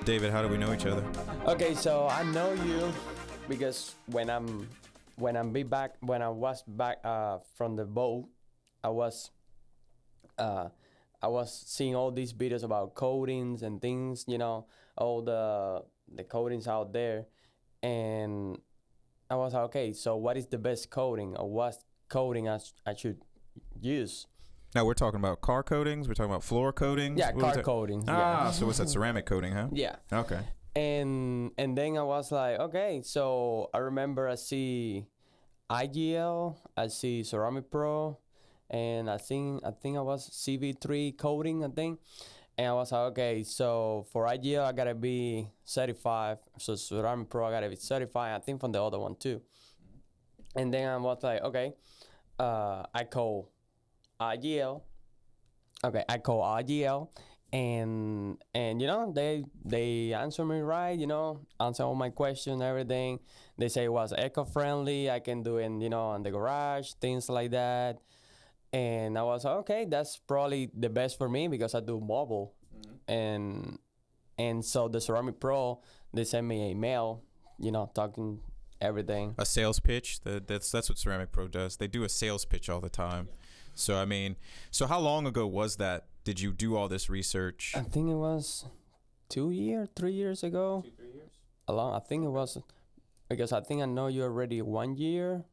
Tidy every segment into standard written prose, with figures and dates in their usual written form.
David, how do we know each other? Okay, so I know you because when I was back from the boat, I was seeing all these videos about codings and things, all the codings out there, and I was like, okay, so what is the best coding, or what coding I should use? Now we're talking about car coatings. We're talking about floor coatings. Yeah, car coatings. Ah, Yeah. so it's that ceramic coating, huh? Yeah. Okay. And then I was like, okay, so I remember I see IGL, I see Ceramic Pro, and I think I was CV3 coating, I think. And I was like, okay, so for IGL I gotta be certified. So Ceramic Pro I gotta be certified. I think from the other one too. And then I was like, okay, I call IGL. Okay, I call IGL, and they answer me right, answer all my questions, everything. They say it was eco-friendly. I can do it, in the garage, things like that. And I was like, okay, that's probably the best for me because I do mobile. And so the Ceramic Pro, they sent me a mail, talking everything. A sales pitch. That's what Ceramic Pro does. They do a sales pitch all the time. So I mean, so how long ago was that? Did you do all this research? I think it was 3 years ago. 2-3 years. I think it was because I think I know you already 1 year,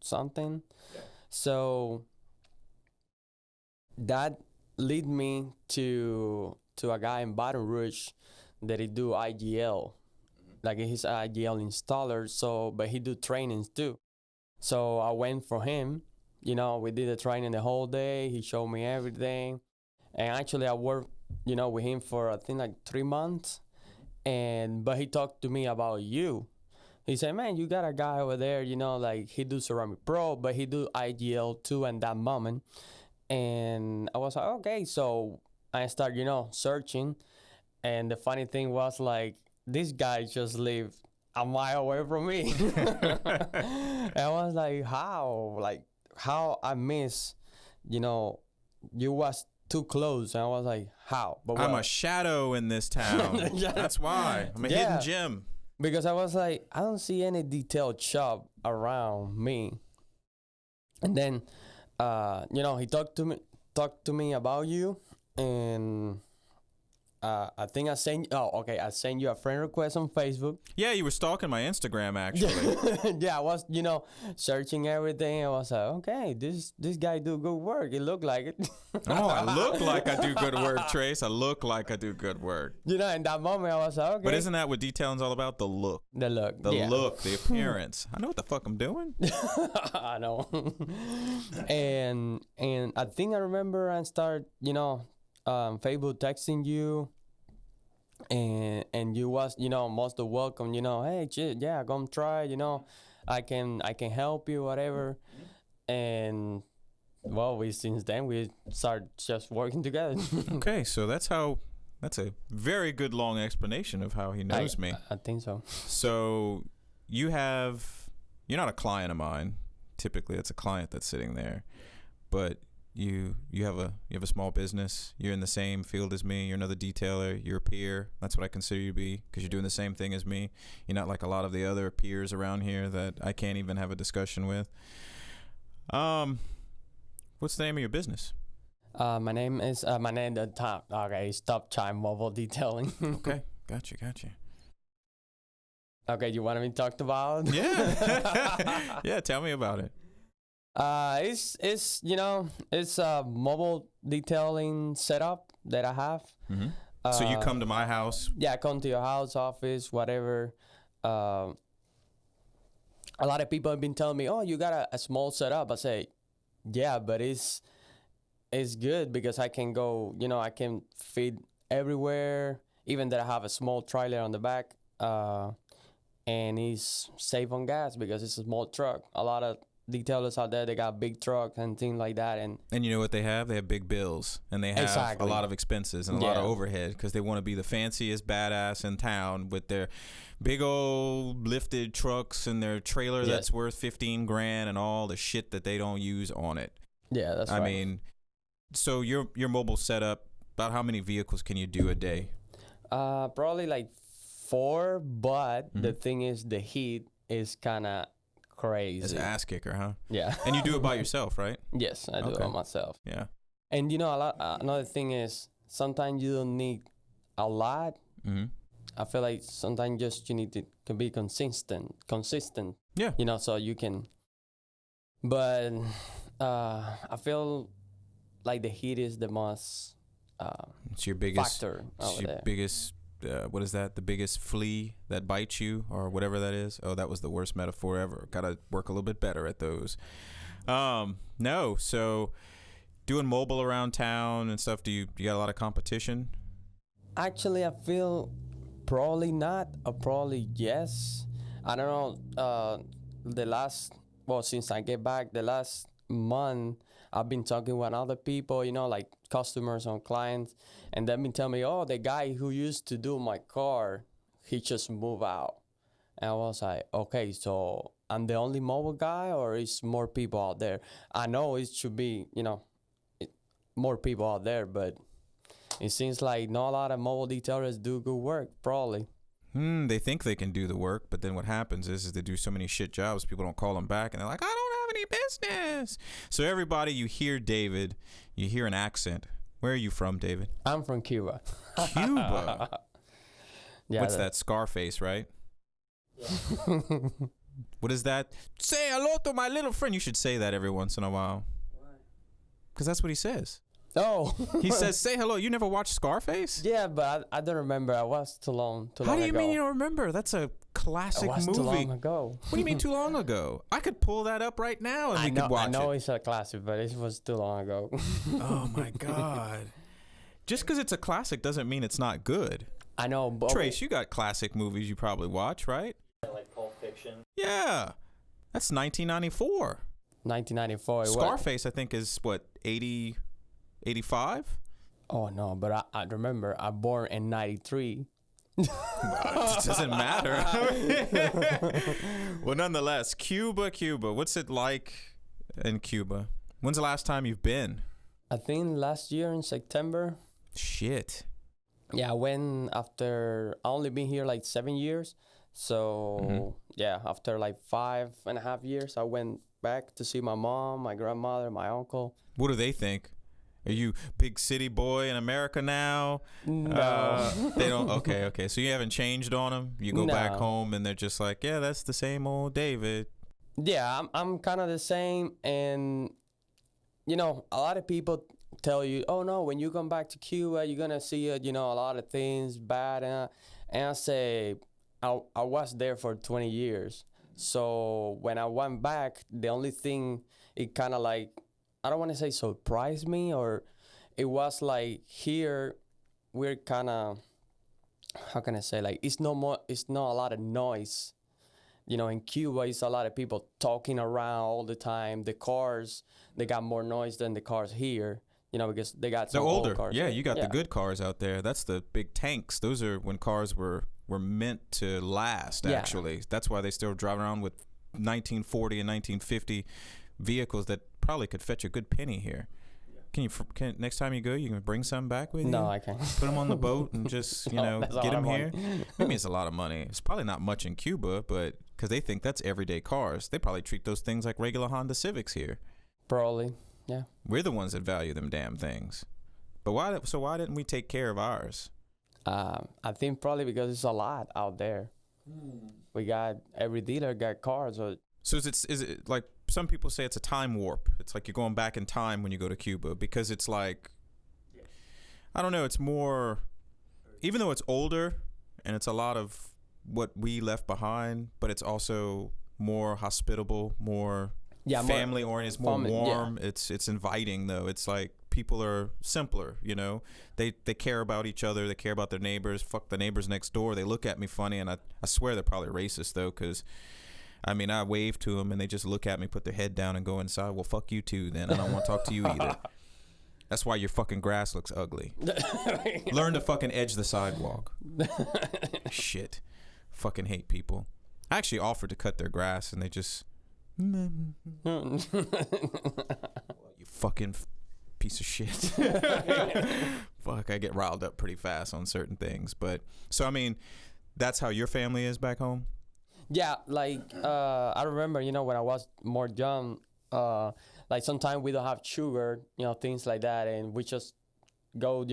something. Yeah. So that lead me to a guy in Baton Rouge that he do IGL, like he's an IGL installer. So, but he do trainings too. So I went for him. We did the training the whole day. He showed me everything, and actually I worked, with him for I think like 3 months. But he talked to me about you. He said, "Man, you got a guy over there, like he do Ceramic Pro, but he do IGL too." In that moment, and I was like, "Okay." So I start, searching, and the funny thing was like this guy just lived a mile away from me. And I was like, how I miss, you was too close. And I was like, how? But I'm a shadow in this town. Yeah. That's why. I'm a hidden gem. Because I was like, I don't see any detailed shop around me. And then, he talked to me about you, and I think I sent you a friend request on Facebook. Yeah, you were stalking my Instagram actually. Yeah, I was, searching everything. I was like, okay, this guy do good work. It looked like it. Oh, I look like I do good work, Trace. I look like I do good work. In that moment, I was like, okay. But isn't that what detailing's all about? The look. The look. The appearance. I know what the fuck I'm doing. I know. and I think I remember I start, Facebook texting you, and you was, most welcome, hey, yeah, come try, I can help you, whatever. And well, since then we start just working together. Okay, so that's a very good long explanation of how he knows me. I think so. So you're not a client of mine. Typically, it's a client that's sitting there, but you have a small business. You're in the same field as me. You're another detailer. You're a peer. That's what I consider you to be, because you're doing the same thing as me. You're not like a lot of the other peers around here that I can't even have a discussion with. What's the name of your business? My name is it's TopShine Mobile Detailing. Okay, gotcha. Okay, you want me to talk about? Yeah. Yeah, tell me about it. It's a mobile detailing setup that I have. Mm-hmm. So you come to my house? Yeah, I come to your house, office, whatever. A lot of people have been telling me, "Oh, you got a small setup." I say, "Yeah, but it's good because I can go. I can fit everywhere. Even that I have a small trailer on the back, and it's safe on gas because it's a small truck. A lot of detailers out there, they got big trucks and things like that, and you know what they have? They have big bills, and they have a lot of expenses and a lot of overhead because they want to be the fanciest badass in town with their big old lifted trucks and their trailer that's worth 15 grand and all the shit that they don't use on it. Yeah, that's right. I mean, so your mobile setup, about how many vehicles can you do a day? Probably like 4, but the Mhm. thing is, the heat is kind of It's crazy. an ass kicker, huh? Yeah. And you do it by yourself, right? Yes, I do it Okay. by myself. Yeah. And you know, another thing is sometimes you don't need a lot. Mm-hmm. I feel like sometimes just you need to be consistent. Yeah. You know, so you can. But I feel like the heat is the most It's your biggest. factor It's over your there. biggest. What is that? The biggest flea that bites you, or whatever that is. Oh, that was the worst metaphor ever. Gotta work a little bit better at those. No. So, doing mobile around town and stuff. Do you got a lot of competition? Actually, I feel probably not, or probably yes. I don't know. Since I get back, the last month, I've been talking with other people, you know, like customers or clients, and they've been telling me, oh, the guy who used to do my car, he just moved out. And I was like, okay, so I'm the only mobile guy, or is more people out there? I know it should be, you know, more people out there, but it seems like not a lot of mobile detailers do good work, probably. They think they can do the work, but then what happens is they do so many shit jobs, people don't call them back, and they're like, I don't have any business. So everybody, you hear David, you hear an accent. Where are you from, David? I'm from Cuba. Cuba. Yeah. What's that? Scarface, right? What is that? Say hello to my little friend. You should say that every once in a while. Why? Because that's what he says. Oh. He says, say hello. You never watched Scarface? Yeah, but I don't remember. I was too long How do you ago. mean you don't remember? That's a classic It was movie. too long ago. What do you mean too long ago? I could pull that up right now and we could watch I know it. it's a classic, but it was too long ago. Oh my God. Just because it's a classic doesn't mean it's not good. I know. But Trace, you got classic movies you probably watch, right? Like Pulp Fiction. Yeah. That's 1994. 1994. Scarface, I think, is what, 80, 85? Oh, no, but I remember I born in 93. It doesn't matter. Well, nonetheless, Cuba. What's it like in Cuba? When's the last time you've been? I think last year in September. Shit. Yeah, I went after, I only been here like 7 years. So, yeah, after like 5.5 years, I went back to see my mom, my grandmother, my uncle. What do they think? Are you big city boy in America now? No. They don't. Okay. So you haven't changed on them. You go back No. home and they're just like, yeah, that's the same old David. Yeah, I'm kind of the same. And, you know, a lot of people tell you, oh, no, when you come back to Cuba, you're going to see, you know, a lot of things bad. And I say, I was there for 20 years. So when I went back, the only thing it kind of like, I don't want to say surprised me, or it was like here we're kind of, how can I say, like it's not a lot of noise. You know, in Cuba, it's a lot of people talking around all the time. The cars, they got more noise than the cars here. You know, because they got They're some older. old cars. Yeah, you got the good cars out there. That's the big tanks. Those are when cars were meant to last, Yeah. actually. That's why they still drive around with 1940 and 1950 vehicles that probably could fetch a good penny here. Can next time you go, you can bring some back with you? No, I can't. Put them on the boat and just, you know, that's a get lot of them here. money. I mean, it's a lot of money. It's probably not much in Cuba, but because they think that's everyday cars. They probably treat those things like regular Honda Civics here. Probably, yeah. We're the ones that value them damn things. But why didn't we take care of ours? I think probably because it's a lot out there. We got, every dealer got cars. Or So is it like some people say it's a time warp? It's like you're going back in time when you go to Cuba because it's like, I don't know, it's more, even though it's older and it's a lot of what we left behind, but it's also more hospitable, more family oriented, more warm. Yeah. It's inviting though. It's like people are simpler, you know. They care about each other. They care about their neighbors. Fuck the neighbors next door. They look at me funny, and I swear they're probably racist though, because I mean I wave to them and they just look at me, put their head down, and go inside. Well, fuck you too. Then I don't want to talk to you either. That's why your fucking grass looks ugly. Learn to fucking edge the sidewalk. Shit, fucking hate people. I actually offered to cut their grass, and they just. You fucking piece of shit. Fuck, I get riled up pretty fast on certain things. But so I mean, that's how your family is back home. Yeah, like I remember, when I was more young, like sometimes we don't have sugar, things like that, and we just go,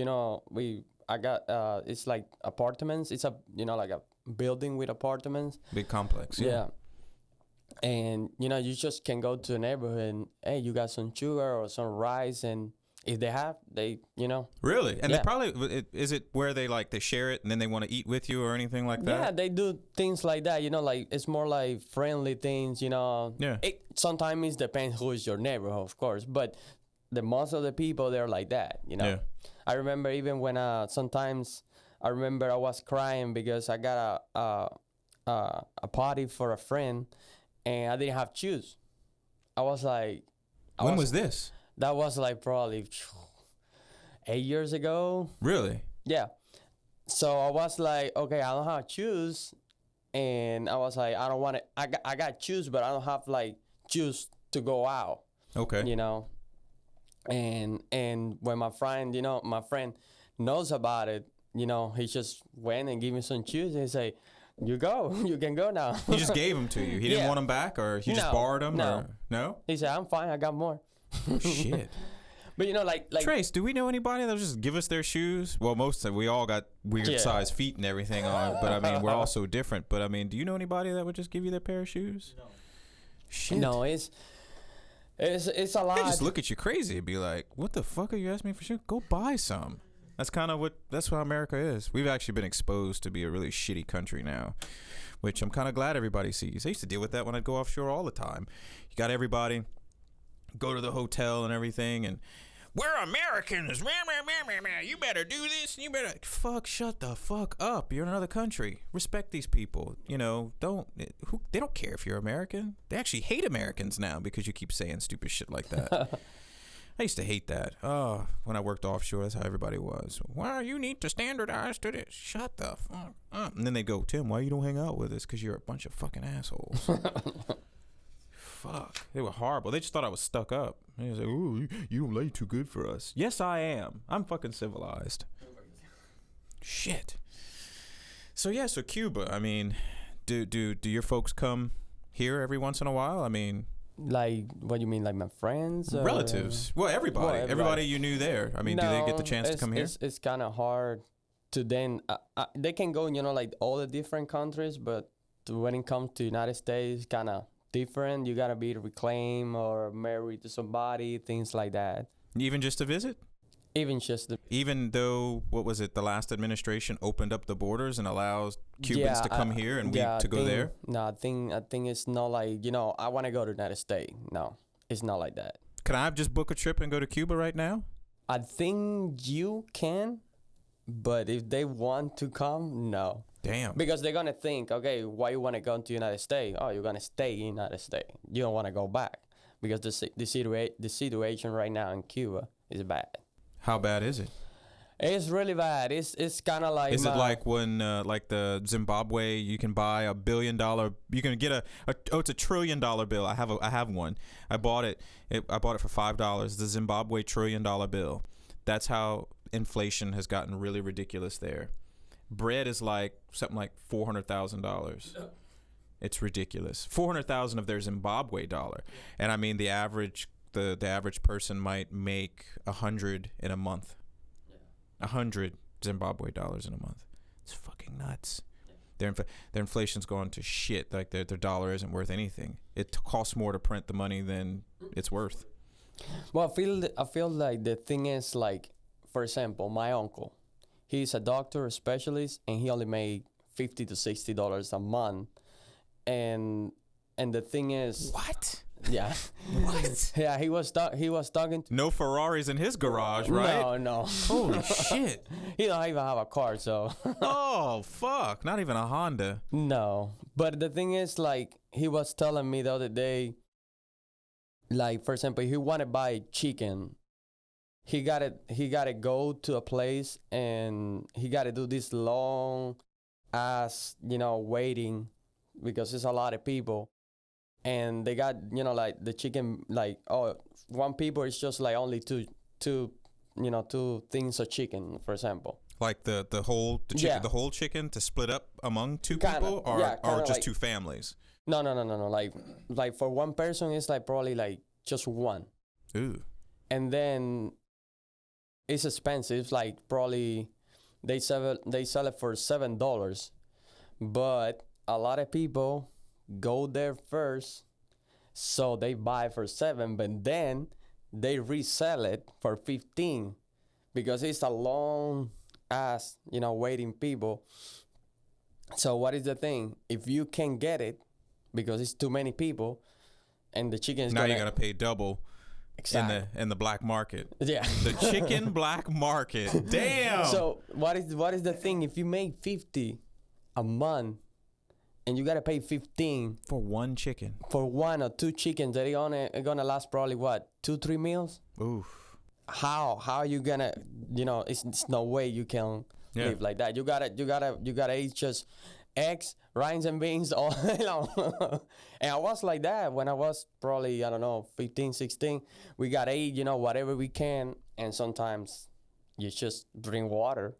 I got it's like apartments. It's a like a building with apartments. Big complex. Yeah. And you just can go to a neighborhood and, hey, you got some sugar or some rice, and if they have, they Really? And they probably, is it where they share it and then they want to eat with you or anything like that? Yeah, they do things like that. Like it's more like friendly things. Yeah. It sometimes it depends who is your neighbor, of course, but the most of the people they're like that. Yeah. I remember even when sometimes I remember I was crying because I got a party for a friend and I didn't have shoes. I was like, when was this? That was like probably 8 years ago. Really? Yeah. So I was like, okay, I don't have shoes, and I was like, I don't want it. I got shoes, but I don't have like shoes to go out. Okay. And when my friend knows about it, he just went and gave me some shoes and he say, you can go now. He just gave them to you. He didn't want them back, or he just borrowed them? No. Or, no? He said, I'm fine. I got more. Shit. But like Trace, do we know anybody that'll just give us their shoes? Well, we all got weird size feet and everything on, but I mean, we're all so different. But I mean, do you know anybody that would just give you their pair of shoes? No. Shit. No, it's a lot. They just look at you crazy and be like, "What the fuck are you asking me for shoes? Go buy some." That's what America is. We've actually been exposed to be a really shitty country now, which I'm kind of glad everybody sees. I used to deal with that when I'd go offshore all the time. You got everybody go to the hotel and everything, and we're Americans. You better do this. You better shut the fuck up. You're in another country. Respect these people. They don't care if you're American. They actually hate Americans now because you keep saying stupid shit like that. I used to hate that. Oh, when I worked offshore, that's how everybody was. Well, you need to standardize to this. Shut the fuck up. And then they go, Tim, why you don't hang out with us? Because you're a bunch of fucking assholes. Fuck. They were horrible. They just thought I was stuck up. They was like, ooh, you don't lay too good for us. Yes, I am. I'm fucking civilized. Shit. So Cuba. I mean, do your folks come here every once in a while? I mean, like, what do you mean, like my friends? Or? Relatives. Well, everybody. Everybody you knew there. I mean, do they get the chance to come here? It's kind of hard to then. They can go, like all the different countries, but when it comes to United States, kind of different. You gotta be reclaimed or married to somebody, things like that. Even just to visit? Even though, what was it, the last administration opened up the borders and allows Cubans to come here and to go there? No, I think it's not like, I want to go to the United States. No, it's not like that. Can I just book a trip and go to Cuba right now? I think you can, but if they want to come, no. Damn. Because they're going to think, okay, why you want to go to the United States? Oh, you're going to stay in the United States. You don't want to go back because the situation right now in Cuba is bad. How bad is it? It's really bad. It's kind of like. Is it like when, like the Zimbabwe, you can buy $1 billion? You can get it's $1 trillion bill. I have one. I bought it. I bought it for $5. The Zimbabwe $1 trillion bill. That's how inflation has gotten really ridiculous there. Bread is like something like $400,000. It's ridiculous. 400,000 of their Zimbabwe dollar, and I mean the average person might make 100 in a month. 100 Zimbabwe dollars in a month. It's fucking nuts. Their inflation's gone to shit. Like their dollar isn't worth anything. It costs more to print the money than it's worth. Well, I feel like the thing is, like, for example, my uncle, he's a doctor, a specialist, and he only made $50 to $60 a month. And the thing is, what? Yeah. What? Yeah, he was talking to. No Ferraris in his garage, right? No. Holy shit. He don't even have a car, so. Oh fuck! Not even a Honda. No, but the thing is, like, he was telling me the other day, like, for example, he want to buy chicken. He gotta go to a place and he gotta do this long ass, waiting because there's a lot of people. And they got, like the chicken, like, one people is just like only two two things of chicken, for example. Like the whole chicken, Yeah. the whole chicken to split up among two Kinda, people, or yeah, or kinda just like- two families. No. Like for one person, it's like probably like just one, Ooh. and then it's expensive. It's like probably they sell it for $7, but a lot of people go there first, so they buy for 7, but then they resell it for 15 because it's a long ass waiting people. So what is the thing? If you can get it because it's too many people, and the chicken is Now you gotta pay double exactly. in the black market. Yeah. The chicken black market. Damn. So what is the thing? If you make 50 a month and you gotta pay 15 for one chicken. for 1 or 2 chickens, that are gonna last probably what 2-3 meals. Oof. How are you gonna it's no way you can live like that. You gotta eat just eggs, rice and beans all day long. And I was like that when I was probably, I don't know, 15, 16. We gotta eat, whatever we can, and sometimes you just drink water.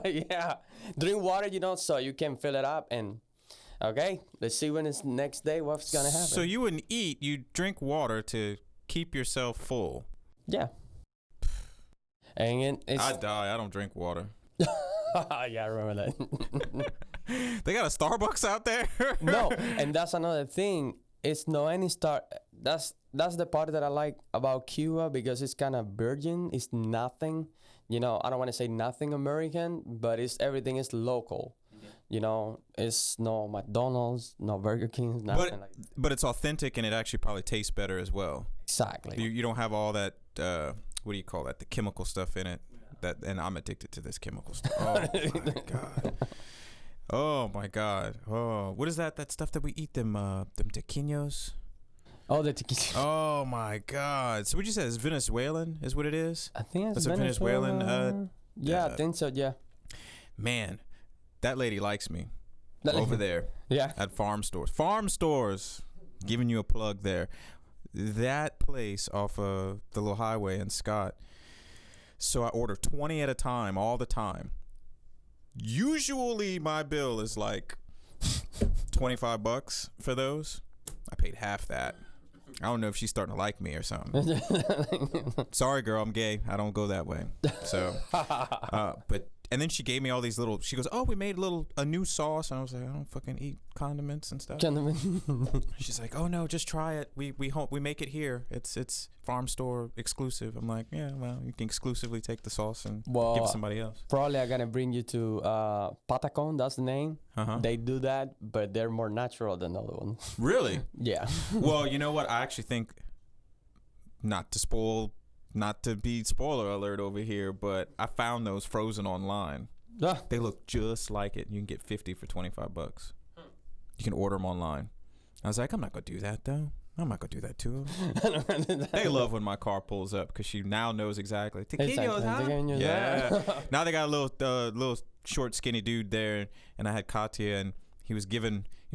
Yeah, drink water, so you can fill it up. And okay, let's see when it's next day what's gonna happen. So you wouldn't eat, you drink water to keep yourself full. Yeah. And it's I die. I don't drink water. yeah, I remember that. They got a Starbucks out there? No, and that's another thing. It's no any start. That's the part that I like about Cuba, because it's kind of virgin. It's nothing, I don't want to say nothing American, but everything is local. It's no McDonald's, no Burger King, nothing like that. But it's authentic, and it actually probably tastes better as well. Exactly. You don't have all that, what do you call that? The chemical stuff in it. And I'm addicted to this chemical stuff. Oh my God. Oh my God. Oh, what is that stuff that we eat, them tequinos? Oh, the tequila. Oh my God. So what you said is Venezuelan is what it is? I think it's That's a Venezuelan, yeah, I think so, yeah. Man, that lady likes me over there Yeah. at farm stores. Farm stores, giving you a plug there. That place off of the little highway in Scott. So I order 20 at a time, all the time. Usually my bill is like $25 for those. I paid half that. I don't know if she's starting to like me or something. Sorry, girl, I'm gay. I don't go that way. So, and then she gave me all these little. She goes, "Oh, we made a new sauce," and I was like, "I don't fucking eat condiments and stuff." She's like, "Oh no, just try it. We make it here. It's farm store exclusive." I'm like, "Yeah, well, you can exclusively take the sauce and give it to somebody else." Probably I'm gonna bring you to Patacon. That's the name. They do that, but they're more natural than the other ones. Really? Yeah. Well, you know what? I actually think, not to be spoiler alert over here, but I found those frozen online. They look just like it. You can get 50 for $25. You can order them online. I was like, I'm not gonna do that though. I'm not gonna do that to them. They love when my car pulls up because she now knows exactly. Tequinos, huh? Tequinos, Yeah. Now they got a little short, skinny dude there, and I had Katya, and he was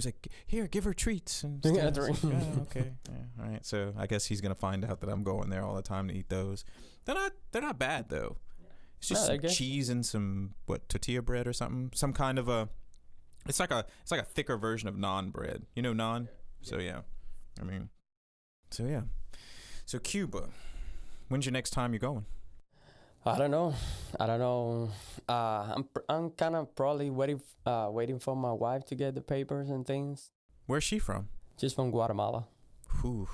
like, "Here, give her treats." And stuff. Yeah, okay, yeah, all right. So I guess he's gonna find out that I'm going there all the time to eat those. They're not bad though. It's just some cheese and some tortilla bread or something. Some kind of a. It's like a thicker version of naan bread. You know naan? So yeah. I mean, so yeah. So Cuba, when's your next time you're going? I don't know. I'm kind of probably waiting for my wife to get the papers and things. Where's she from? She's from Guatemala. Whew.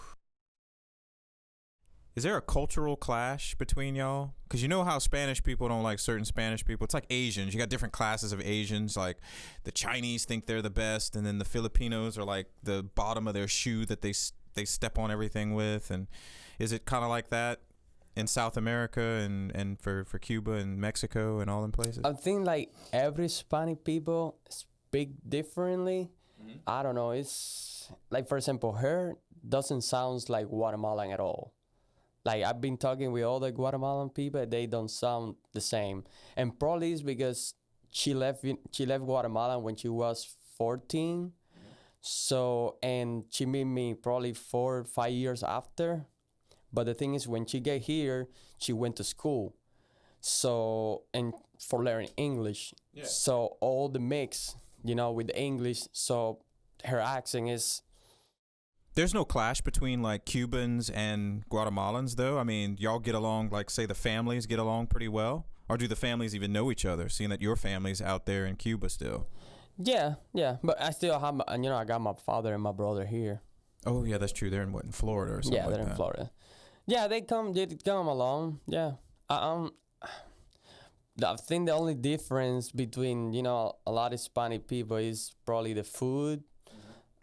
Is there a cultural clash between y'all? Because you know how Spanish people don't like certain Spanish people. It's like Asians. You got different classes of Asians. Like the Chinese think they're the best, and then the Filipinos are like the bottom of their shoe that they step on everything with. And is it kind of like that in South America and for Cuba and Mexico and all them places? I think like every Hispanic people speak differently. Mm-hmm. I don't know. It's like, for example, her doesn't sound like Guatemalan at all. Like, I've been talking with all the Guatemalan people, they don't sound the same. And probably it's because she left Guatemala when she was 14. So, and she met me probably 4 or 5 years after. But the thing is, when she get here, she went to school, so and for learning English. Yeah. So all the mix, with the English. So her accent is. There's no clash between like Cubans and Guatemalans, though. I mean, y'all get along, like say the families get along pretty well, or do the families even know each other? Seeing that your family's out there in Cuba still. Yeah, but I still have, I got my father and my brother here. Oh yeah, that's true. They're in Florida or something. Yeah, they're in Florida. Yeah, they come along. Yeah, I think the only difference between a lot of Hispanic people is probably the food,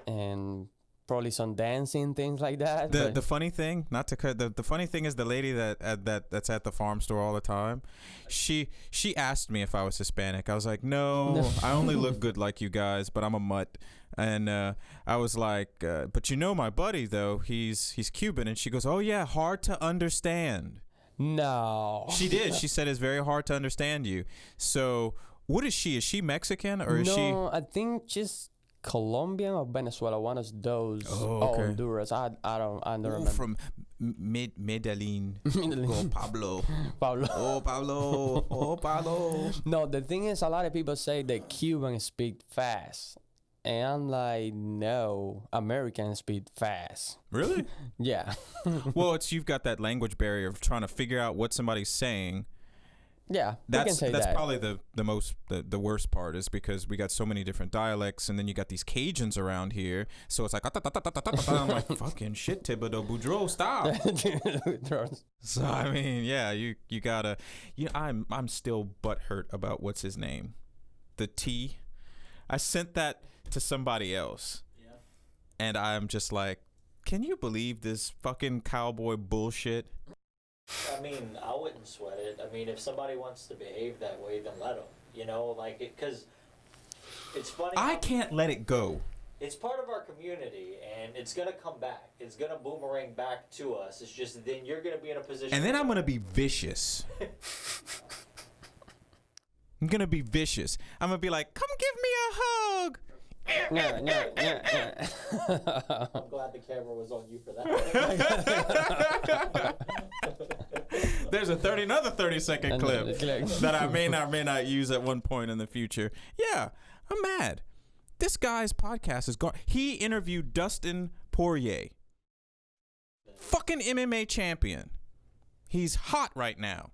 and probably some dancing, things like that. The funny thing, not to cut, the funny thing is the lady that's at the farm store all the time, she asked me if I was Hispanic. I was like, no. I only look good like you guys, but I'm a mutt. And I was like, but my buddy though, he's Cuban. And she goes, oh yeah, hard to understand. No. She did. She said it's very hard to understand you. So what is she? Is she Mexican or is she? No, I think just Colombian or Venezuela, one of those. Oh, okay. Honduras. I don't remember. From Medellin. Oh, Pablo. Pablo. Oh, Pablo. Oh, Pablo. No, the thing is, a lot of people say that Cubans speak fast. And I'm like, no, Americans speak fast. Really? Yeah. Well, you've got that language barrier of trying to figure out what somebody's saying. Yeah, that's probably the worst part, is because we got so many different dialects, and then you got these Cajuns around here, so it's like I'm like, fucking shit, Thibodeau Boudreaux, stop. So I mean, yeah, you gotta, I'm still butthurt about what's his name, the T. I sent that to somebody else, and I'm just like, can you believe this fucking cowboy bullshit? I mean, I wouldn't sweat it. I mean, if somebody wants to behave that way, then let them. Because it's funny. I can't let it go. It's part of our community, and it's gonna come back. It's gonna boomerang back to us. It's just then you're gonna be in a position. And then I'm gonna be vicious. I'm gonna be vicious. I'm gonna be like, come give me a hug. I'm glad the camera was on you for that. There's another 30-second clip that I may not use at one point in the future. Yeah, I'm mad. This guy's podcast is gone. He interviewed Dustin Poirier, fucking MMA champion. He's hot right now.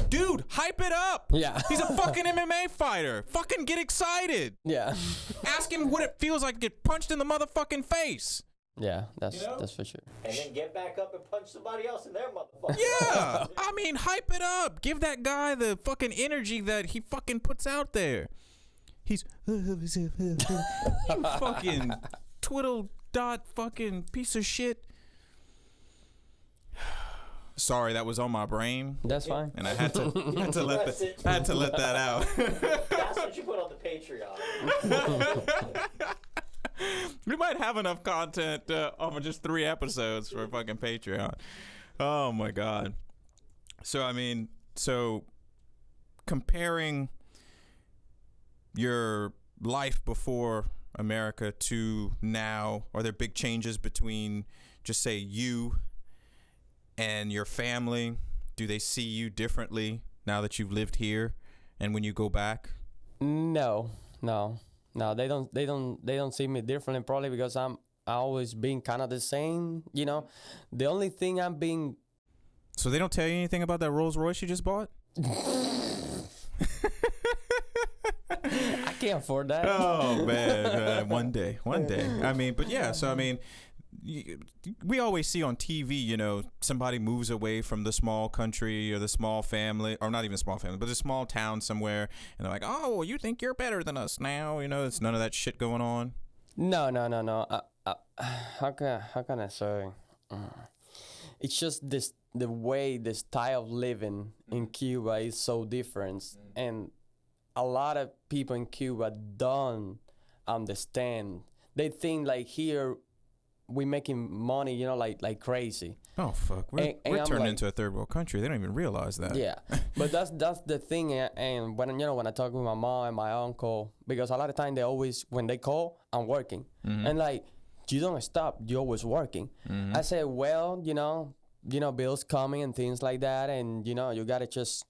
Dude, hype it up. Yeah. He's a fucking MMA fighter. Fucking get excited. Yeah. Ask him what it feels like to get punched in the motherfucking face. Yeah, that's for sure. And then get back up and punch somebody else in their motherfucker. Yeah. I mean, hype it up. Give that guy the fucking energy that he fucking puts out there. He's you fucking twiddle dot fucking piece of shit. Sorry, that was on my brain. That's fine. And I had to let that out. That's what you put on the Patreon. We might have enough content off of just 3 episodes for fucking Patreon. Oh my God. So I mean, comparing your life before America to now, are there big changes between just say you and your family? Do they see you differently now that you've lived here and when you go back? No, they don't see me differently, probably because I always been kind of the same, The only thing I'm being. So they don't tell you anything about that Rolls Royce you just bought? I can't afford that. Oh man, one day. I mean, but yeah, so I mean, we always see on TV, somebody moves away from the small country or the small family, or not even small family, but a small town somewhere, and they're like, oh, well, you think you're better than us now, it's none of that shit going on. No. How can I say? It's just the way, the style of living in Cuba is so different, and a lot of people in Cuba don't understand. They think like here we making money, like crazy. Oh fuck, we're turning into a third world country. They don't even realize that. Yeah, but that's the thing. And when I talk with my mom and my uncle, because a lot of time they always, when they call, I'm working, and like, you don't stop. You're always working. I said, well, bills coming and things like that, and you gotta just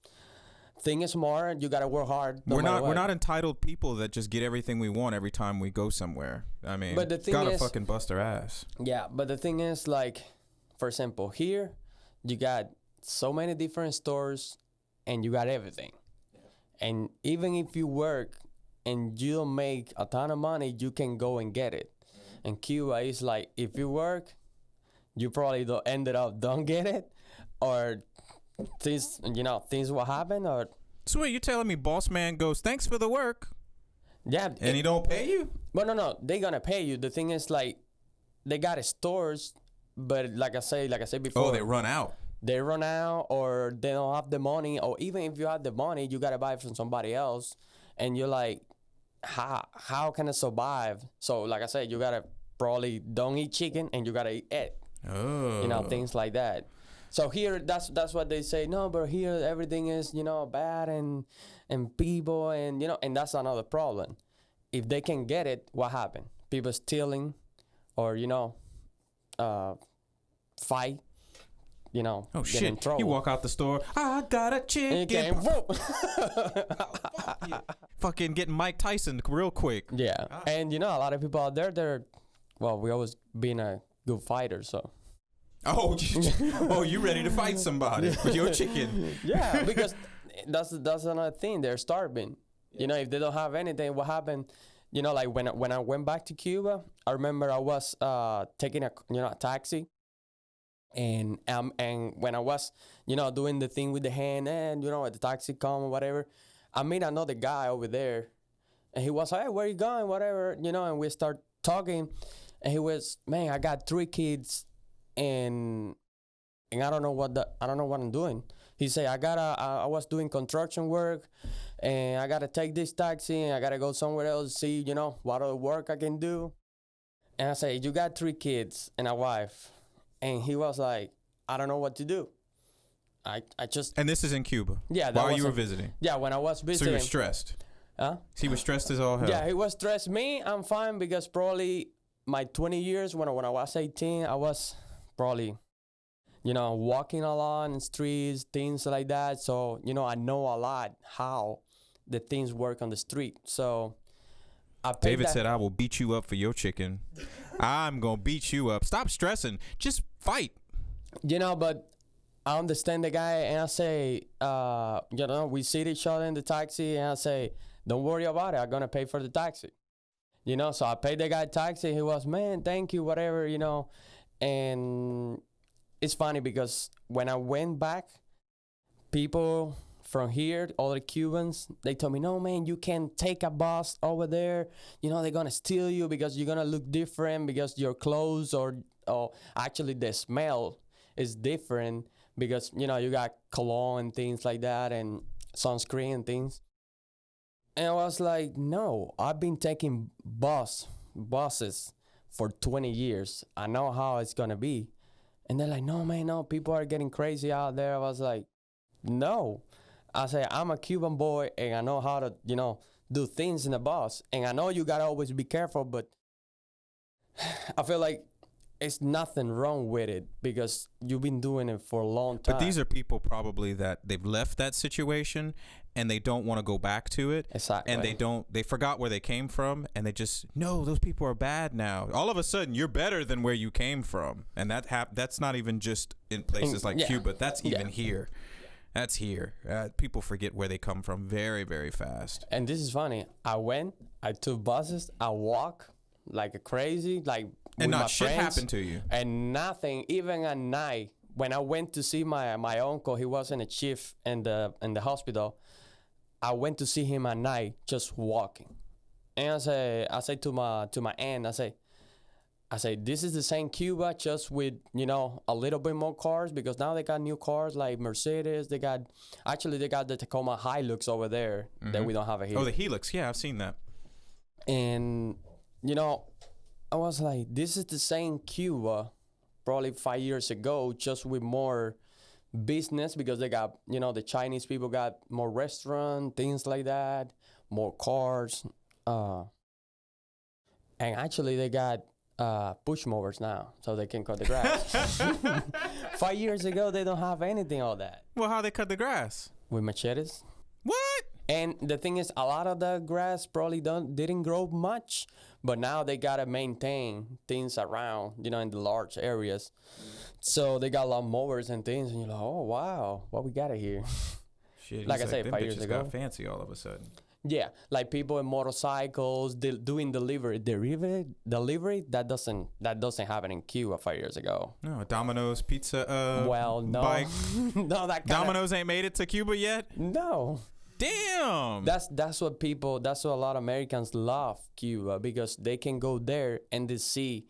think smart. You gotta work hard. We're not entitled people that just get everything we want every time we go somewhere. I mean, but the thing gotta fucking bust our ass. Yeah, but the thing is, like, for example, here you got so many different stores, and you got everything. And even if you work and you don't make a ton of money, you can go and get it. And Cuba is like, if you work, you probably don't get it, or things will happen, or. So wait, you're telling me boss man goes, thanks for the work? Yeah. And he don't pay you? But no, they gonna pay you. The thing is, like, they got stores, but like I said before. Oh, they run out. They run out, or they don't have the money, or even if you have the money, you gotta buy it from somebody else, and you're like, how can I survive? So like I said, you gotta probably don't eat chicken, and you gotta eat egg. Oh. Things like that. So here, that's what they say. No, but here everything is bad, and people, and and that's another problem. If they can get it, what happened? People stealing, or fight. Oh get shit! in trouble. You walk out the store. I got a chicken. Fucking getting Mike Tyson real quick. Yeah, and a lot of people out there, we always been a good fighter, so. Oh, you ready to fight somebody with your chicken? Yeah, because that's another thing. They're starving. If they don't have anything, what happened? Like when I went back to Cuba, I remember I was taking a taxi. And when I was, doing the thing with the hand, and the taxi come or whatever, I met another guy over there, and he was like, "Hey, where you going?" Whatever, and we start talking, and he was, "Man, I got 3 kids, and I don't know what I'm doing." He said, I was doing construction work, and I gotta take this taxi, and I gotta go somewhere else, see, what other work I can do. And I said, "You got 3 kids and a wife." And he was like, "I don't know what to do." I just. And this is in Cuba. Yeah. While you were visiting. Yeah, when I was visiting. So you were stressed. Huh? He was stressed as all hell. Yeah, he was stressed. Me, I'm fine, because probably my 20 years when I was 18, I was probably, walking a lot in streets, things like that. So I know a lot how the things work on the street. So. David said, "I will beat you up for your chicken." I'm going to beat you up. Stop stressing. Just fight. But I understand the guy, and I say, we see each other in the taxi, and I say, "Don't worry about it. I'm going to pay for the taxi." So I paid the guy taxi. He was, "Man, thank you, whatever, And it's funny because when I went back, people from here, other Cubans, they told me, "No, man, you can take a bus over there. They're going to steal you because you're going to look different, because your clothes or actually the smell is different, because, you got cologne and things like that, and sunscreen and things." And I was like, "No, I've been taking buses for 20 years. I know how it's going to be." And they're like, "No, man, no, people are getting crazy out there." I was like, "No." I say, "I'm a Cuban boy, and I know how to, do things in the bus. And I know you got to always be careful, but I feel like it's nothing wrong with it, because you've been doing it for a long time." But these are people probably that they've left that situation, and they don't want to go back to it. Exactly. And they forgot where they came from, and they just, no, those people are bad now. All of a sudden, you're better than where you came from. And that's not even just in places like Cuba. That's even here. That's here. People forget where they come from very, very fast. And this is funny. I took buses, I walk like a crazy, like and with not my shit friends, happened to you. And nothing, even at night, when I went to see my uncle, he wasn't a chief in the hospital. I went to see him at night, just walking. And I say to my aunt, I say, "This is the same Cuba, just with, a little bit more cars, because now they got new cars like Mercedes. They got the Tacoma Hilux over there that we don't have here." Oh, the Helix. Yeah, I've seen that. And, I was like, this is the same Cuba probably 5 years ago, just with more business, because they got, the Chinese people got more restaurant, things like that, more cars. And actually they got push mowers now, so they can cut the grass. 5 years ago, they don't have anything all that. Well, how they cut the grass? With machetes. What? And the thing is, a lot of the grass probably didn't grow much, but now they gotta maintain things around, in the large areas. So they got a lot of mowers and things, and you're like, oh wow, what we got here? Shit, Like I said, them 5 years bitches ago. got fancy all of a sudden. Yeah, like people in motorcycles doing delivery. That doesn't happen in Cuba 5 years ago. No, Domino's pizza. Well, no, bike. no, that kind Domino's ain't made it to Cuba yet. No. Damn. That's what a lot of Americans love Cuba, because they can go there and they see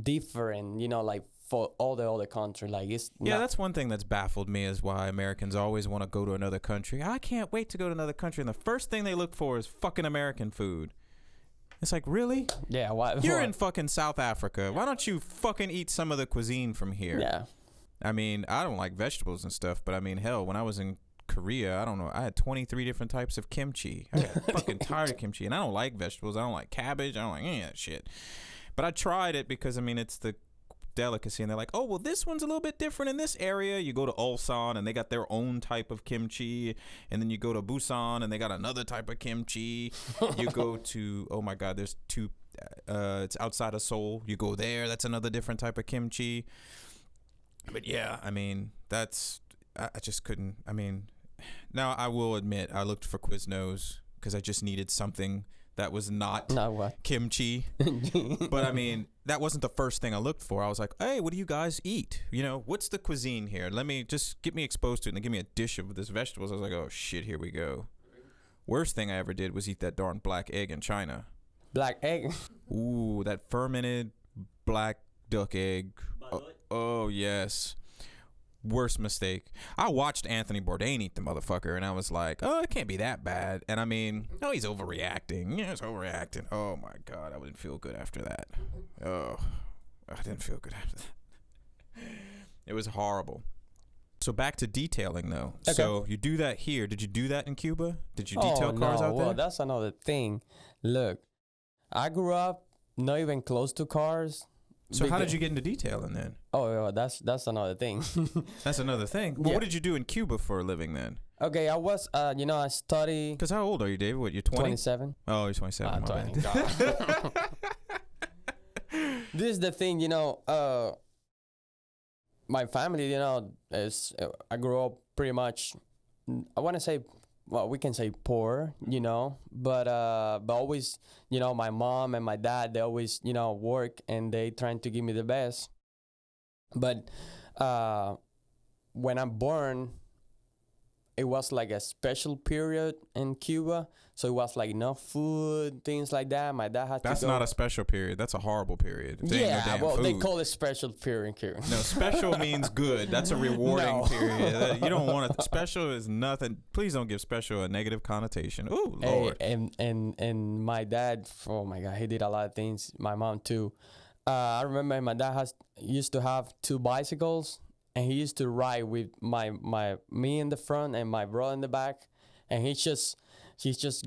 different, like for all the other countries. Like that's one thing that's baffled me, is why Americans always want to go to another country. I can't wait to go to another country, and the first thing they look for is fucking American food. It's like, really? Yeah, why? You're in fucking South Africa. Why don't you fucking eat some of the cuisine from here? Yeah. I mean, I don't like vegetables and stuff, but I mean, hell, when I was in Korea, I don't know, I had 23 different types of kimchi. I got fucking tired of kimchi, and I don't like vegetables. I don't like cabbage. I don't like any of that shit. But I tried it because, I mean, it's the delicacy, and they're like, oh, well, this one's a little bit different in this area. You go to Ulsan, and they got their own type of kimchi, and then you go to Busan, and they got another type of kimchi. You go to, oh my god, there's two, it's outside of Seoul. You go there, that's another different type of kimchi. But yeah, I mean, I just couldn't. I mean, now I will admit, I looked for Quiznos because I just needed something that was not kimchi. But I mean, that wasn't the first thing I looked for. I was like, hey, what do you guys eat? What's the cuisine here? Let me just get me exposed to it, and then give me a dish of this vegetables. I was like, oh shit, here we go. Worst thing I ever did was eat that darn black egg in China. Black egg? Ooh, that fermented black duck egg. Oh yes. Worst mistake. I watched Anthony Bourdain eat the motherfucker, and I was like, oh, it can't be that bad. And I mean, oh, he's overreacting. Yeah, he's overreacting. Oh my god, I didn't feel good after that. Oh, I didn't feel good after that. It was horrible. So back to detailing, though. Okay. So you do that here. Did you do that in Cuba? Did you detail cars out there? Well, that's another thing. Look, I grew up not even close to cars. So how did you get into detailing then? Oh, that's another thing. That's another thing. Well, what did you do in Cuba for a living then? Okay, I was, I study. Because how old are you, David? What, you're 20? 27. Oh, you're 27. 20. This is the thing, my family, is I grew up pretty much, I want to say, well, we can say poor, but always, my mom and my dad, they always, work, and they trying to give me the best. But when I'm born, it was like a special period in Cuba. So it was like enough food, things like that. My dad had That's to go. not a special period. That's a horrible period. Yeah, well, they call it special period in Cuba. No, special means good. That's a rewarding period. You don't want to. Special is nothing. Please don't give special a negative connotation. Oh, Lord. And my dad, oh my God, he did a lot of things. My mom too. I remember my dad used to have 2 bicycles, and he used to ride with me in the front and my brother in the back, and he's just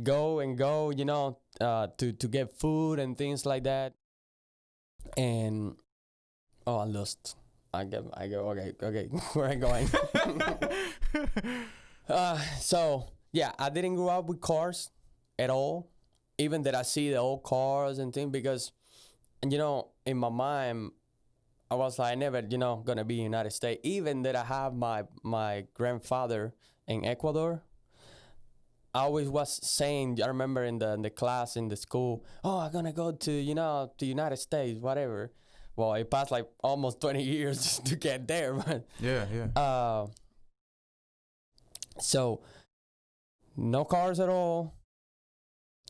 go and go, to get food and things like that. And I lost. I go. Okay. Where am I going? So yeah, I didn't grow up with cars at all. Even that I see the old cars and things, because, in my mind, I was like, never, gonna be in the United States. Even that I have my grandfather in Ecuador. I always was saying, I remember in the class in the school, oh, I'm gonna go to, to United States, whatever. Well, it passed like almost 20 years to get there, but yeah. So no cars at all.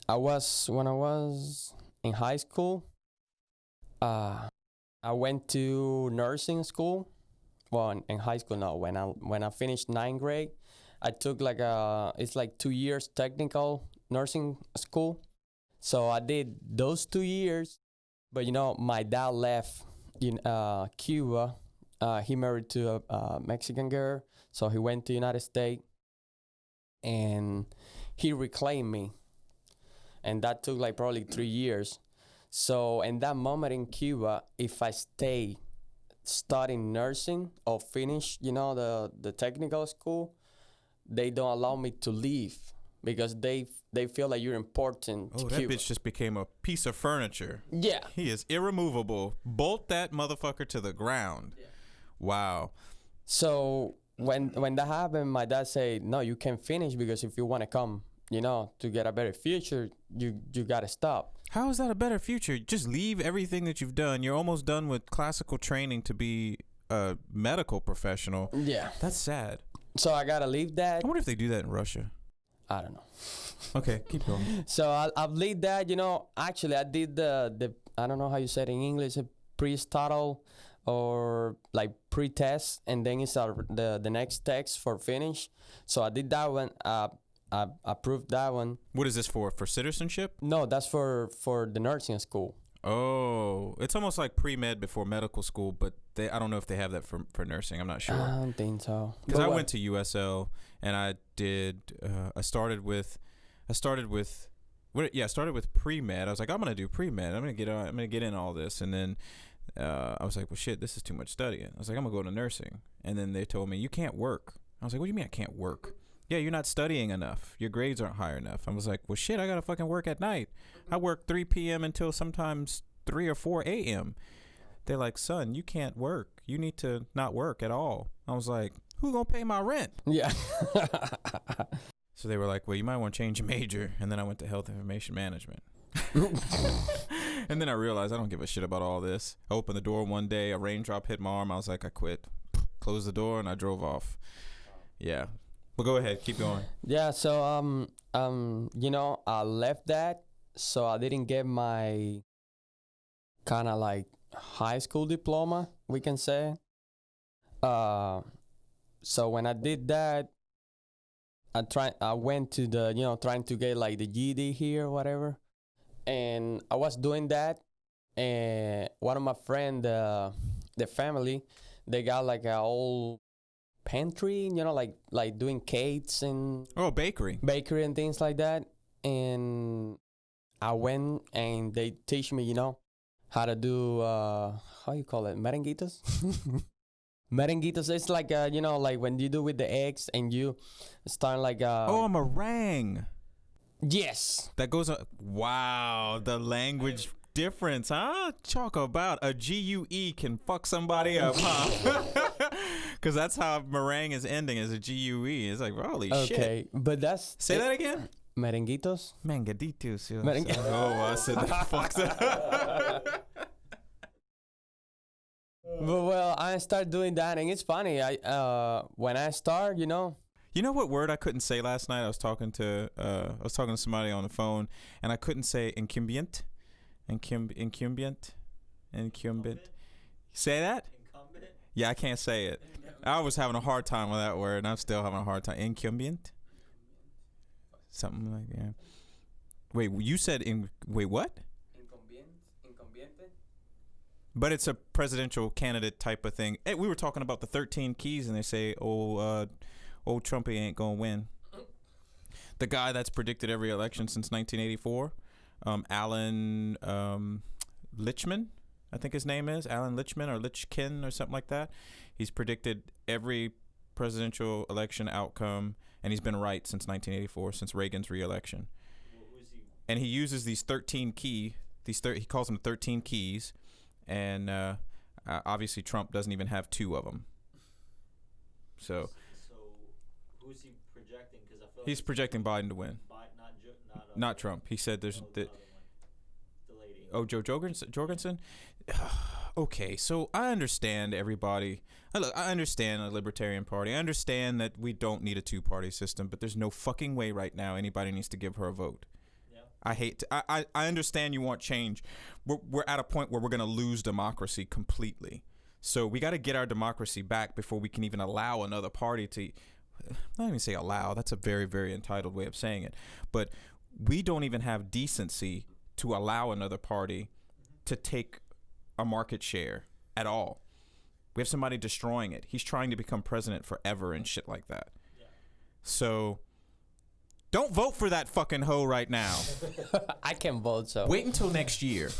When I was in high school, I went to nursing school. Well, in high school, no. When I finished 9th grade, I took it's like 2 years technical nursing school. So I did those 2 years. But, my dad left in Cuba. He married to a Mexican girl. So he went to United States, and he reclaimed me. And that took like probably 3 years. So in that moment in Cuba, if I stay studying nursing or finish, the technical school, they don't allow me to leave because they feel like you're important to Oh, that Cuba. bitch just became a piece of furniture. Yeah. He is irremovable. Bolt that motherfucker to the ground. Yeah. Wow. So when that happened, my dad said, "No, you can't finish because if you want to come, to get a better future, you gotta stop." How is that a better future? Just leave everything that you've done. You're almost done with classical training to be a medical professional. Yeah. That's sad. So I gotta leave that. I wonder if they do that in Russia. I don't know. Okay, keep going. So I've leave that. Actually, I did the I don't know how you say it in English, a pre-start or like pre-test, and then it's the next text for finish. So I did that one. I approved that one. What is this for? For citizenship? No, that's for the nursing school. Oh, it's almost like pre-med before medical school, but I don't know if they have that for nursing. I'm not sure. I don't think so. Because I went to USL and I did. I started with pre-med. I was like, I'm gonna do pre-med. I'm gonna get in all this, and then I was like, well, shit, this is too much studying. I was like, I'm gonna go to nursing, and then they told me you can't work. I was like, what do you mean I can't work? Yeah, you're not studying enough. Your grades aren't high enough. I was like, well, shit, I gotta fucking work at night. I work 3 p.m. until sometimes 3 or 4 a.m. They're like, son, you can't work. You need to not work at all. I was like, who gonna pay my rent? Yeah. So they were like, well, you might want to change your major. And then I went to health information management. And then I realized I don't give a shit about all this. I opened the door one day, a raindrop hit my arm. I was like, I quit. Closed the door and I drove off. Yeah. But go ahead, keep going. Yeah, so I left that, so I didn't get my kind of like high school diploma, we can say. So when I did that, I went to the trying to get like the GED here or whatever, and I was doing that, and one of my friend, the family, they got like a old pantry, like doing cakes and bakery and things like that. And I went and they teach me, how to do how you call it, merenguitos. Merenguitos, it's like like when you do with the eggs and you start like a meringue. Yes, that goes wow, the language difference, huh? Talk about a GUE can fuck somebody up, huh? Because that's how meringue is ending, as a GUE. It's like, holy shit. Okay, but that's... Say that again? Merenguitos? Mangaditos. I said that fucks up. But well, I start doing that, and it's funny. When I start, You know what word I couldn't say last night? I was talking to somebody on the phone, and I couldn't say incumbent. Incumbent. Say that? Incumbent? Yeah, I can't say it. I was having a hard time with that word, and I'm still having a hard time. Incumbent? Something like that. Wait, you said wait, what? Incumbiente? But it's a presidential candidate type of thing. Hey, we were talking about the 13 keys, and they say, old Trumpy ain't gonna win. The guy that's predicted every election since 1984, Alan Lichman, I think his name is Alan Lichman or Lichkin or something like that. He's predicted every presidential election outcome, and he's been right since 1984, since Reagan's re-election. Well, who is he? And he uses these 13 he calls them 13 keys, and obviously Trump doesn't even have 2 of them. So who's he projecting? Because I feel he's projecting Biden to win. Not Trump. He said there's the lady. Oh, Joe Jorgensen. Okay, so I understand everybody. I understand the Libertarian Party. I understand that we don't need a 2-party system, but there's no fucking way right now anybody needs to give her a vote. Yeah. I understand you want change. We're at a point where we're going to lose democracy completely. So we got to get our democracy back before we can even allow another party to, not even say allow, that's a very, very entitled way of saying it, but we don't even have decency to allow another party to take a market share at all. We have somebody destroying it. He's trying to become president forever and shit like that. Yeah. So don't vote for that fucking hoe right now. I can vote, so. Wait until next year.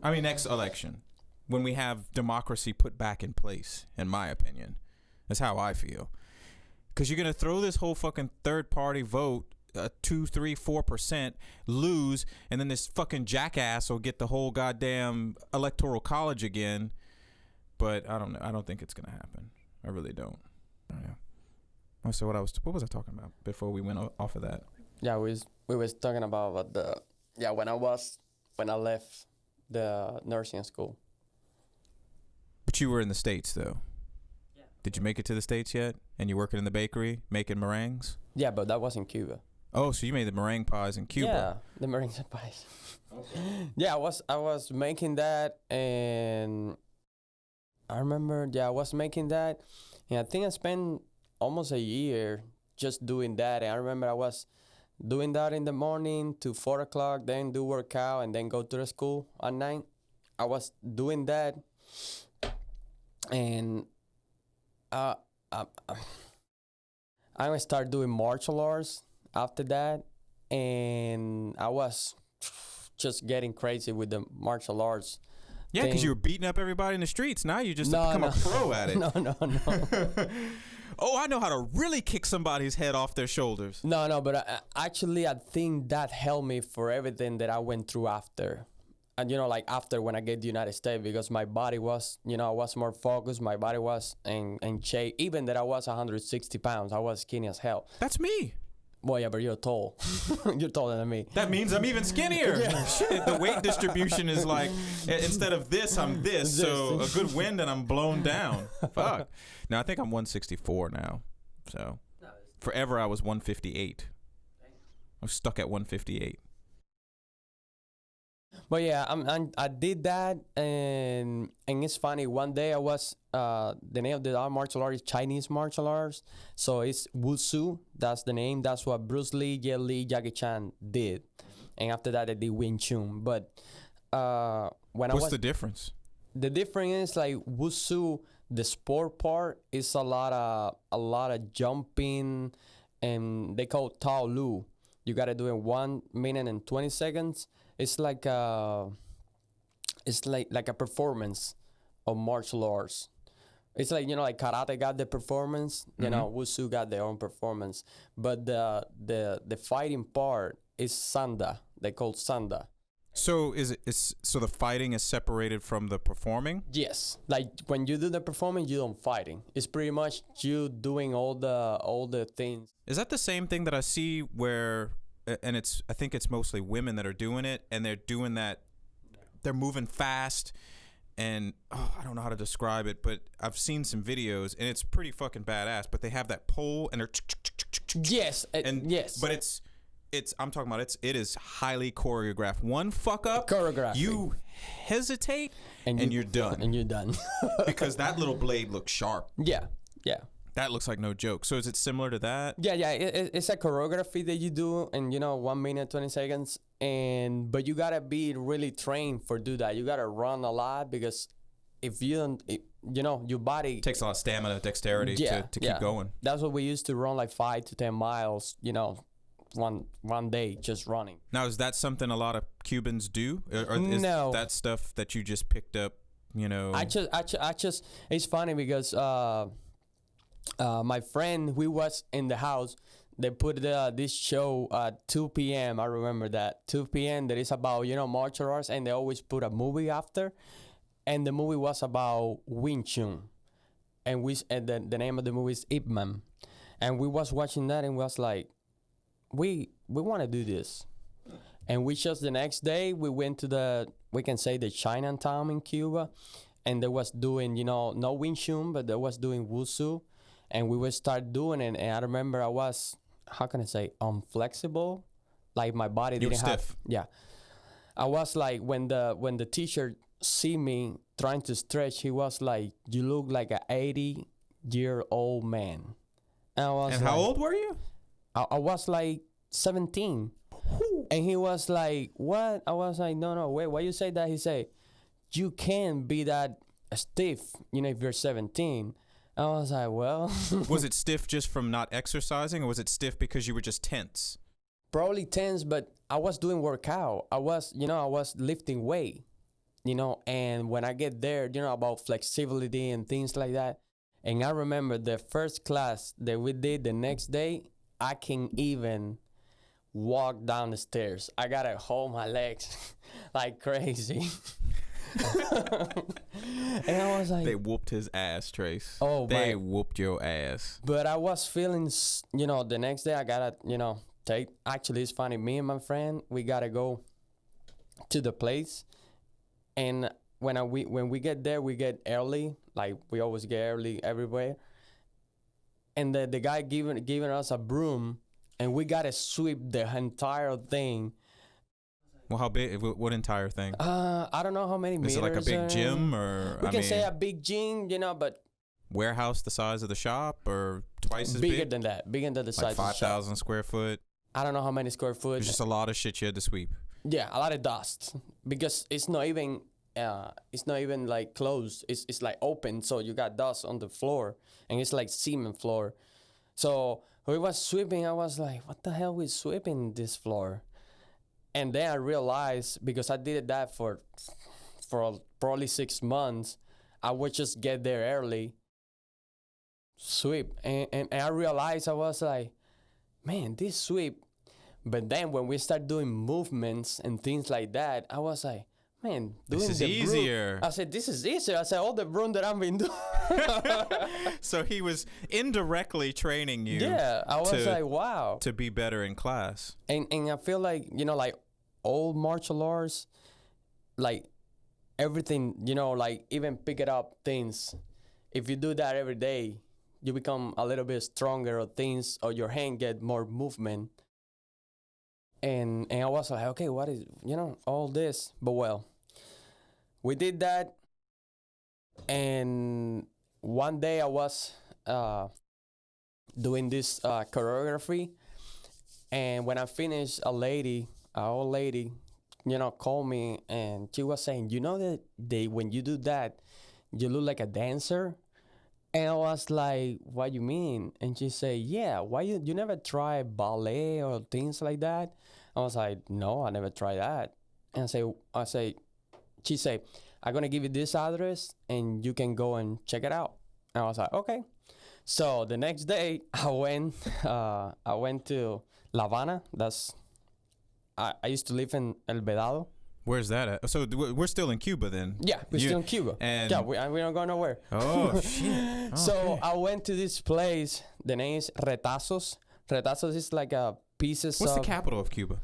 I mean, next election, when we have democracy put back in place, in my opinion. That's how I feel. Because you're going to throw this whole fucking third-party vote, 2, 3, 4%, lose, and then this fucking jackass will get the whole goddamn electoral college again. But I don't know. I don't think it's going to happen. I really don't. Yeah. Oh, so what was I talking about before we went off of that? Yeah, we was talking about when I left the nursing school. But you were in the States, though. Yeah. Did you make it to the States yet? And you're working in the bakery making meringues? Yeah, but that was in Cuba. Oh, so you made the meringue pies in Cuba? Yeah, the meringue pies. Okay. Yeah, I was making that, and I remember. Yeah, I was making that, and I think I spent almost a year just doing that. And I remember I was doing that in the morning to 4 o'clock, then do workout, and then go to the school at night. I was doing that, and I started doing martial arts after that, and I was just getting crazy with the martial arts. Yeah, because you were beating up everybody in the streets. Now you just become a pro at it. No. Oh, I know how to really kick somebody's head off their shoulders. No, but I think that helped me for everything that I went through after. And, like after when I get to the United States, because my body was, I was more focused. My body was in shape. Even that I was 160 pounds, I was skinny as hell. That's me. Well, yeah, but you're tall. You're taller than me. That means I'm even skinnier. Yeah. Shit, the weight distribution is like, instead of this, I'm this. So a good wind and I'm blown down. Fuck. Now, I think I'm 164 now. So forever I was 158. I'm stuck at 158. But yeah, I did that, and it's funny. One day I was the name of the martial art is Chinese martial arts, so it's Wushu. That's the name. That's what Bruce Lee, Jet Li, Jackie Chan did, and after that they did Wing Chun. But what's the difference? The difference is like Wushu, the sport part is a lot of jumping, and they call Tao Lu. You gotta do it in 1 minute and 20 seconds. It's like a performance of martial arts. It's like, like karate got the performance, Wushu got their own performance. But the fighting part is Sanda. They call Sanda. So so the fighting is separated from the performing? Yes. Like when you do the performance, you don't fighting. It's pretty much you doing all the things. Is that the same thing that I see where, and I think it's mostly women that are doing it, and they're doing that, they're moving fast, and I don't know how to describe it, but I've seen some videos, and it's pretty fucking badass, but they have that pole, and they're yes, yes. But I'm talking about it is highly choreographed. One fuck up, choreographed. You hesitate, and you're done. And you're done. Because that little blade looks sharp. Yeah. That looks like no joke. So is it similar to that? Yeah. It's a choreography that you do in 1 minute 20 seconds, but you gotta be really trained for do that. You gotta run a lot, because if you don't, your body takes a lot of stamina, dexterity to keep going. That's what we used to run, like 5 to 10 miles. One day just running. Now, is that something a lot of Cubans do, or is no. that stuff that you just picked up? I just it's funny because my friend, we was in the house. They put this show at 2 p.m. I remember that 2 p.m. that is about martial arts, and they always put a movie after, and the movie was about Wing Chun, and the name of the movie is Ip Man, and we was watching that and was like, we want to do this, and we just the next day we went to the Chinatown in Cuba, and they was doing no Wing Chun, but they was doing Wushu. And we would start doing it, and I remember I was, how can I say, unflexible, like my body didn't have. Stiff. Yeah, I was like when the teacher see me trying to stretch, he was like, "You look like an 80-year-old man." And I was. And how old were you? I was like 17, and he was like, "What?" I was like, "No, wait, why you say that?" He said, "You can't be that stiff, if you're 17." I was like, well. Was it stiff just from not exercising, or was it stiff because you were just tense? Probably tense, but I was doing workout. I was lifting weight. you know. And when I get there, you know, about flexibility and things like that. And I remember the first class that we did the next day, I can even walk down the stairs. I gotta hold my legs like crazy. And I was like, they whooped his ass, Trace. Oh, they man. whooped your ass. But I was feeling, you know, the next day I gotta, you know, actually, it's funny. Me and my friend, we gotta go to the place. And when we get there, we get early. Like, we always get early everywhere. And the guy giving us a broom, and we gotta sweep the entire thing. Well, how big? What entire thing? I don't know how many meters. Is it like a big gym, or we can say a big gym, you know, but warehouse the size of the shop, or twice as bigger big? than that, bigger than the size Like of the shop. 5,000 square foot. I don't know how many square foot. There's just a lot of shit you had to sweep. Yeah, a lot of dust because it's not even like closed. It's like open, so you got dust on the floor, and it's like cement floor. So we was sweeping. I was like, "What the hell we sweeping this floor?" And then I realized, because I did that for probably 6 months, I would just get there early, sweep, and I realized, I was like, man, this sweep. But then when we start doing movements and things like that, I was like, man, doing This is the easier. Broom, I said, this is easier. I said, all the broom that I've been doing. So he was indirectly training you. Yeah, I was like, wow. To be better in class. And I feel like, you know, like old martial arts, like everything, you know, like even picking up things. If you do that every day, you become a little bit stronger, or things, or your hand get more movement. And I was like, okay, what is, you know, all this? But well, we did that. And one day I was doing this choreography. And when I finished, an old lady, you know, called me, and she was saying, you know that when you do that, you look like a dancer? And I was like, what you mean? And she said, yeah, why you never try ballet or things like that? I was like, no, I never tried that. And she said, I'm going to give you this address and you can go and check it out. And I was like, okay. So the next day I went to La Habana. I used to live in El Vedado. Where's that at? So we're still in Cuba then? Yeah, we're still in Cuba. And yeah, we don't go nowhere. Oh, shit. So I went to this place. The name is Retazos. Retazos is like a pieces What's of... the capital of Cuba?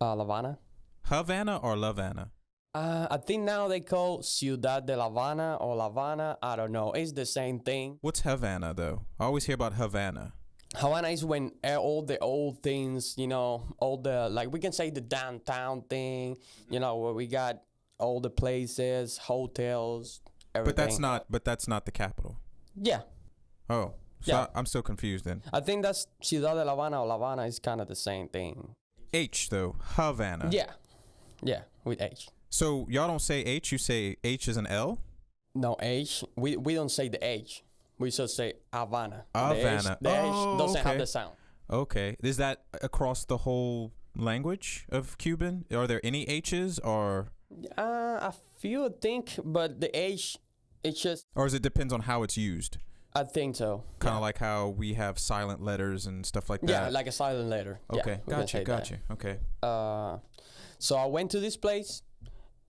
La Habana. Havana or La Habana? I think now they call Ciudad de La Habana or La Habana. I don't know. It's the same thing. What's Havana, though? I always hear about Havana. Havana is when all the old things, you know, all the, like we can say the downtown thing, you know, where we got all the places, hotels, everything. But that's not the capital. Yeah. Oh. So Yeah. I'm still confused then. I think that's Ciudad de La Habana or La Habana is kind of the same thing. H, though. Havana. Yeah. Yeah, with H. So y'all don't say H, you say H is an L? No, H. We don't say the H. We just say Havana. Havana. The H doesn't have the sound. Okay. Is that across the whole language of Cuban? Are there any H's or? A few, I think, but the H, it's just... Or it depends on how it's used? I think so. Kind of like how we have silent letters and stuff like that? Yeah, like a silent letter. Okay, Yeah, gotcha. Okay. So I went to this place,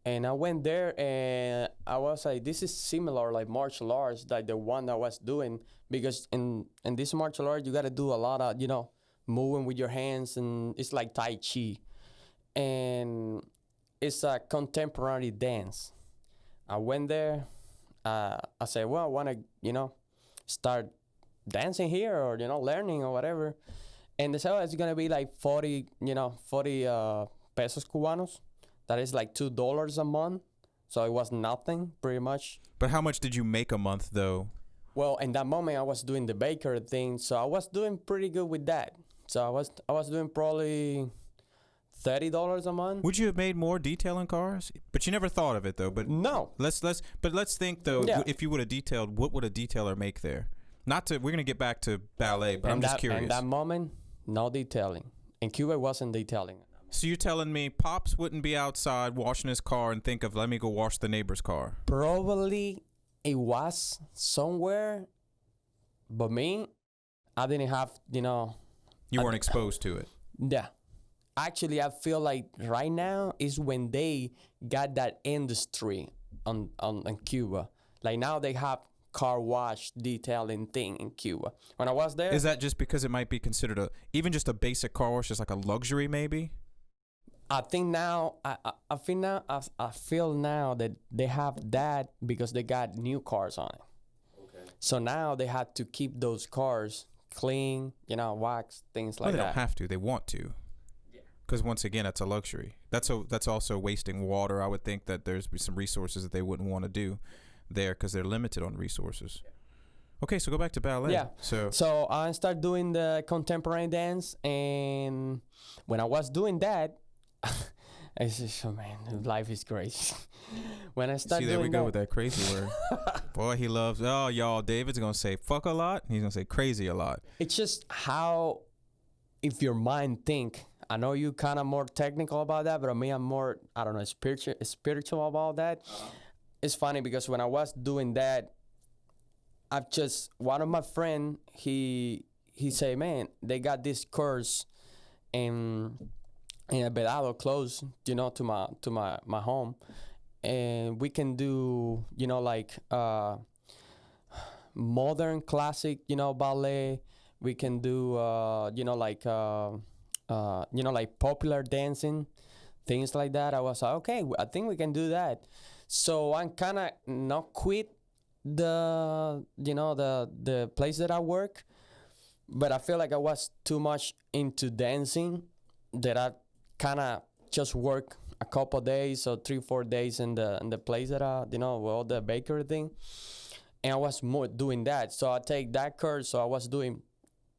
and I went there, and I was like, this is similar, like martial arts, like the one I was doing, because in this martial art, you got to do a lot of, you know, moving with your hands, and it's like Tai Chi. And it's a contemporary dance. I went there. I said, well, I want to, you know, start dancing here, or, you know, learning or whatever. And they said, oh, it's going to be like 40 pesos cubanos. That is like $2 a month. So it was nothing, pretty much. But how much did you make a month, though? Well, in that moment, I was doing the baker thing. So I was doing pretty good with that. So I was doing probably $30 a month. Would you have made more detailing cars? But you never thought of it, though. But no. Let's think, though, if you would have detailed, what would a detailer make there? We're going to get back to ballet, but I'm just curious. In that moment, no detailing. In Cuba, it wasn't detailing. So you're telling me Pops wouldn't be outside washing his car and think of, let me go wash the neighbor's car? Probably it was somewhere, but me, I didn't have, You weren't exposed to it. yeah. Actually, I feel like right now is when they got that industry on Cuba. Like now they have car wash detailing thing in Cuba. When I was there, Is that just because it might be considered even just a basic car wash, just like a luxury maybe? I think now I feel now that they have that because they got new cars on it. Okay. So now they have to keep those cars clean, wax, things like Well, they that. don't have to. They want to. Because once again, that's a luxury. That's also wasting water. I would think that there's some resources that they wouldn't want to do there because they're limited on resources. Okay, so go back to ballet. Yeah. So I started doing the contemporary dance, and when I was doing that, I said, "Oh man, life is crazy." When I started see, there we doing go that, with that crazy word. Boy, he loves. Oh, y'all, David's gonna say fuck a lot. He's gonna say crazy a lot. it's just how, if your mind think. I know you kind of more technical about that, but me, I'm more, I don't know, spiritual about that. It's funny because when I was doing that, one of my friend, he said, man, they got this course in a Vedado close, to my home, and we can do, like modern classic, ballet. We can do, like popular dancing, things like that. I was like, okay, I think we can do that. So I'm kind of not quit the place that I work, but I feel like I was too much into dancing that I kind of just work a couple days or 3-4 days in the place that all the bakery thing, and I was more doing that. So I take that course. So I was doing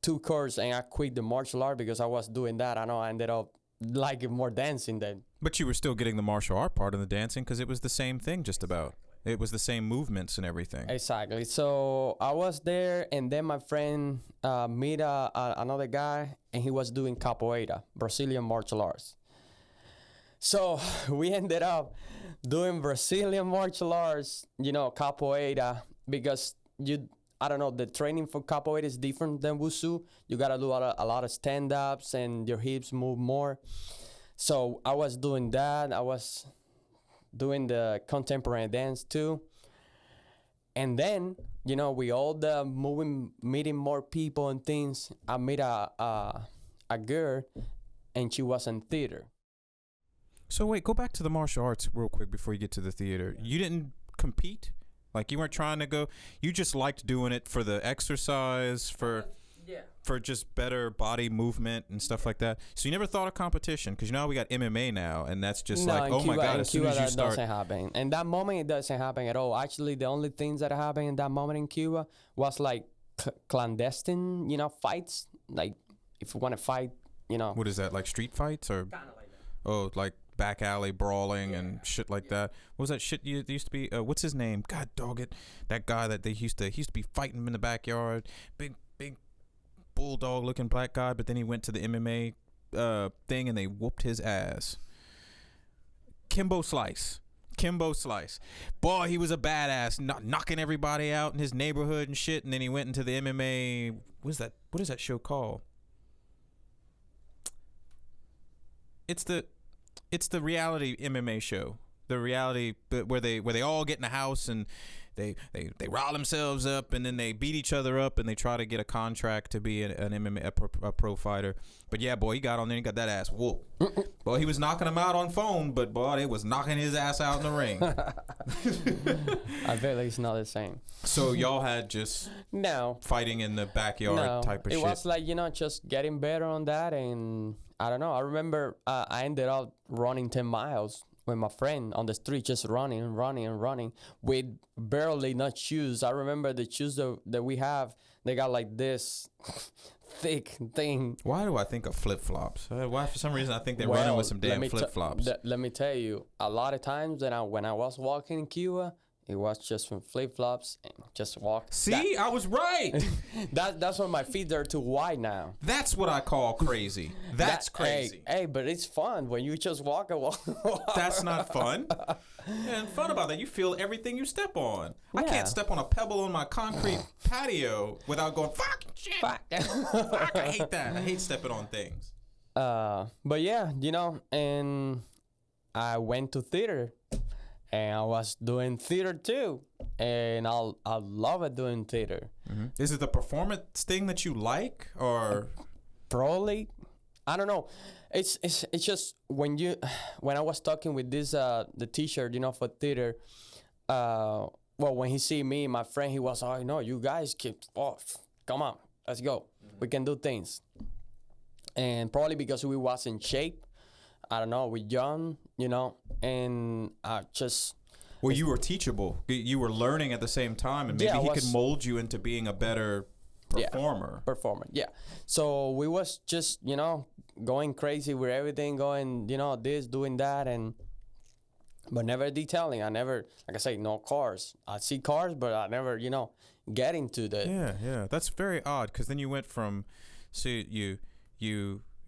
2 courses, and I quit the martial art because I was doing that. I know I ended up liking more dancing then. But you were still getting the martial art part of the dancing because it was the same thing, just about. It was the same movements and everything. Exactly. So I was there, and then my friend met another guy, and he was doing capoeira, Brazilian martial arts. So we ended up doing Brazilian martial arts, capoeira, because I don't know, the training for capoeira is different than wushu. You gotta do a lot of stand-ups, and your hips move more. So I was doing that. I was doing the contemporary dance too. And then, we all the meeting more people and things. I met a girl, and she was in theater. So wait, go back to the martial arts real quick before you get to the theater. You didn't compete? Like you weren't trying to go, you just liked doing it for the exercise, for just better body movement and stuff like that. So you never thought of competition? Because we got MMA now, and that's just like, oh my God, as soon as you start. Doesn't happen. In that moment, it doesn't happen at all. Actually, the only things that happened in that moment in Cuba was like clandestine, fights. Like if you want to fight, What is that, like street fights or? Kind of like that. Oh, like back alley brawling and shit like that. What was that shit used to be? What's his name? God dog it. That guy that he used to be fighting in the backyard. Big bulldog looking black guy, but then he went to the MMA thing and they whooped his ass. Kimbo Slice. Boy, he was a badass, knocking everybody out in his neighborhood and shit. And then he went into the MMA. What is that show called? It's the reality MMA show. The reality where they all get in a house and they rile themselves up, and then they beat each other up, and they try to get a contract to be an MMA a pro fighter. But yeah, boy, he got on there and got that ass whooped. Boy, he was knocking him out on phone, but boy, they was knocking his ass out in the ring. I bet it's not the same. So y'all had just fighting in the backyard type of shit. It was like, just getting better on that, and I don't know. I remember I ended up running 10 miles with my friend on the street, just running with barely not shoes. I remember the shoes that we have, they got like this thick thing. Why do I think of flip-flops? Why, for some reason, I think they're running with some damn flip-flops. Let me tell you, a lot of times when I was walking in Cuba, It was just from flip flops and just walk. See, I was right. That's why my feet are too wide now. That's what I call crazy. That's crazy. Hey, but it's fun when you just walk and walk. That's not fun. And fun about that, you feel everything you step on. I Yeah. can't step on a pebble on my concrete patio without going, fuck, shit. Fuck. Fuck, I hate that. I hate stepping on things. But yeah, and I went to theater, and I was doing theater too, and I love it doing theater. Mm-hmm. Is it the performance thing that you like, or Probably, I don't know. It's just when I was talking with this the teacher, for theater. Well, when he see me, my friend, he was, oh no, you guys keep off. Come on, let's go. We can do things. And probably because we was in shape, I don't know, we young, and I just. well, you were teachable. You were learning at the same time, and maybe Yeah, he could mold you into being a better performer. Yeah. So we was just, going crazy with everything, going, this, doing that, but never detailing. I never, like I say, no cars. I see cars, but I never, get into the. Yeah. That's very odd, because then you went from, so you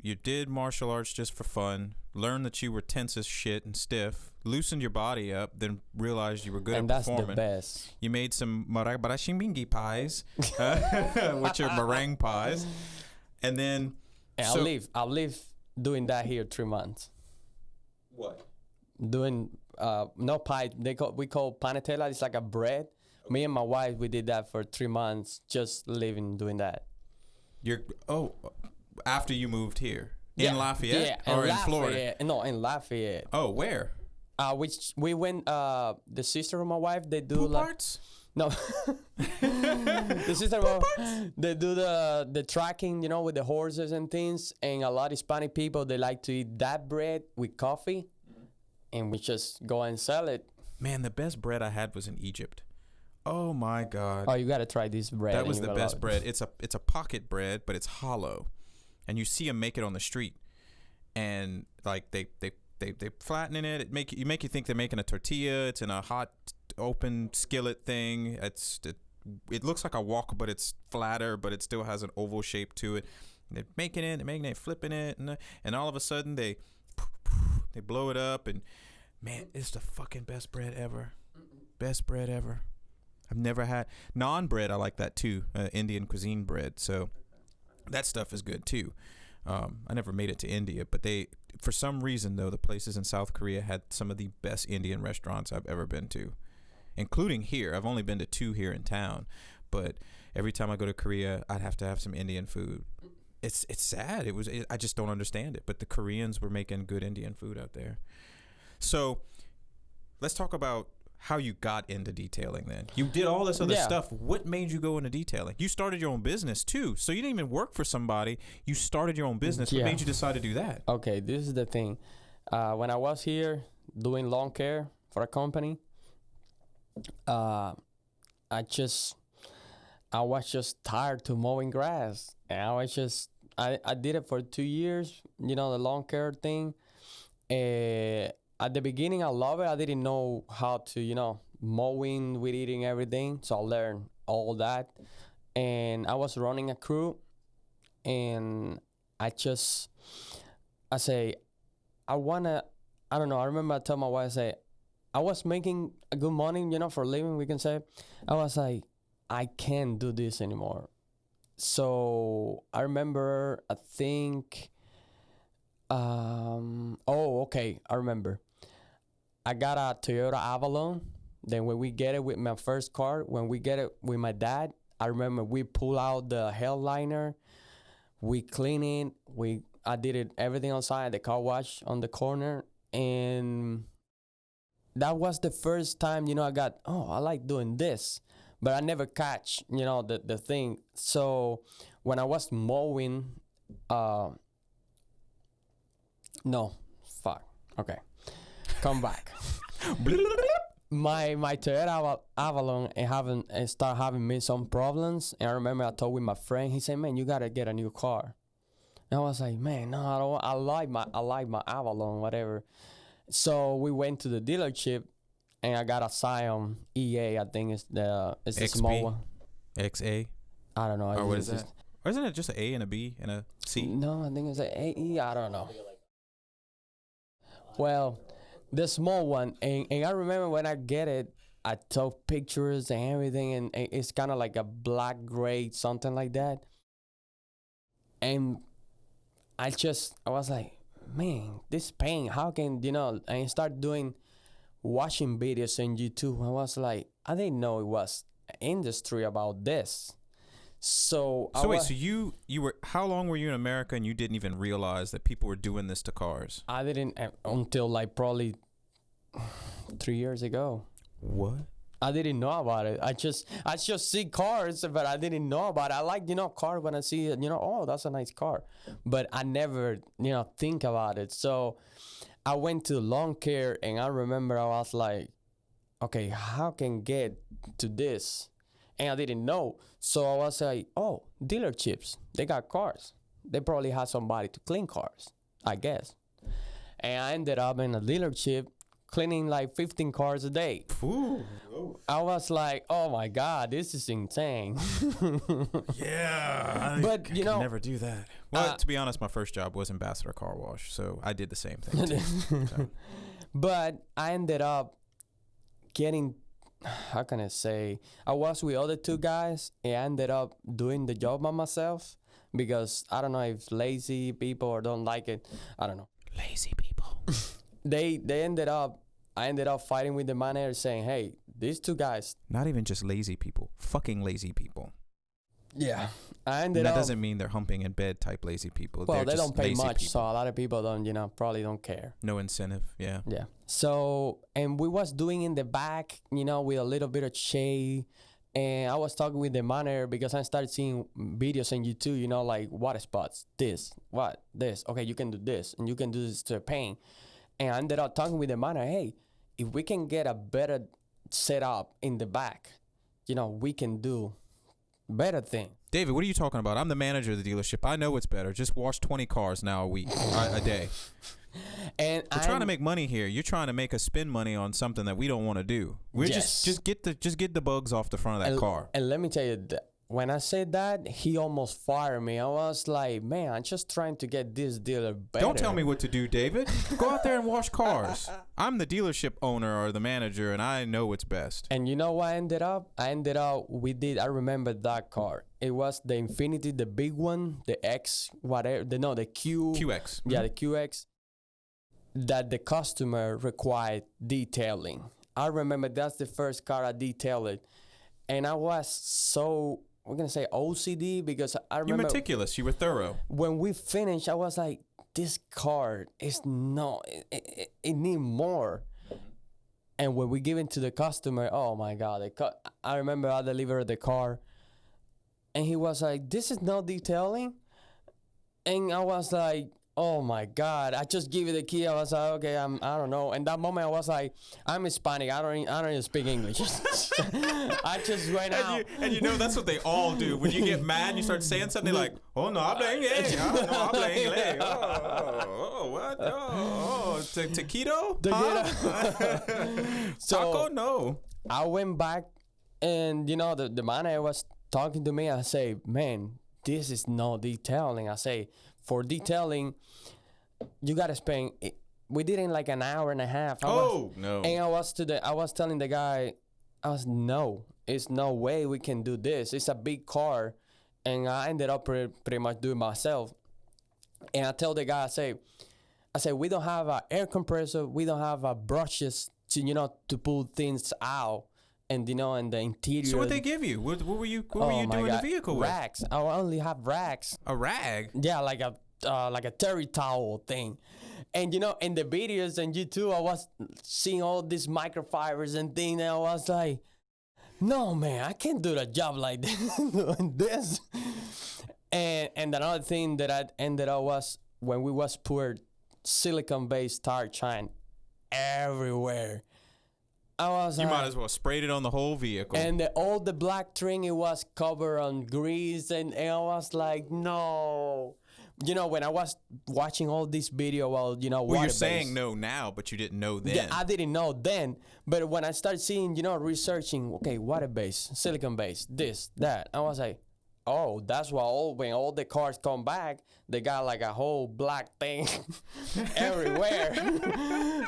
did martial arts just for fun, learned that you were tense as shit and stiff, loosened your body up, then realized you were good And at that's performing. the best. You made some barashimingi pies, which are meringue pies, and then And I'll live doing that here 3 months. What? Doing no pie. We call panetella. It's like a bread. Okay. Me and my wife, we did that for 3 months, just living doing that. After you moved here in Lafayette or in Florida? No, in Lafayette. Oh, where? Which we went. The sister of my wife, they do Poop like arts? no. The sister of my, they do the tracking, with the horses and things. And a lot of Hispanic people, they like to eat that bread with coffee, and we just go and sell it. Man, the best bread I had was in Egypt. Oh my God! Oh, you gotta try this bread. That was the best bread. It's a pocket bread, but it's hollow, and you see them make it on the street, and like they flatten it. You make you think they're making a tortilla. It's in a hot open skillet thing. It looks like a wok, but it's flatter, but it still has an oval shape to it. And they're making it, flipping it, and all of a sudden they blow it up, and man, it's the fucking best bread ever. Best bread ever. I've never had naan bread. I like that too, Indian cuisine bread. So that stuff is good too. I never made it to India, but for some reason though, the places in South Korea had some of the best Indian restaurants I've ever been to, including here. I've only been to 2 here in town, but every time I go to Korea, I'd have to have some Indian food. It's sad. I just don't understand it. But the Koreans were making good Indian food out there. So let's talk about how you got into detailing then. You did all this other stuff. What made you go into detailing? You started your own business too. So you didn't even work for somebody. You started your own business. What made you decide to do that? Okay, this is the thing. When I was here doing lawn care for a company, I was just tired to mowing grass. And I did it for 2 years, the lawn care thing. At the beginning, I love it. I didn't know how to, mowing, weed eating, everything. So I learned all that. And I was running a crew. And I remember I told my wife, I was making a good money, for a living, we can say. I was like, I can't do this anymore. So I remember, I remember. I got a Toyota Avalon. Then when we get it with my first car, when we get it with my dad, I remember we pull out the headliner, we clean it, I did it everything outside, the car wash on the corner, and that was the first time, I got, I like doing this, but I never catch, the thing. So when I was mowing, come back. My Toyota Avalon and start having me some problems. And I remember I talked with my friend. He said, "Man, you gotta get a new car." And I was like, "Man, no, I don't want, I like my Avalon, whatever." So we went to the dealership, and I got a Scion EA. I think it's the XP? small one. XA? I don't know. Or what it's is that? Or isn't it just an A and a B and a C? No, I think it's an AE. I don't know. Well, the small one, and I remember when I get it, I took pictures and everything, and it's kind of like a black gray, something like that. And I was like, man, this paint, how can, and start doing watching videos on YouTube. I was like, I didn't know it was an industry about this. So you were, how long were you in America and you didn't even realize that people were doing this to cars? I didn't until like probably 3 years ago. What? I didn't know about it. I just see cars, but I didn't know about it. I like, car when I see it, oh, that's a nice car. But I never, think about it. So I went to lawn care, and I remember I was like, okay, how can get to this? And I didn't know. So I was like, oh, dealerships, they got cars. They probably have somebody to clean cars, I guess. And I ended up in a dealership cleaning like 15 cars a day. Ooh. I was like, oh my God, this is insane. Yeah. But, I could never do that. Well, to be honest, my first job was Ambassador Car Wash, so I did the same thing too. So. But I ended up getting, how can I say, I was with other two guys, and I ended up doing the job by myself because I don't know if lazy people or don't like it. I don't know. Lazy people. I ended up fighting with the manager saying, hey, these two guys. Not even just lazy people, fucking lazy people. Yeah. That doesn't mean they're humping in bed type lazy people. Well, they just don't pay much, people. so a lot of people don't, probably don't care. No incentive, yeah. Yeah. So, and we was doing in the back, with a little bit of shade. And I was talking with the manager because I started seeing videos on YouTube, like water spots, this. Okay, you can do this, and you can do this to the paint. And I ended up talking with the manager, hey, if we can get a better setup in the back, we can do better thing. David, what are you talking about? I'm the manager of the dealership. I know what's better. Just wash 20 cars now a day. And we're trying to make money here. You're trying to make us spend money on something that we don't want to do. We're just get the bugs off the front of that car. And let me tell you, when I said that, he almost fired me. I was like, man, I'm just trying to get this dealer better. Don't tell me what to do, David. Go out there and wash cars. I'm the dealership owner or the manager, and I know what's best. And you know what I ended up? I remember that car. It was the Infiniti, the big one, the X, whatever. The Q. QX. Yeah, the QX. That the customer required detailing. I remember that's the first car I detailed. And I was so, we're going to say OCD, because I remember. You're meticulous. You were thorough. When we finished, I was like, this car is not, it need more. And when we give it to the customer, oh my God. I remember I delivered the car, and he was like, this is not detailing. And I was like, oh my God! I just give you the key. I was like, okay, I don't know. And that moment, I was like, I'm Hispanic. I don't even speak English. I just went out. And that's what they all do. When you get mad, you start saying something like, "Oh no, habla inglés. Oh no, habla inglés. Oh, what? Oh, taquito? Huh? Taco? No." I went back, and the manager was talking to me. I say, man, this is no detailing. I say, for detailing, you gotta spend. We did it in like an hour and a half. No! And I was telling the guy, no, it's no way we can do this. It's a big car, and I ended up pretty much doing myself. And I tell the guy, I say, we don't have an air compressor, we don't have brushes to pull things out. And and the interior. So what they give you? What were you doing the vehicle with? Racks. I only have racks. A rag? Yeah, like a terry towel thing. And in the videos on YouTube, I was seeing all these microfibers and things, and I was like, no man, I can't do the job like this. Doing this. And another thing that I ended up was when we was poured silicone-based TopShine everywhere. You might as well sprayed it on the whole vehicle. And all the black trim, it was covered on grease, and I was like, no. when I was watching all this video, well, water you're saying no now, but you didn't know then. Yeah, I didn't know then. But when I started seeing, researching, okay, water base, silicon base, this, that, I was like, oh, that's why when all the cars come back, they got like a whole black thing everywhere.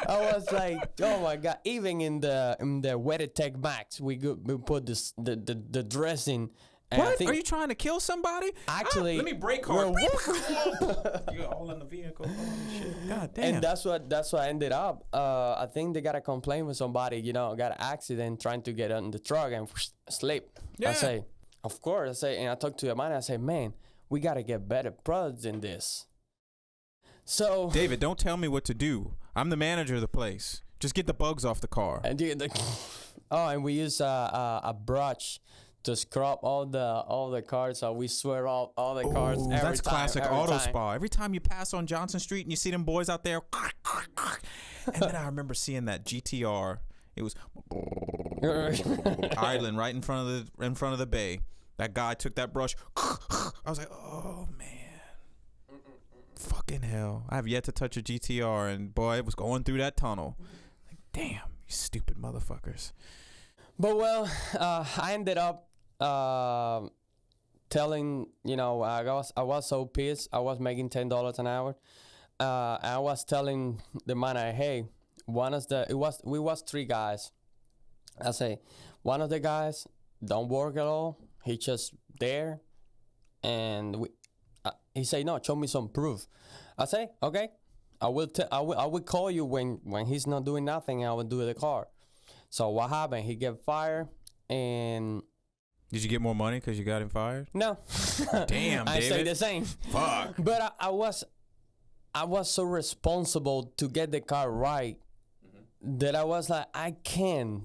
I was like, oh my God. Even in the WeatherTech Max, we put this the dressing. What? Are you trying to kill somebody? Actually, let me brake hard. You're all in the vehicle. Oh, shit. God damn. And that's what ended up. I think they got a complaint with somebody, got an accident trying to get on the truck and slip. Yeah. I say, of course. And I talked to a man. I say, man, we got to get better products than this. So, David, don't tell me what to do. I'm the manager of the place. Just get the bugs off the car. And and we use a brush to scrub all the cars, so we swear all the cars. Every that's time, classic every auto time. spa. Every time you pass on Johnson Street and you see them boys out there, and then I remember seeing that GTR. It was idling right in front of the bay. That guy took that brush. I was like, oh man, fucking hell! I have yet to touch a GTR, and boy, it was going through that tunnel. Like, damn, you stupid motherfuckers. But well, I ended up telling, I was so pissed. I was making $10 an hour. I was telling the man, hey, we was 3 guys. I say, one of the guys don't work at all. He just there, and he say, no, show me some proof. I say, okay, I will call you when he's not doing nothing. I will do the car. So what happened? He get fired, and did you get more money because you got him fired? No. Damn, I David. say the same. Fuck. But I was so responsible to get the car right that I was like, I can't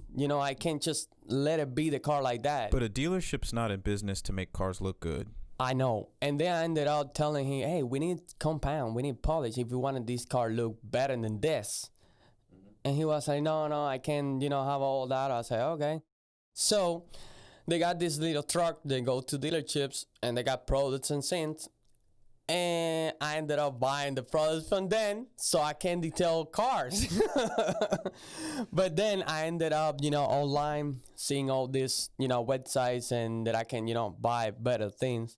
just let it be the car like that. But a dealership's not in business to make cars look good. I know. And then I ended up telling him, hey, we need compound, we need polish if we wanted this car look better than this. And he was like, no, I can't, have all that. I said, okay. So they got this little truck. They go to dealerships and they got products and scents. And I ended up buying the products from them so I can detail cars. But then I ended up, online seeing all these, websites and that I can, buy better things.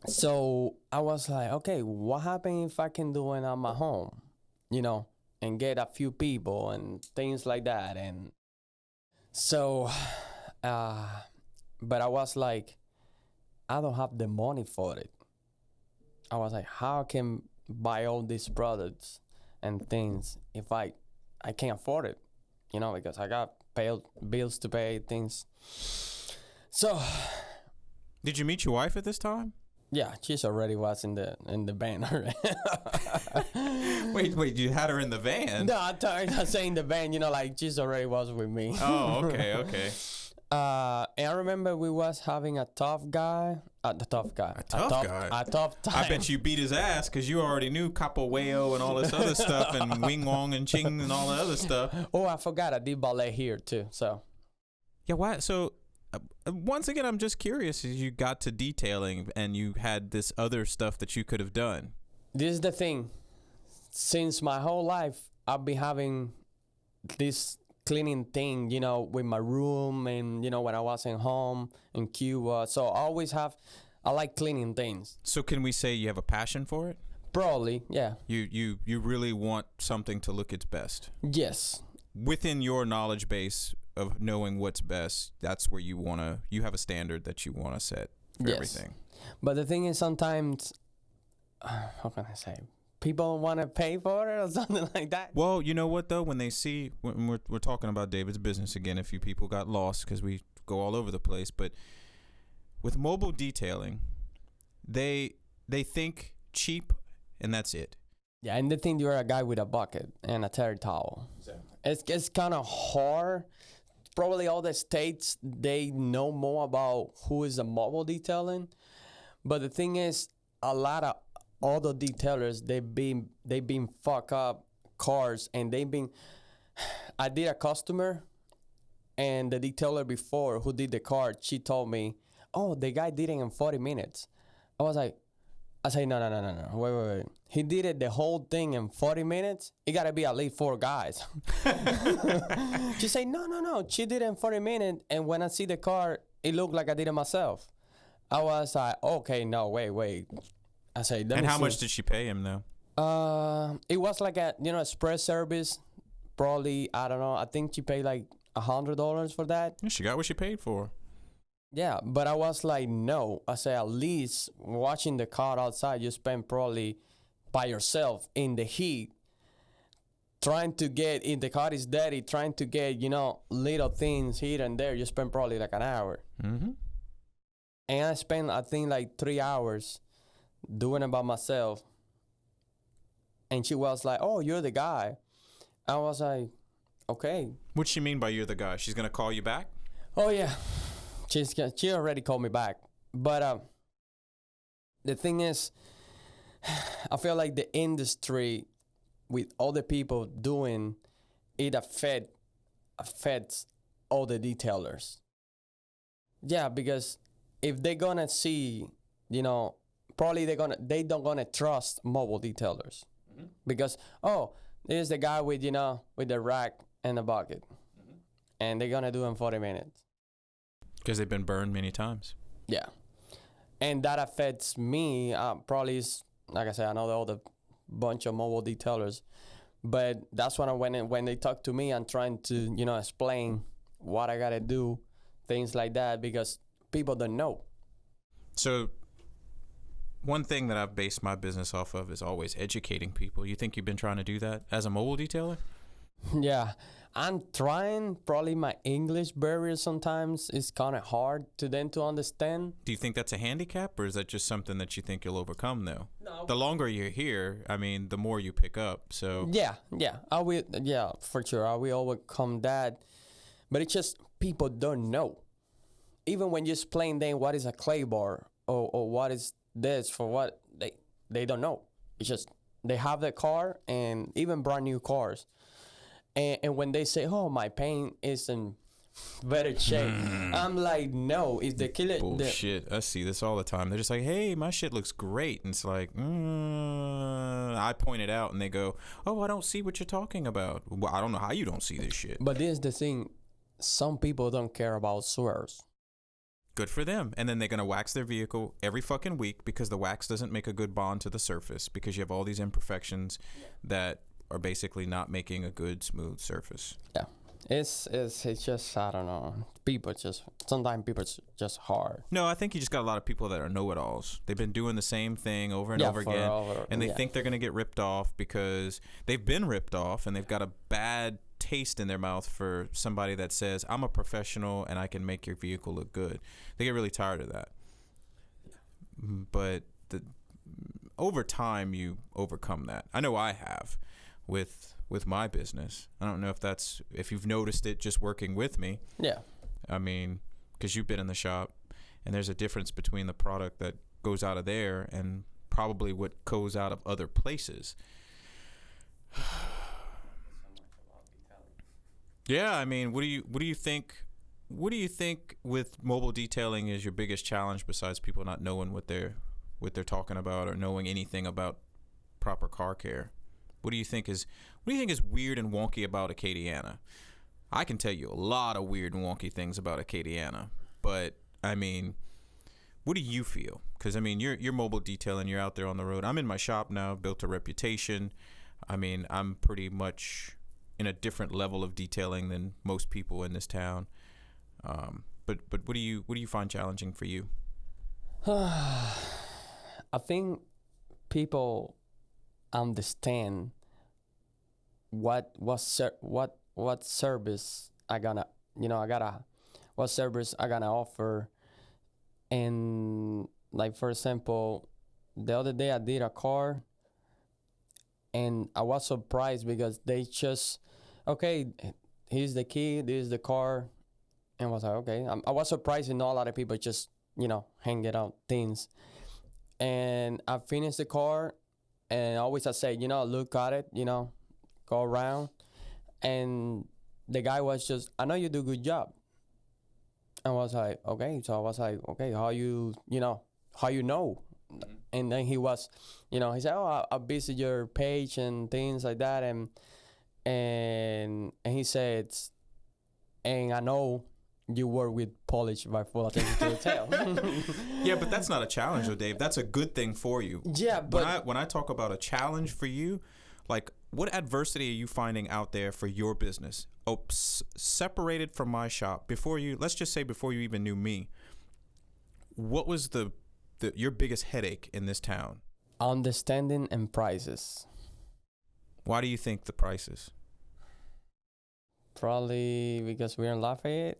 So I was like, okay, what happens if I can do it at my home, and get a few people and things like that. And so, but I was like, I don't have the money for it. I was like, how can I buy all these products and things if I can't afford it, because I got bills to pay, things. So, did you meet your wife at this time? Yeah, she's already was in the van already. Wait, you had her in the van? No, I'm saying the van, like she's already was with me. Oh, okay. And I remember we was having a tough time. I bet you beat his ass because you already knew Capoeiro and all this other stuff and Wing Wong and Ching and all the other stuff. Oh, I forgot. I did ballet here too. So. Yeah, why? So, once again, I'm just curious. As you got to detailing and you had this other stuff that you could have done. This is the thing. Since my whole life, I've been having this cleaning thing, with my room and, when I was in home in Cuba. So I like cleaning things. So can we say you have a passion for it? Probably, yeah. You really want something to look its best? Yes. Within your knowledge base of knowing what's best, that's where you have a standard that you want to set for everything. But the thing is, sometimes, how can I say, people want to pay for it or something like that. Well, you know what though, when they see, when we're talking about David's business again, a few people got lost because we go all over the place, but with mobile detailing, they think cheap and that's it. Yeah, and they think you're a guy with a bucket and a terry towel. Exactly. It's kind of hard. Probably all the states, they know more about who is a mobile detailing. But the thing is, a lot of other detailers, they've been fuck up cars, and I did a customer, and the detailer before who did the car, she told me, oh, the guy did it in 40 minutes. I was like, I say, no. Wait. He did it the whole thing in 40 minutes. It got to be at least 4 guys. She say, no. She did it in 40 minutes. And when I see the car, it looked like I did it myself. I was like, okay, no, wait. I say, and how much did she pay him though? It was like a, express service. Probably, I don't know. I think she paid like $100 for that. Yeah, she got what she paid for. Yeah, but I was like, no. I say, at least watching the car outside, you spend probably by yourself in the heat, trying to get, if the car is dirty, trying to get, little things here and there. You spend probably like an hour. Mm-hmm. And I spent, I think, like 3 hours doing it by myself. And she was like, oh, you're the guy. I was like, okay. What's she mean by you're the guy? She's going to call you back? Oh, yeah. She already called me back. But the thing is, I feel like the industry, with all the people doing it, affects all the detailers. Yeah, because if they're gonna see, probably they don't gonna trust mobile detailers. Mm-hmm. Because there's the guy with with the rack and the bucket, mm-hmm. and they're gonna do in 40 minutes. Because they've been burned many times. Yeah. And that affects me. Probably, like I said, I know all the bunch of mobile detailers. But that's when they talk to me, I'm trying to, explain what I got to do, things like that, because people don't know. So one thing that I've based my business off of is always educating people. You think you've been trying to do that as a mobile detailer? Yeah. I'm trying. Probably my English barrier sometimes is kind of hard to them to understand. Do you think that's a handicap, or is that just something that you think you'll overcome, though? No. The longer you're here, I mean, the more you pick up. So yeah, I will. Yeah, for sure, I will overcome that. But it's just people don't know. Even when you explain them what is a clay bar or what is this for, what they don't know. It's just they have the car, and even brand new cars. And when they say, oh, my paint is in better shape, I'm like, no, it's the killer. Bullshit. I see this all the time. They're just like, hey, my shit looks great. And it's like, I point it out and they go, oh, I don't see what you're talking about. Well, I don't know how you don't see this shit. But this is the thing. Some people don't care about swears. Good for them. And then they're going to wax their vehicle every fucking week because the wax doesn't make a good bond to the surface because you have all these imperfections that are basically not making a good smooth surface. Yeah, it's just, I don't know, sometimes people just hard. No, I think you just got a lot of people that are know-it-alls. They've been doing the same thing over and over again, and they think they're going to get ripped off because they've been ripped off, and they've got a bad taste in their mouth for somebody that says, I'm a professional and I can make your vehicle look good. They get really tired of that. But over time, you overcome that. I know I have. With my business. I don't know if you've noticed it just working with me. Yeah. I mean, because you've been in the shop, and there's a difference between the product that goes out of there and probably what goes out of other places. Yeah, I mean, what do you think with mobile detailing is your biggest challenge besides people not knowing what they're talking about or knowing anything about proper car care? What do you think is weird and wonky about Acadiana? I can tell you a lot of weird and wonky things about Acadiana, but I mean, what do you feel? Because I mean, you're mobile detailing, you're out there on the road. I'm in my shop now, built a reputation. I mean, I'm pretty much in a different level of detailing than most people in this town. But what do you find challenging for you? I think people understand what service what service I gonna offer. And like, for example, the other day I did a car and I was surprised because they just, okay, here's the key, this is the car, and I was like, okay. I was surprised, and not a lot of people just hanging out things. And I finished the car, and always I say, look at it, go around. And the guy was just, I know you do a good job. I was like, okay. So I was like, okay, how you know? And then he was, he said, "Oh, I'll visit your page and things like that," and he said, "And I know you work with polish by full attention to detail." Yeah, but that's not a challenge, though, Dave. That's a good thing for you. Yeah, but when I talk about a challenge for you, like, what adversity are you finding out there for your business? Oh, separated from my shop, let's just say before you even knew me, what was your biggest headache in this town? understanding and prices. Why do you think the prices? Probably because we're in Lafayette.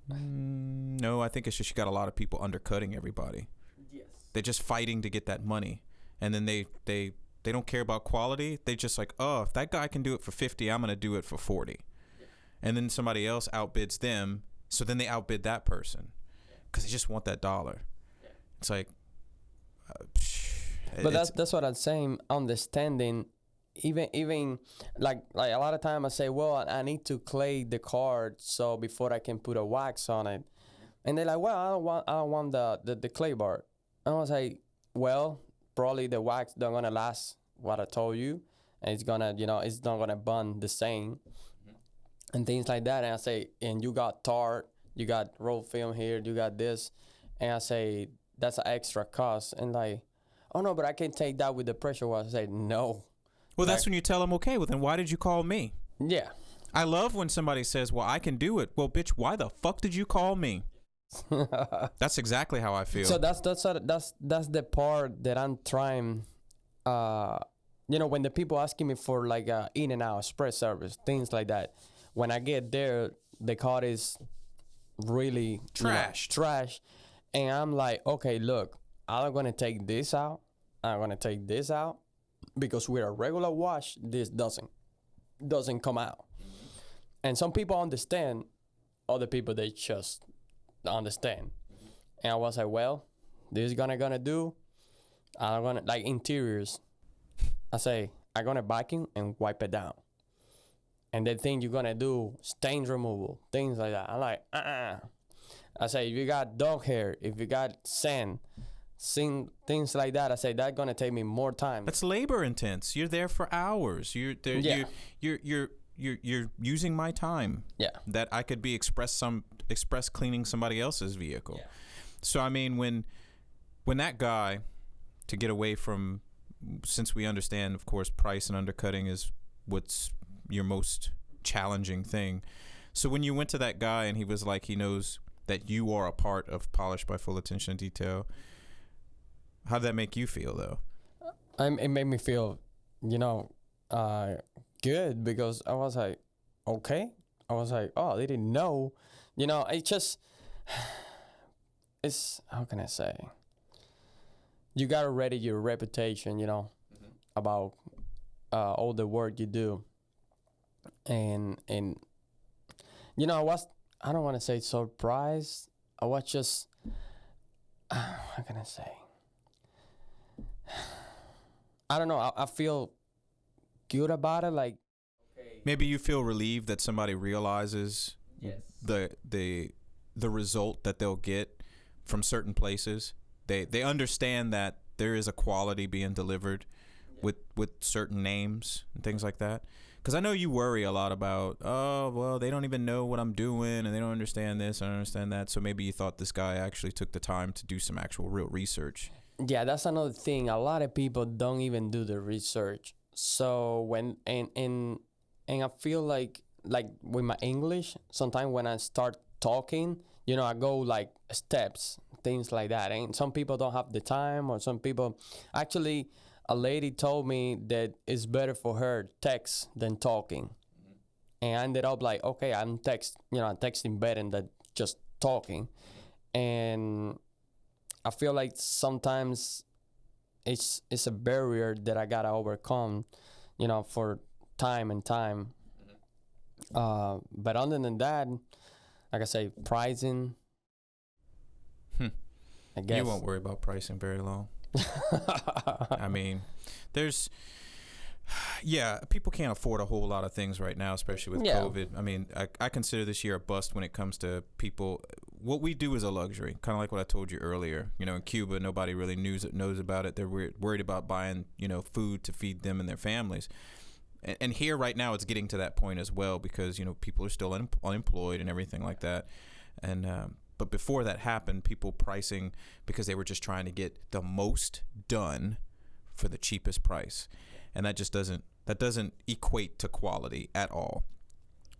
No, I think it's just you got a lot of people undercutting everybody. Yes. They're just fighting to get that money, and then they don't care about quality. They just like, oh, if that guy can do it for 50, I'm gonna do it for 40, and then somebody else outbids them, so then they outbid that person because they just want that dollar. It's like, But that's what I'm saying. Understanding, even like a lot of time I say, well, I need to clay the card so before I can put a wax on it, and they're like, well, I don't want the clay bar. And I was like, well, probably the wax not gonna last what I told you, and it's gonna, it's not gonna burn the same, and things like that. And I say, and you got tar, you got roll film here, you got this, and I say that's an extra cost, and like, oh no, but I can take that with the pressure wash. I say no. Well, that's when you tell them, okay, well then why did you call me? Yeah. I love when somebody says, well, I can do it. Well, bitch, why the fuck did you call me? That's exactly how I feel. So that's the part that I'm trying. When the people asking me for like in and out express service, things like that, when I get there, the car is really trash, and I'm like, okay, look, I'm gonna take this out. I'm gonna take this out because with a regular wash, this doesn't come out. And some people understand, other people they just don't understand. And I was like, well, this is gonna do. I'm gonna like interiors. I say I'm gonna vacuum and wipe it down. And they think you're gonna do stain removal, things like that. I'm like, I say, if you got dog hair, if you got sand, things like that, I say that's gonna take me more time. That's labor intense. You're there for hours. You're there. Yeah. You're using my time. Yeah. That I could be express cleaning somebody else's vehicle. Yeah. So I mean, when that guy, to get away from, since we understand, of course, price and undercutting is what's your most challenging thing. So when you went to that guy and he was like, he knows that you are a part of Polished by Full Attention to Detail, how'd that make you feel, though? It made me feel, good, because I was like, okay. I was like, oh, they didn't know. It's, how can I say? You got to ready your reputation, about all the work you do. And I don't want to say surprised. I was just, how can I say? I don't know. I feel good about it. Like, maybe you feel relieved that somebody realizes the result that they'll get from certain places. They understand that there is a quality being delivered with certain names and things like that. Because I know you worry a lot about, oh, well, they don't even know what I'm doing and they don't understand this, I don't understand that. So maybe you thought this guy actually took the time to do some actual real research. Yeah, that's another thing. A lot of people don't even do the research. So when and I feel like with my English, sometimes when I start talking, I go like steps, things like that. And some people don't have the time, or some people actually. A lady told me that it's better for her text than talking, and I ended up like, okay, I'm texting better than just talking, and I feel like sometimes it's a barrier that I gotta overcome, for time and time. But other than that, like I say, pricing. I guess you won't worry about pricing very long. I mean, people can't afford a whole lot of things right now, especially with COVID. I mean, I consider this year a bust when it comes to people what we do is a luxury, kind of like what I told you earlier. You know, in Cuba, nobody really knows about it. They're worried about buying, you know, food to feed them and their families. And here right now, it's getting to that point as well because, you know, people are still unemployed and everything like that. And but before that happened, people pricing because they were just trying to get the most done for the cheapest price. And that just doesn't equate to quality at all.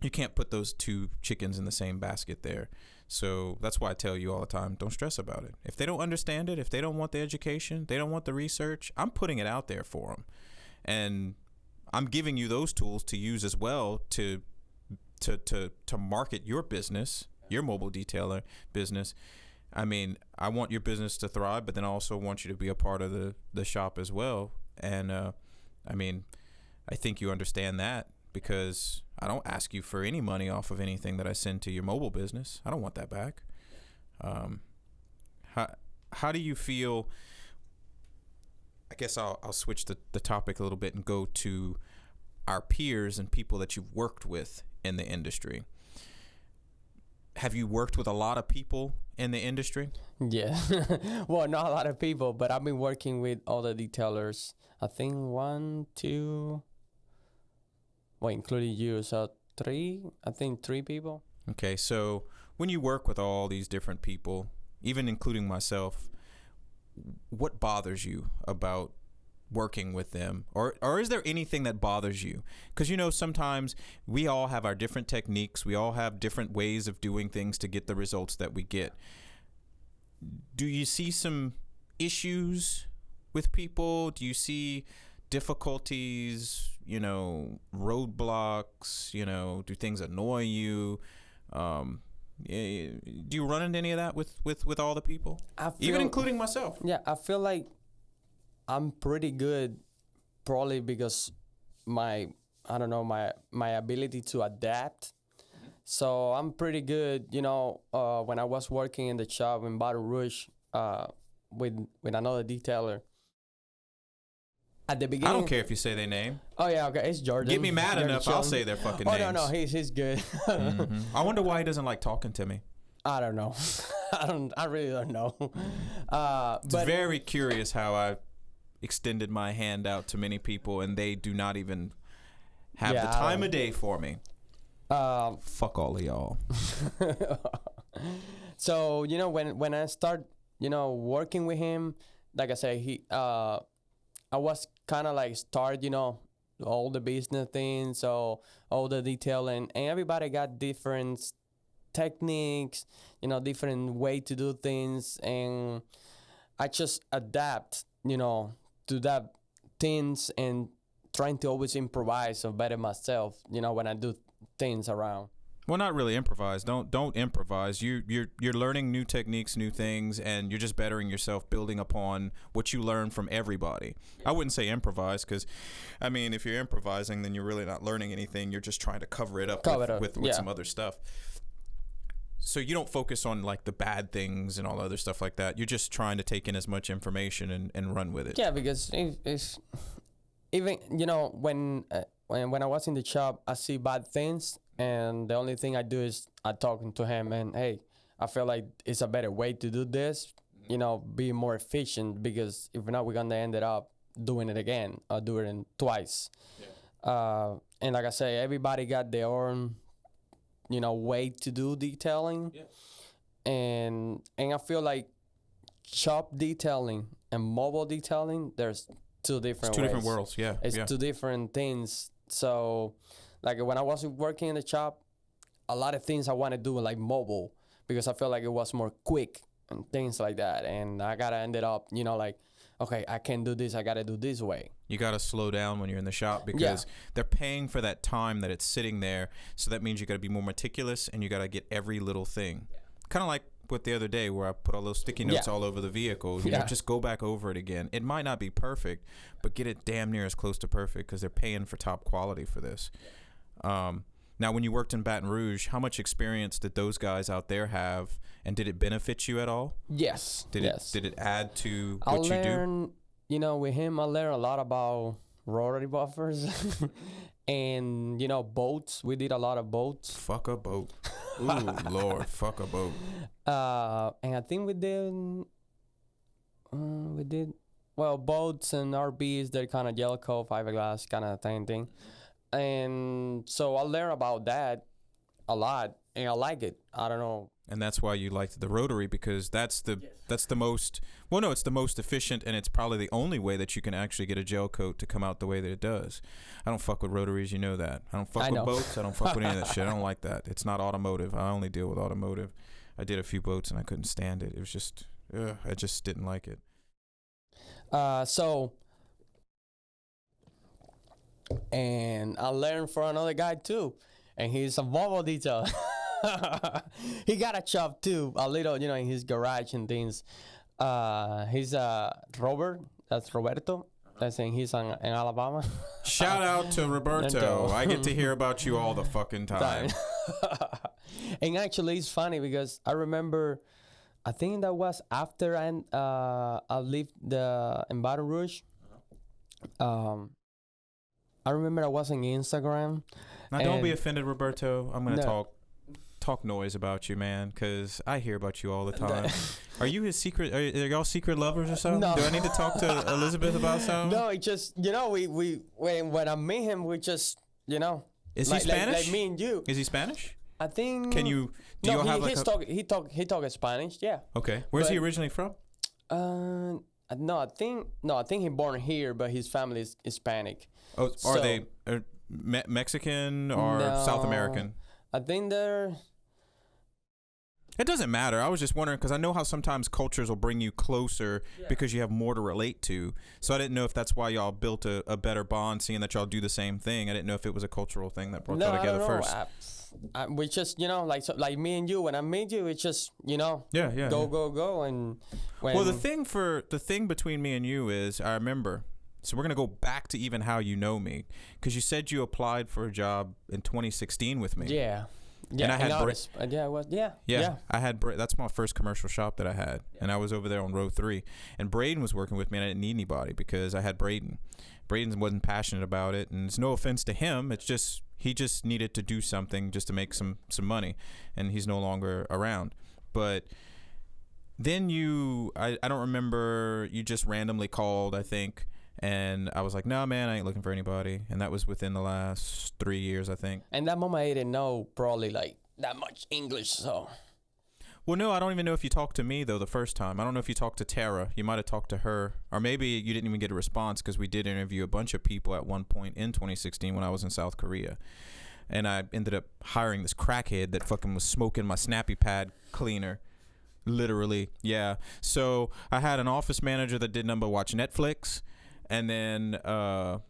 You can't put those two chickens in the same basket there. So that's why I tell you all the time, don't stress about it. If they don't understand it, if they don't want the education, they don't want the research, I'm putting it out there for them. And I'm giving you those tools to use as well to market your business, your mobile detailer business. I mean, I want your business to thrive, but then I also want you to be a part of the shop as well. And I mean, I think you understand that because I don't ask you for any money off of anything that I send to your mobile business. I don't want that back. How do you feel? I guess I'll switch the topic a little bit and go to our peers and people that you've worked with in the industry. Have you worked with a lot of people in the industry? Yeah. Well, not a lot of people, but I've been working with all the detailers. I think 1, 2, well, including you, so 3. I think 3 people. Okay, so when you work with all these different people, even including myself, what bothers you about working with them? Or is there anything that bothers you? Because, you know, sometimes we all have our different techniques. We all have different ways of doing things to get the results that we get. Do you see some issues with people? Do you see difficulties, you know, roadblocks, you know, do things annoy you? Do you run into any of that with all the people? Even including myself? Yeah, I feel like I'm pretty good, probably because my ability to adapt. So I'm pretty good, you know, when I was working in the shop in Baton Rouge with another detailer. At the beginning, I don't care if you say their name. Oh yeah, okay, it's Jordan. Get me mad Jordan enough, I'll say their fucking names. Oh no, he's good. Mm-hmm. I wonder why he doesn't like talking to me. I don't know. I really don't know. It's very curious how I extended my hand out to many people and they do not even have the time of day for me. Fuck all of y'all. So, you know, when I start, you know, working with him, like I say, I was kind of like start, you know, all the business things, so all the detailing, and everybody got different techniques, you know, different way to do things, and I just adapt, you know, to that things and trying to always improvise or better myself, you know, when I do things around. Well, not really improvise. Don't improvise. You're learning new techniques, new things, and you're just bettering yourself, building upon what you learn from everybody. I wouldn't say improvise because, I mean, if you're improvising, then you're really not learning anything. You're just trying to cover it up with some other stuff. So you don't focus on like the bad things and all other stuff like that. You're just trying to take in as much information and run with it. Yeah, because it's even, you know, when I was in the shop, I see bad things. And the only thing I do is I talking to him and, hey, I feel like it's a better way to do this, you know, be more efficient, because if not, we're going to end it up doing it again or doing it twice. Yeah. And like I say, everybody got their own, you know, way to do detailing. Yeah. And I feel like shop detailing and mobile detailing, there's two different ways. Two different worlds, yeah. It's two different things. So, like when I was working in the shop, a lot of things I want to do like mobile because I felt like it was more quick and things like that. And I got to end it up, you know, like, okay, I can't do this. I got to do this way. You got to slow down when you're in the shop because they're paying for that time that it's sitting there. So that means you got to be more meticulous and you got to get every little thing. Yeah. Kind of like with the other day where I put all those sticky notes all over the vehicle. You know, just go back over it again. It might not be perfect, but get it damn near as close to perfect because they're paying for top quality for this. Now, when you worked in Baton Rouge, how much experience did those guys out there have, and did it benefit you at all? Yes. Did it add to what you do? You know, with him, I learned a lot about rotary buffers and, you know, boats. We did a lot of boats. Fuck a boat. Ooh, Lord, fuck a boat. And I think we did well boats and RVs. They're kind of yellow coat, fiberglass kind of thing. And so I learned about that a lot, and I like it. I don't know. And that's why you liked the rotary, because that's the most, well, no, it's the most efficient, and it's probably the only way that you can actually get a gel coat to come out the way that it does. I don't fuck with rotaries, you know that. I don't fuck with boats. I don't fuck with any of that shit. I don't like that. It's not automotive. I only deal with automotive. I did a few boats and I couldn't stand it. It was just, I just didn't like it. And I learned from another guy too, and he's a Volvo detail. He got a shop too, a little, in his garage and things. He's Robert. That's Roberto. That's in in Alabama. Shout out to Roberto. I get to hear about you all the fucking time. And actually, it's funny because I remember, I think that was after I left in Baton Rouge. I remember I was on Instagram. Now, don't be offended, Roberto. I'm gonna talk noise about you, man, because I hear about you all the time. Are you his secret? Are y'all secret lovers or something? No. Do I need to talk to Elizabeth about something? No, it just we when I meet him, we just Is he Spanish? Like me and you. Is he Spanish? I think. Can you? Do you have he talk Spanish. Yeah. Okay. Where's he originally from? No, I think he born here, but his family is Hispanic. Oh, are they Mexican or South American? I think they're. It doesn't matter. I was just wondering because I know how sometimes cultures will bring you closer because you have more to relate to. So I didn't know if that's why y'all built a better bond, seeing that y'all do the same thing. I didn't know if it was a cultural thing that brought y'all together first. We just like me and you. When I meet you, it's just go and. Well, the thing between me and you is I remember. So we're gonna go back to even how you know me, because you said you applied for a job in 2016 with me. Yeah. Yeah, and I had that's my first commercial shop that I had, and I was over there on row 3, and Braden was working with me, and I didn't need anybody because I had Braden. Braden wasn't passionate about it, and it's no offense to him. It's just he just needed to do something just to make some money, and he's no longer around. But then I don't remember, you just randomly called, I think. And I was like, no, man, I ain't looking for anybody. And that was within the last 3 years, I think. And that moment I didn't know probably like that much English, so. Well, no, I don't even know if you talked to me, though, the first time. I don't know if you talked to Tara. You might have talked to her. Or maybe you didn't even get a response because we did interview a bunch of people at one point in 2016 when I was in South Korea. And I ended up hiring this crackhead that fucking was smoking my snappy pad cleaner. Literally, yeah. So I had an office manager that did number watch Netflix. And then I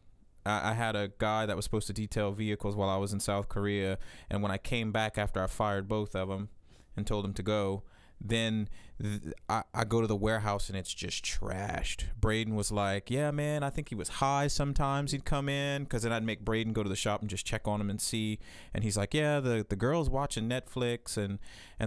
had a guy that was supposed to detail vehicles while I was in South Korea. And when I came back after I fired both of them and told them to go, then I go to the warehouse and it's just trashed. Braden was like, yeah, man, I think he was high sometimes. He'd come in because then I'd make Braden go to the shop and just check on him and see. And he's like, yeah, the girl's watching Netflix and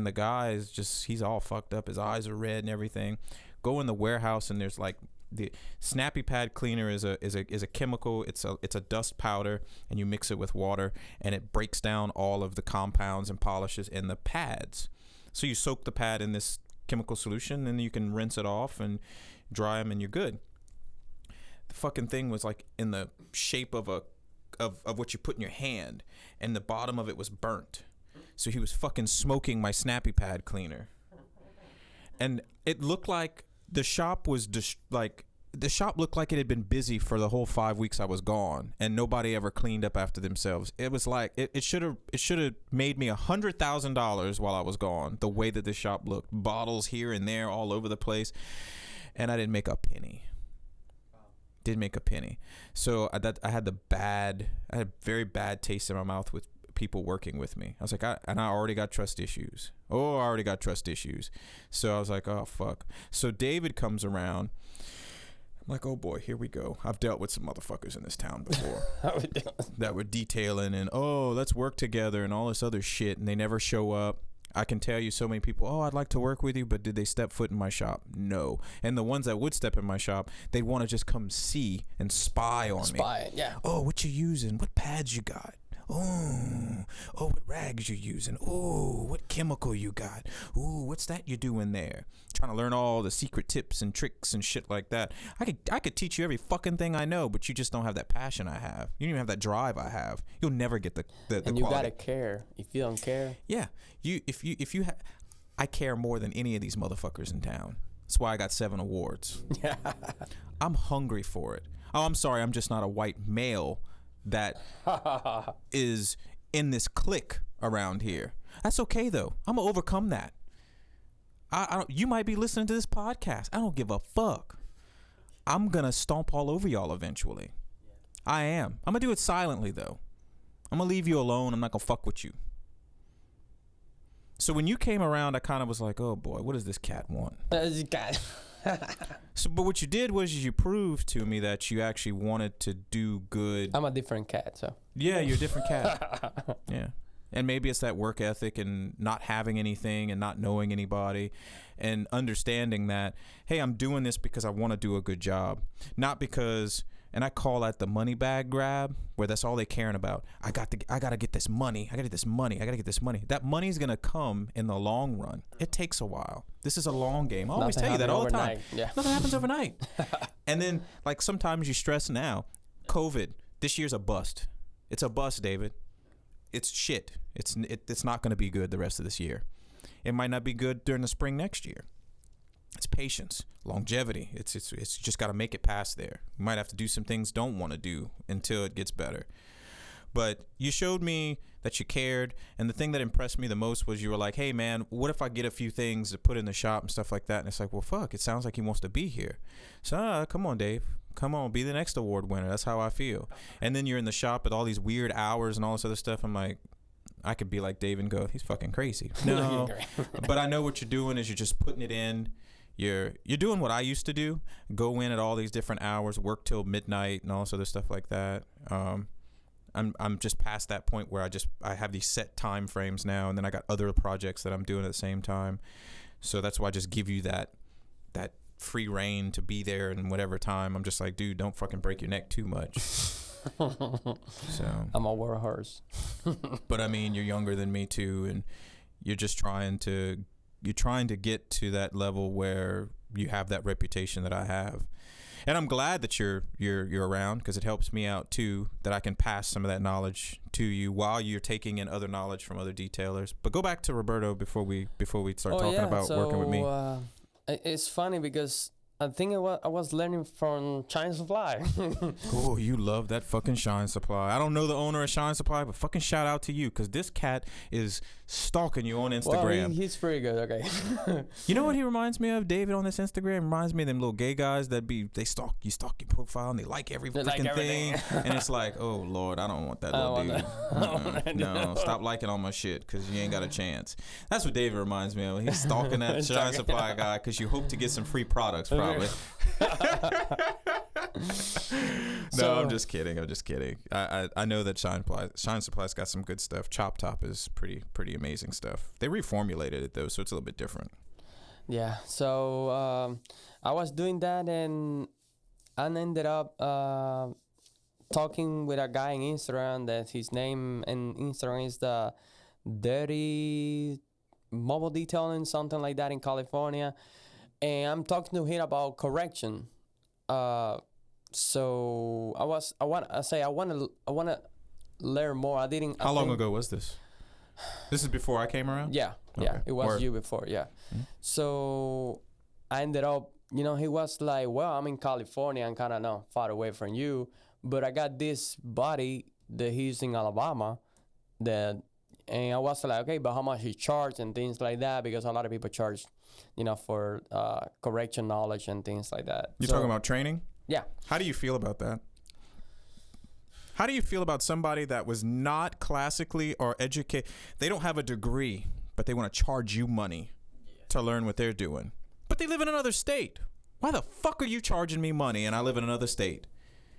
the guy is just, he's all fucked up. His eyes are red and everything. Go in the warehouse and there's like, the snappy pad cleaner is a chemical. It's a dust powder, and you mix it with water, and it breaks down all of the compounds and polishes in the pads. So you soak the pad in this chemical solution, and you can rinse it off and dry them, and you're good. The fucking thing was like in the shape of what you put in your hand, and the bottom of it was burnt. So he was fucking smoking my snappy pad cleaner, and it looked like. The shop looked like it had been busy for the whole 5 weeks I was gone, and nobody ever cleaned up after themselves. It was like it should have made me $100,000 while I was gone. The way that the shop looked, bottles here and there all over the place, and I didn't make a penny. Didn't make a penny. So I had a very bad taste in my mouth with people working with me. I was like, I already got trust issues. So I was like, oh, fuck. So David comes around. I'm like, oh, boy, here we go. I've dealt with some motherfuckers in this town before that were detailing and, oh, let's work together and all this other shit, and they never show up. I can tell you so many people, oh, I'd like to work with you, but did they step foot in my shop? No. And the ones that would step in my shop, they'd want to just come see and spy on me. Yeah. Oh, what you using? What pads you got? Ooh, oh, what rags you using? Ooh, what chemical you got? Ooh, what's that you doing there? Trying to learn all the secret tips and tricks and shit like that. I could teach you every fucking thing I know, but you just don't have that passion I have. You don't even have that drive I have. You'll never get the and you quality. gotta care. If you don't care, Yeah, I care more than any of these motherfuckers in town. That's why I got 7 awards. yeah. I'm hungry for it. Oh, I'm sorry, I'm just not a white male that is in this clique around here. That's okay though. I'm gonna overcome that. I don't, you might be listening to this podcast. I don't give a fuck. I'm gonna stomp all over y'all eventually. I am. I'm gonna do it silently though. I'm gonna leave you alone. I'm not gonna fuck with you. So when you came around, I kind of was like, oh boy, what does this cat want? So, but what you did was you proved to me that you actually wanted to do good. I'm a different cat, so. Yeah, you're a different cat. Yeah. And maybe it's that work ethic and not having anything and not knowing anybody and understanding that, hey, I'm doing this because I want to do a good job. Not because, and I call that the money bag grab, where that's all they're caring about. I got to get this money. I got to get this money. I got to get this money. That money's going to come in the long run. It takes a while. This is a long game. I always tell you that all the time. Yeah. Nothing happens overnight. And then, like, sometimes you stress now. COVID, this year's a bust. It's a bust, David. It's shit. It's not going to be good the rest of this year. It might not be good during the spring next year. It's patience, longevity. It's just got to make it past there. You might have to do some things don't want to do until it gets better. But you showed me that you cared, and the thing that impressed me the most was you were like, hey man, what if I get a few things to put in the shop and stuff like that? And it's like, well, fuck, it sounds like he wants to be here. So come on, Dave. Come on, be the next award winner. That's how I feel. And then you're in the shop at all these weird hours and all this other stuff. I'm like, I could be like Dave and go, he's fucking crazy. No, but I know what you're doing is you're just putting it in. You're doing what I used to do. Go in at all these different hours, work till midnight and all this other stuff like that. I'm just past that point where I have these set time frames now, and then I got other projects that I'm doing at the same time. So that's why I just give you that free reign to be there in whatever time. I'm just like, dude, don't fucking break your neck too much. So I'm a war horse. But I mean, you're younger than me too, and you're just trying to get to that level where you have that reputation that I have. And I'm glad that you're around, because it helps me out too, that I can pass some of that knowledge to you while you're taking in other knowledge from other detailers. But go back to Roberto before we start talking about working with me. It's funny because I think I was learning from Shine Supply. Oh, you love that fucking Shine Supply. I don't know the owner of Shine Supply, but fucking shout out to you, because this cat is stalking you on Instagram. Well, he's pretty good, okay. You know what he reminds me of, David, on this Instagram? Reminds me of them little gay guys that they stalk your profile and they like every freaking thing. And it's like, oh, Lord, I don't want that little dude. No, stop liking all my shit, because you ain't got a chance. That's what David reminds me of. He's stalking that Shine Supply guy because you hope to get some free products, probably. No, I'm just kidding. I know that Shine Supply's got some good stuff. Chop Top is pretty amazing stuff. They reformulated it though, so it's a little bit different. Yeah. So I was doing that, and I ended up talking with a guy on Instagram that his name and Instagram is the Dirty Mobile Detailing, something like that, in California. And I'm talking to him about correction. So I want to learn more. How long ago was this? This is before I came around? Yeah. Okay. Yeah. It was you before. Yeah. Mm-hmm. So I ended up, he was like, well, I'm in California. I'm kind of far away from you, but I got this buddy that he's in Alabama and I was like, okay, but how much he charged and things like that, because a lot of people charge, for correction knowledge and things like that. You're talking about training? Yeah. How do you feel about that? How do you feel about somebody that was not classically or educated? They don't have a degree, but they want to charge you money to learn what they're doing. But they live in another state. Why the fuck are you charging me money and I live in another state?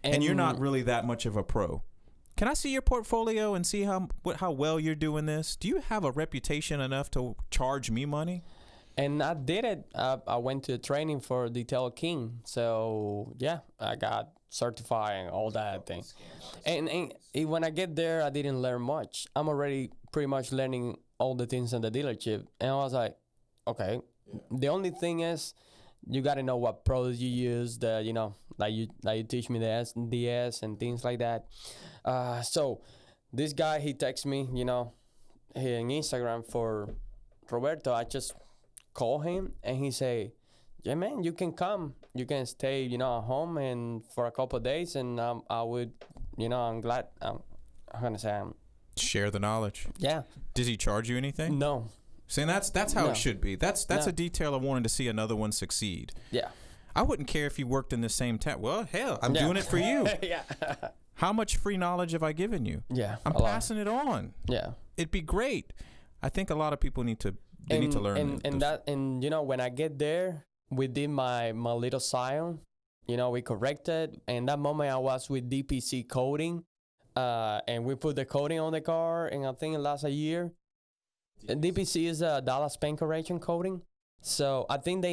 And you're not really that much of a pro. Can I see your portfolio and see how well you're doing this? Do you have a reputation enough to charge me money? And I did it. I went to training for Detail King. So, yeah, I got certify and all that thing. And when I get there, I didn't learn much. I'm already pretty much learning all the things in the dealership, and I was like, okay. The only thing is, you gotta know what products you use. Like you teach me the SDS and things like that. So this guy, he texts me, he in Instagram for Roberto. I just call him and he say, yeah, man, you can come. You can stay, at home and for a couple of days, and I would, I'm glad. I'm gonna say, share the knowledge. Yeah. Does he charge you anything? No. See, that's how No. it should be. That's No. a detail of wanting to see another one succeed. Yeah. I wouldn't care if you worked in the same town. Well, hell, I'm Yeah. doing it for you. Yeah. How much free knowledge have I given you? Yeah. I'm a lot. passing it on. Yeah. It'd be great. I think a lot of people need to learn. When I get there, we did my little scion. We corrected, and that moment I was with DPC coating, and we put the coating on the car, and I think it lasts a year. And DPC is a Dallas paint correction coating, so I think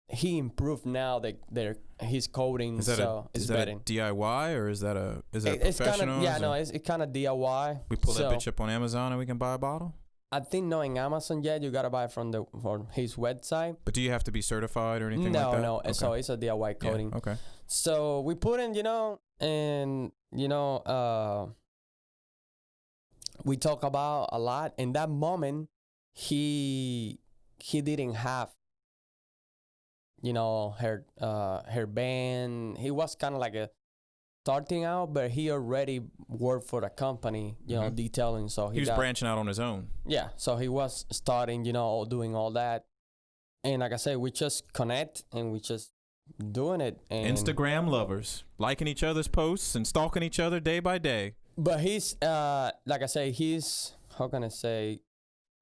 he improved now that his coating. Is that it's a better. DIY or is that a It's professional? it's kind of DIY. We pull So, that bitch up on Amazon and we can buy a bottle. I think not in Amazon yet. You gotta buy it from his website. But do you have to be certified or anything like that? No. Okay. So it's a DIY coating. Yeah, okay. So we put in, and we talk about a lot. In that moment, he didn't have, her band. He was kind of like starting out, but he already worked for the company, detailing. So He was branching out on his own. yeah. So he was starting, doing all that. And like I said, we just connect and we just doing it. And Instagram lovers, liking each other's posts and stalking each other day by day. But he's like I say, how can I say,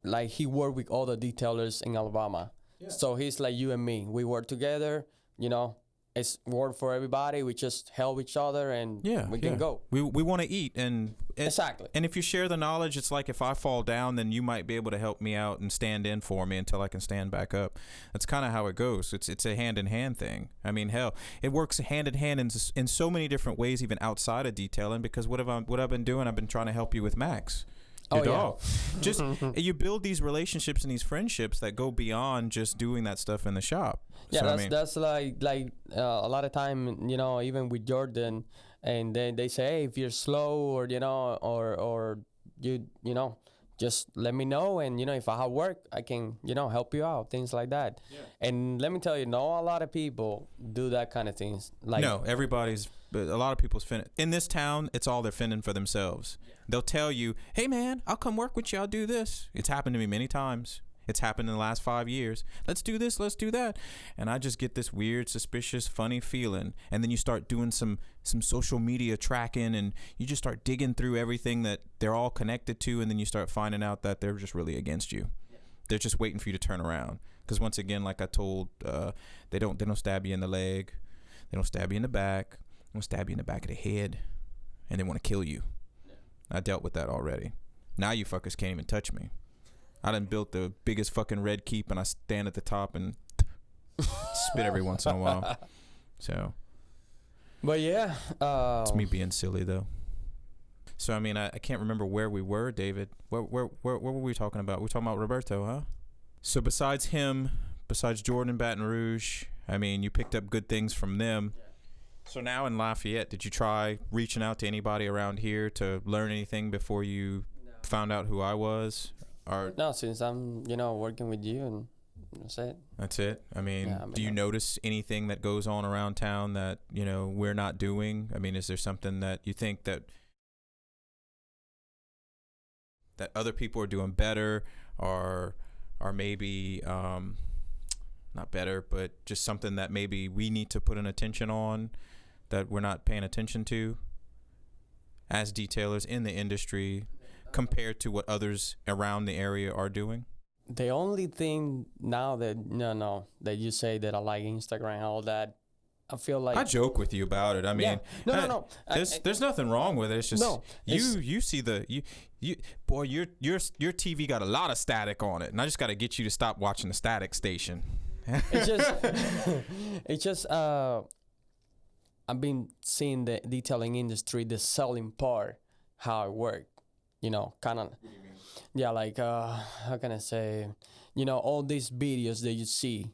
like he worked with all the detailers in Alabama. Yeah. So he's like you and me. We work together, it's work for everybody. We just help each other and we can go. We want to eat and exactly. And if you share the knowledge, it's like if I fall down, then you might be able to help me out and stand in for me until I can stand back up. That's kind of how it goes. It's a hand in hand thing. I mean, hell, it works hand in hand in so many different ways, even outside of detailing. Because what I've been doing, I've been trying to help you with Max. Your dog. Yeah. Just you build these relationships and these friendships that go beyond just doing that stuff in the shop. Yeah, so, that's like a lot of time, even with Jordan, and then they say, hey, if you're slow or or you just let me know, and if I have work, I can help you out, things like that. Yeah. And let me tell you, not a lot of people do that kind of things. Like no, a lot of people's in this town, it's all they're fending for themselves. Yeah. They'll tell you, hey man, I'll come work with you, I'll do this. It's happened to me many times. It's happened in the last 5 years. Let's do this, let's do that. And I just get this weird, suspicious, funny feeling. And then you start doing some social media tracking, and you just start digging through everything that they're all connected to, and then you start finding out that they're just really against you. Yeah. They're just waiting for you to turn around. Because once again, like I told, they don't stab you in the leg. They don't stab you in the back. They don't stab you in the back of the head. And they want to kill you. Yeah. I dealt with that already. Now you fuckers can't even touch me. I done built the biggest fucking red keep, and I stand at the top and spit every once in a while. So. But yeah. It's me being silly, though. So, I mean, I can't remember where we were, David. Where were we talking about? We were talking about Roberto, huh? So, besides Jordan, Baton Rouge, I mean, you picked up good things from them. Yeah. So, now in Lafayette, did you try reaching out to anybody around here to learn anything before you found out who I was? Or no, since I'm, working with you, and that's it. That's it? I mean, do you notice anything that goes on around town that, we're not doing? I mean, is there something that you think that other people are doing better, or maybe not better, but just something that maybe we need to put an attention on that we're not paying attention to as detailers in the industry compared to what others around the area are doing? The only thing now that that you say that I like Instagram and all that, I feel like I joke with you about it. I mean, no. There's nothing wrong with it. It's just you see boy, your TV got a lot of static on it, and I just got to get you to stop watching the static station. It's just I've been seeing the detailing industry, the selling part, how it work. Kind of. What do you mean? Yeah, like how can I say? All these videos that you see,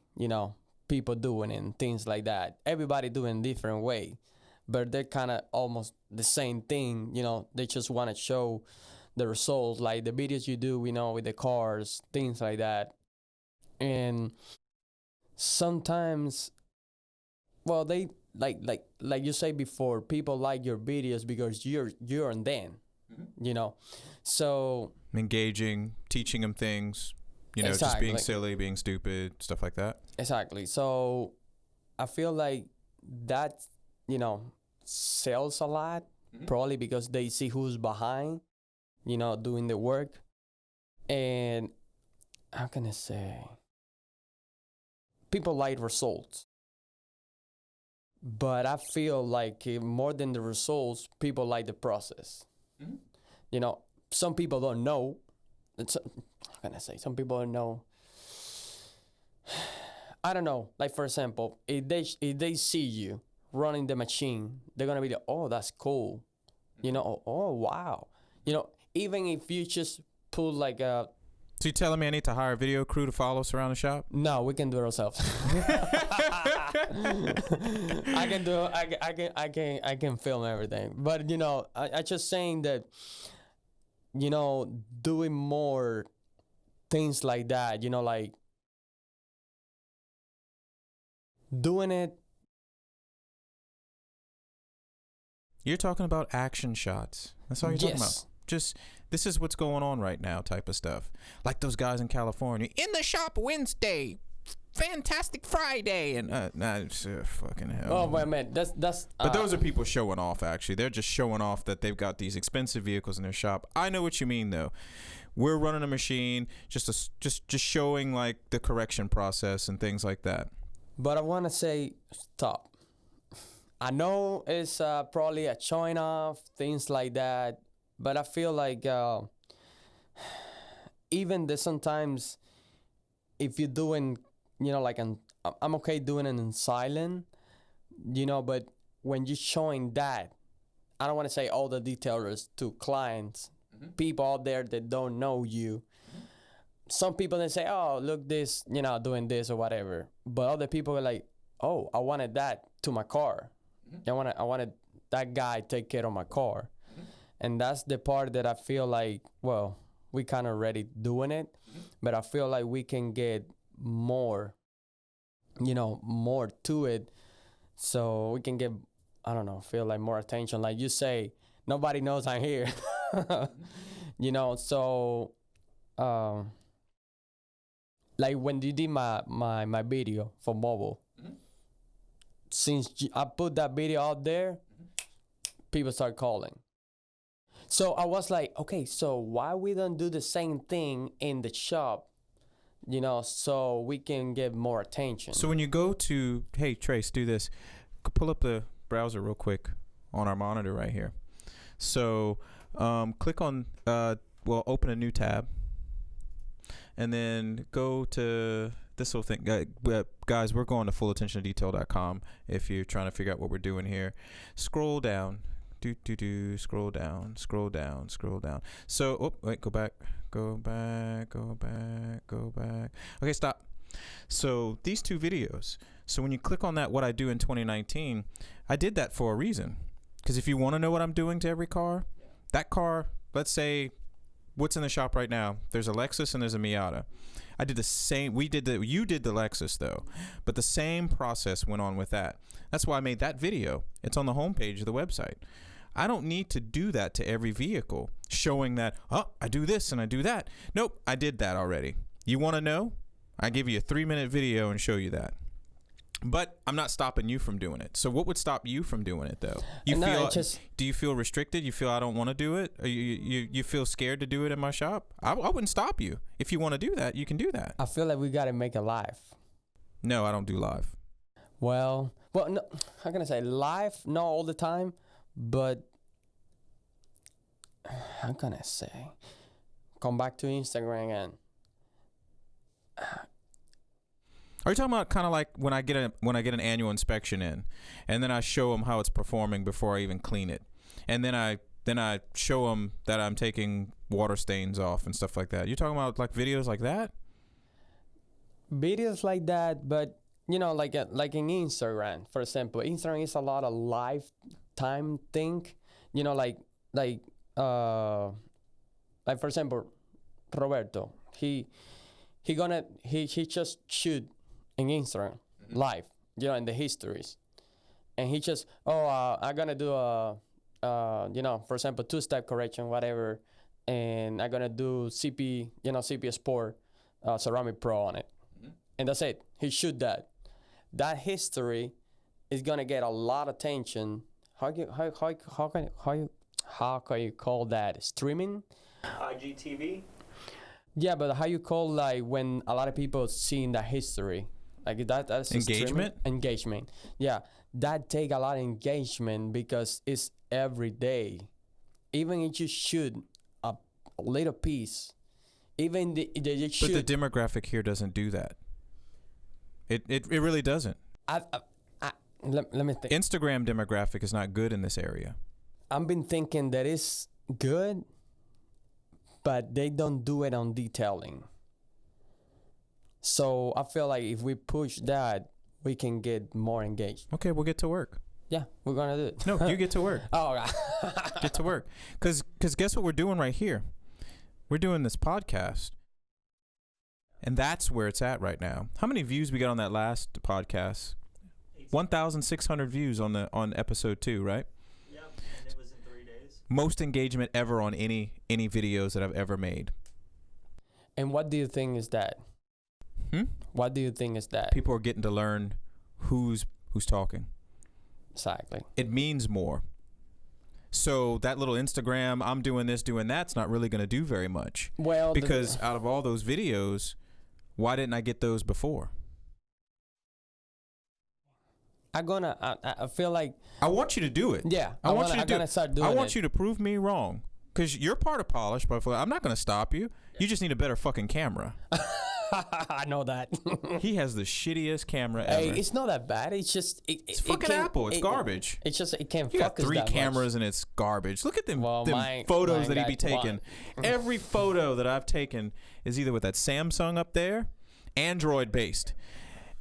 people doing and things like that. Everybody doing different way, but they're kind of almost the same thing. They just want to show the results, like the videos you do, with the cars, things like that. And sometimes, well, they like you say before, people like your videos because you're on them, so Engaging, teaching them things, just being Exactly. silly, being stupid, stuff like that. exactly. So I feel like that, sells a lot, probably because they see who's behind, doing the work. And how can I say? People like results. But I feel like more than the results, people like the process. Some people don't know. How can I say? Some people don't know. I don't know. Like, for example, if they see you running the machine, they're gonna be like, oh, that's cool. Oh, wow. Even if you just put like a So you telling me I need to hire a video crew to follow us around the shop? no, we can do it ourselves. I can do. I can film everything. But I just saying that. Doing more things like that. Like doing it. You're talking about action shots. That's all you're talking about. Yes. Just this is what's going on right now type of stuff. Like those guys in California. In the shop Wednesday. Fantastic Friday. And fucking hell. Oh man, that's. But those are people showing off, actually. They're just showing off that they've got these expensive vehicles in their shop. I know what you mean, though. We're running a machine, just showing, like, the correction process and things like that. But I want to say stop. I know it's probably a showing off, things like that. But I feel like even sometimes if you're doing, like I'm okay doing it in silent, but when you're showing that, I don't want to say all the detailers to clients, people out there that don't know you. Some people they say, oh, look this, doing this or whatever. But other people are like, oh, I wanted that to my car. I wanted that guy take care of my car. And that's the part that I feel like, well, we kind of already doing it, but I feel like we can get more, more to it. So we can get, I don't know, feel like more attention. Like you say, nobody knows I'm here. So like when you did my video for mobile, since I put that video out there, people start calling. So I was like, okay, so why we don't do the same thing in the shop, so we can get more attention. So when you go to, hey, Trace, do this. Pull up the browser real quick on our monitor right here. So click on, open a new tab. And then go to this little thing. Guys, we're going to fullattentiontodetail.com if you're trying to figure out what we're doing here. Scroll down. Scroll down. So, go back. Okay, stop. So these two videos. So when you click on that, what I do in 2019, I did that for a reason. Because if you want to know what I'm doing to every car, that car, let's say, what's in the shop right now? There's a Lexus and there's a Miata. I did the same. You did the Lexus though, but the same process went on with that. That's why I made that video. It's on the homepage of the website. I don't need to do that to every vehicle, showing that, oh, I do this and I do that. Nope, I did that already. You want to know? I give you a 3-minute video and show you that. But I'm not stopping you from doing it. So what would stop you from doing it, though? Do you feel restricted? You feel I don't want to do it? Or you feel scared to do it in my shop? I wouldn't stop you. If you want to do that, you can do that. I feel like we got to make it live. No, I don't do live. Well, no, how can I say live? Not all the time, but how can I say? Come back to Instagram and Are you talking about kind of like when I get an annual inspection in, and then I show them how it's performing before I even clean it, and then I show them that I'm taking water stains off and stuff like that? You're talking about like videos like that? Videos like that, but you know, like in Instagram, for example. Instagram is a lot of lifetime thing. You know, like for example, Roberto. He just shoot in Instagram live, you know, in the histories, and he just I'm gonna do you know, for example, 2-step correction, whatever, and I'm gonna do CP Sport Ceramic Pro on it, and that's it. He shoot that. That history is gonna get a lot of attention. How can you call that? Streaming? IGTV? Yeah, but how you call like when a lot of people seeing that history? Like that's engagement? Engagement. Yeah. That take a lot of engagement because it's every day. Even if you shoot a little piece, even the But the demographic here doesn't do that. It really doesn't. Let me think. Instagram demographic is not good in this area. I've been thinking that it's good, but they don't do it on detailing. So I feel like if we push that, we can get more engaged. Okay, we'll get to work. Yeah, we're gonna do it. No, you get to work. Oh, Get to work. Because guess what we're doing right here? We're doing this podcast. And that's where it's at right now. How many views we got on that last podcast? 1,600 views on episode 2, right? Yep, and it was in 3 days. Most engagement ever on any videos that I've ever made. And what do you think is that? What do you think is that? People are getting to learn who's talking. Exactly. It means more. So that little Instagram, I'm doing this, doing that's not really going to do very much. Well, because out of all those videos, why didn't I get those before? I feel like I want you to do it. Yeah, I want you to do it. Start doing I want it. you to prove me wrong, because you're part of Polish, but I'm not going to stop you. You just need a better fucking camera. I know that. He has the shittiest camera ever. Hey, it's not that bad. It's just it's fucking Apple. It's garbage. It's just it can't You got focus 3 that cameras much. and it's garbage. Look at them, Well, photos mine that he be got taking. Every photo that I've taken is either with that Samsung up there, Android based,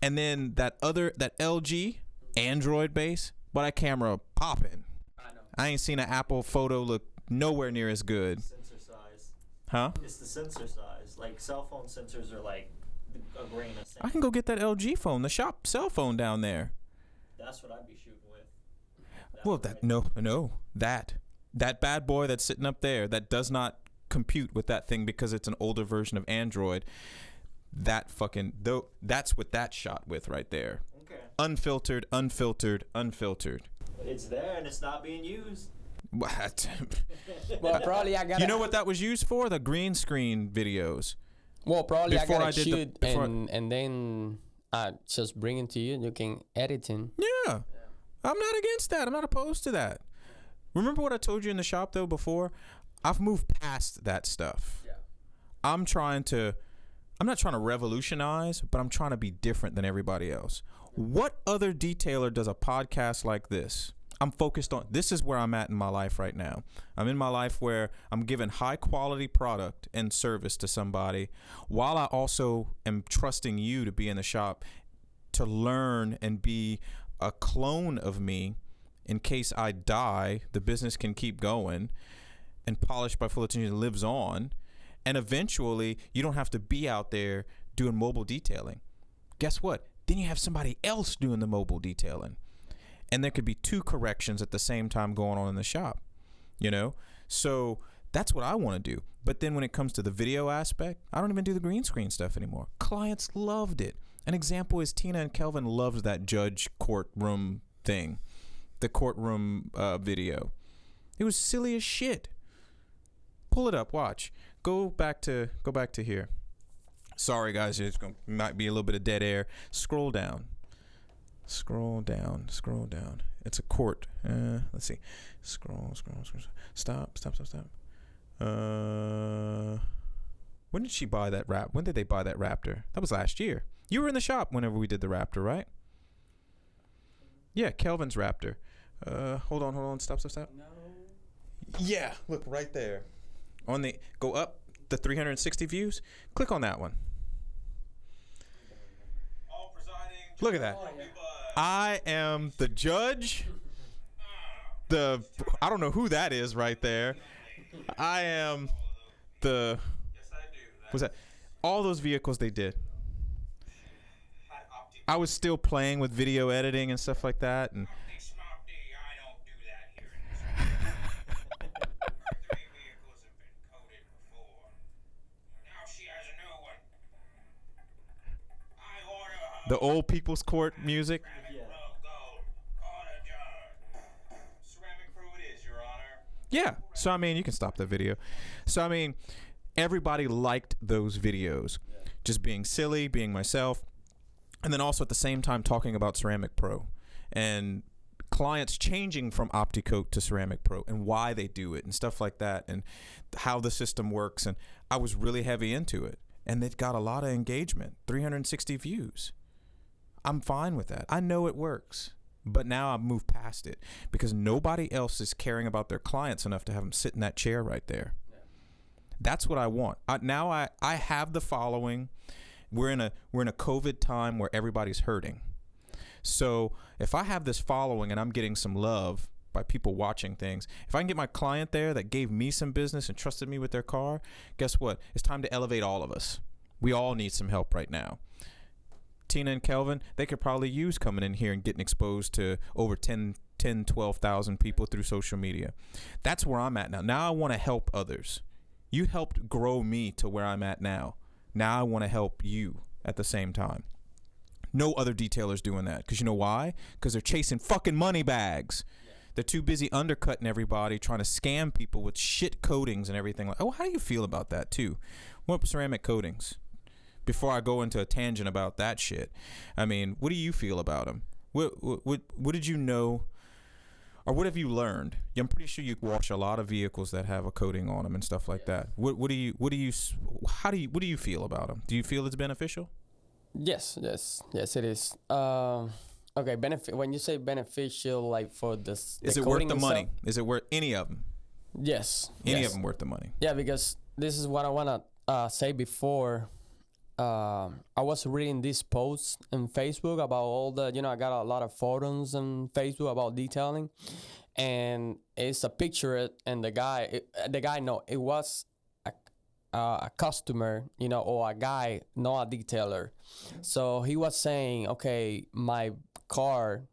and then that LG Android based. But that camera popping. I ain't seen an Apple photo look nowhere near as good. Sensor size. Huh? It's the sensor size. Like cell phone sensors are like a grain of sand. I can go get that LG phone, the shop cell phone down there. That's what I'd be shooting with. Well, that bad boy that's sitting up there that does not compute with that thing because it's an older version of Android. That's what that shot with right there. Okay. Unfiltered. It's there and it's not being used. What? Well, probably I got. You know what that was used for? The green screen videos. Well, probably Before I I gotta did shoot and then just bring it to you. You can edit in. Yeah. I'm not against that. I'm not opposed to that. Remember what I told you in the shop though before? I've moved past that stuff. Yeah. I'm not trying to revolutionize, but I'm trying to be different than everybody else. What other detailer does a podcast like this? I'm focused on, this is where I'm at in my life right now. I'm in my life where I'm giving high quality product and service to somebody while I also am trusting you to be in the shop to learn and be a clone of me in case I die. The business can keep going and Polished by Full Attention lives on. And eventually you don't have to be out there doing mobile detailing. Guess what? Then you have somebody else doing the mobile detailing. And there could be 2 corrections at the same time going on in the shop, you know? So that's what I want to do. But then when it comes to the video aspect, I don't even do the green screen stuff anymore. Clients loved it. An example is Tina and Kelvin loved that judge courtroom thing, the courtroom video. It was silly as shit. Pull it up, watch. Go back to here. Sorry guys, might be a little bit of dead air. Scroll down. It's a court. Let's see. Scroll. Stop. When did she buy that When did they buy that Raptor? That was last year. You were in the shop whenever we did the Raptor, right? Yeah, Kelvin's Raptor. Hold on. Stop. No. Yeah, look right there. Go up the 360 views. Click on that one. Look at that. I am the judge. I don't know who that is right there. I am the. What's that? All those vehicles they did. I was still playing with video editing and stuff like that, and. The old people's court music. Yeah. So, I mean, you can stop the video. So, I mean, everybody liked those videos. Just being silly, being myself. And then also at the same time talking about Ceramic Pro. And clients changing from OptiCoat to Ceramic Pro and why they do it and stuff like that. And how the system works. And I was really heavy into it. And it got a lot of engagement. 360 views. I'm fine with that. I know it works. But now I've moved past it because nobody else is caring about their clients enough to have them sit in that chair right there. Yeah. That's what I want. Now I have the following. We're in a COVID time where everybody's hurting. So if I have this following and I'm getting some love by people watching things, if I can get my client there that gave me some business and trusted me with their car, guess what? It's time to elevate all of us. We all need some help right now. Tina and Kelvin, they could probably use coming in here and getting exposed to over 12,000 people through social media. That's where I'm at now. Now I want to help others. You helped grow me to where I'm at now. Now I want to help you at the same time. No other detailers doing that. Because you know why? Because they're chasing fucking money bags. Yeah. They're too busy undercutting everybody, trying to scam people with shit coatings and everything. Like, oh, how do you feel about that too? What ceramic coatings? Before I go into a tangent about that shit, I mean, what do you feel about them? What did you know, or what have you learned? I'm pretty sure you wash a lot of vehicles that have a coating on them and stuff like that. What do you feel about them? Do you feel it's beneficial? Yes, it is. Okay, benefit. When you say beneficial, like for this, is it worth the money? Is it worth any of them? Yes, any of them worth the money? Yeah, because this is what I wanna say before. I was reading this post on Facebook about all the, I got a lot of forums on Facebook about detailing, and it's a picture, and the guy, no, it was a customer, or a guy, not a detailer. So he was saying, okay, my car,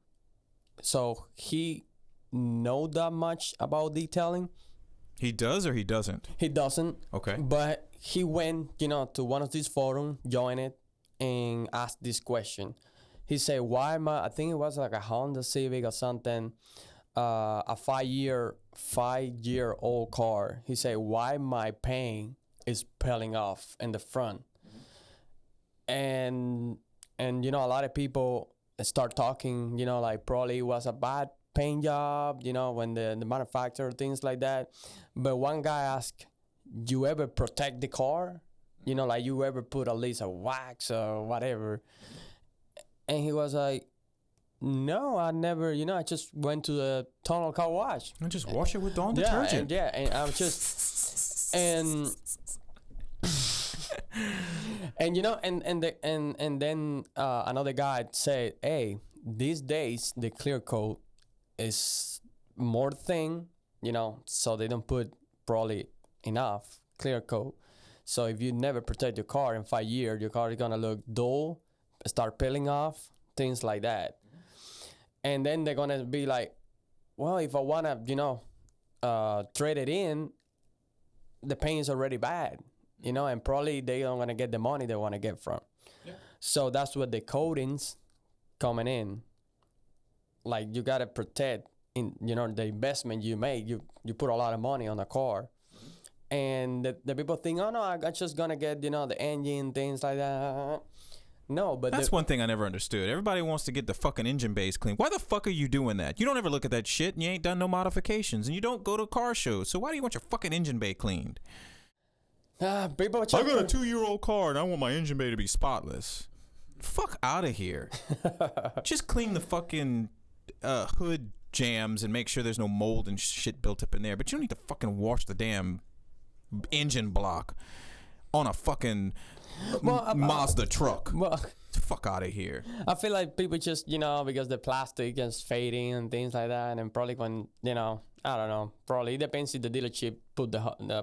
so he know that much about detailing. He does or he doesn't? He doesn't. Okay. But he went, to one of these forums, joined it, and asked this question. He said, why am I think it was like a Honda Civic or something, a 5-year-old car. He said, why my paint is peeling off in the front? And a lot of people start talking, like probably it was a bad paint job, when the manufacturer, things like that. But one guy asked, you ever protect the car? Like you ever put at least a wax or whatever? And he was like, no, I never, I just went to the tunnel car wash. And just wash it with Dawn detergent. And I was just, and then another guy said, hey, these days the clear coat is more thin, so they don't put probably enough clear coat. So if you never protect your car in 5 years, your car is gonna look dull, start peeling off, things like that. And then they're gonna be like, well, if I wanna, trade it in, the paint is already bad, and probably they don't gonna get the money they wanna get from. Yeah. So that's what the coatings coming in. Like you gotta protect in the investment you make. You put a lot of money on a car. And the people think, oh no, I'm just gonna get the engine, things like that. No, but that's one thing I never understood. Everybody wants to get the fucking engine bays clean. Why the fuck are you doing that? You don't ever look at that shit, and you ain't done no modifications, and you don't go to car shows. So why do you want your fucking engine bay cleaned? People. I got a 2-year-old car, and I want my engine bay to be spotless. fuck out of here. Just clean the fucking hood jams and make sure there's no mold and shit built up in there. But you don't need to fucking wash the damn engine block on a fucking Mazda truck. Well, Fuck out of here. I feel like people just, because the plastic is fading and things like that, and probably when, I don't know, probably it depends if the dealership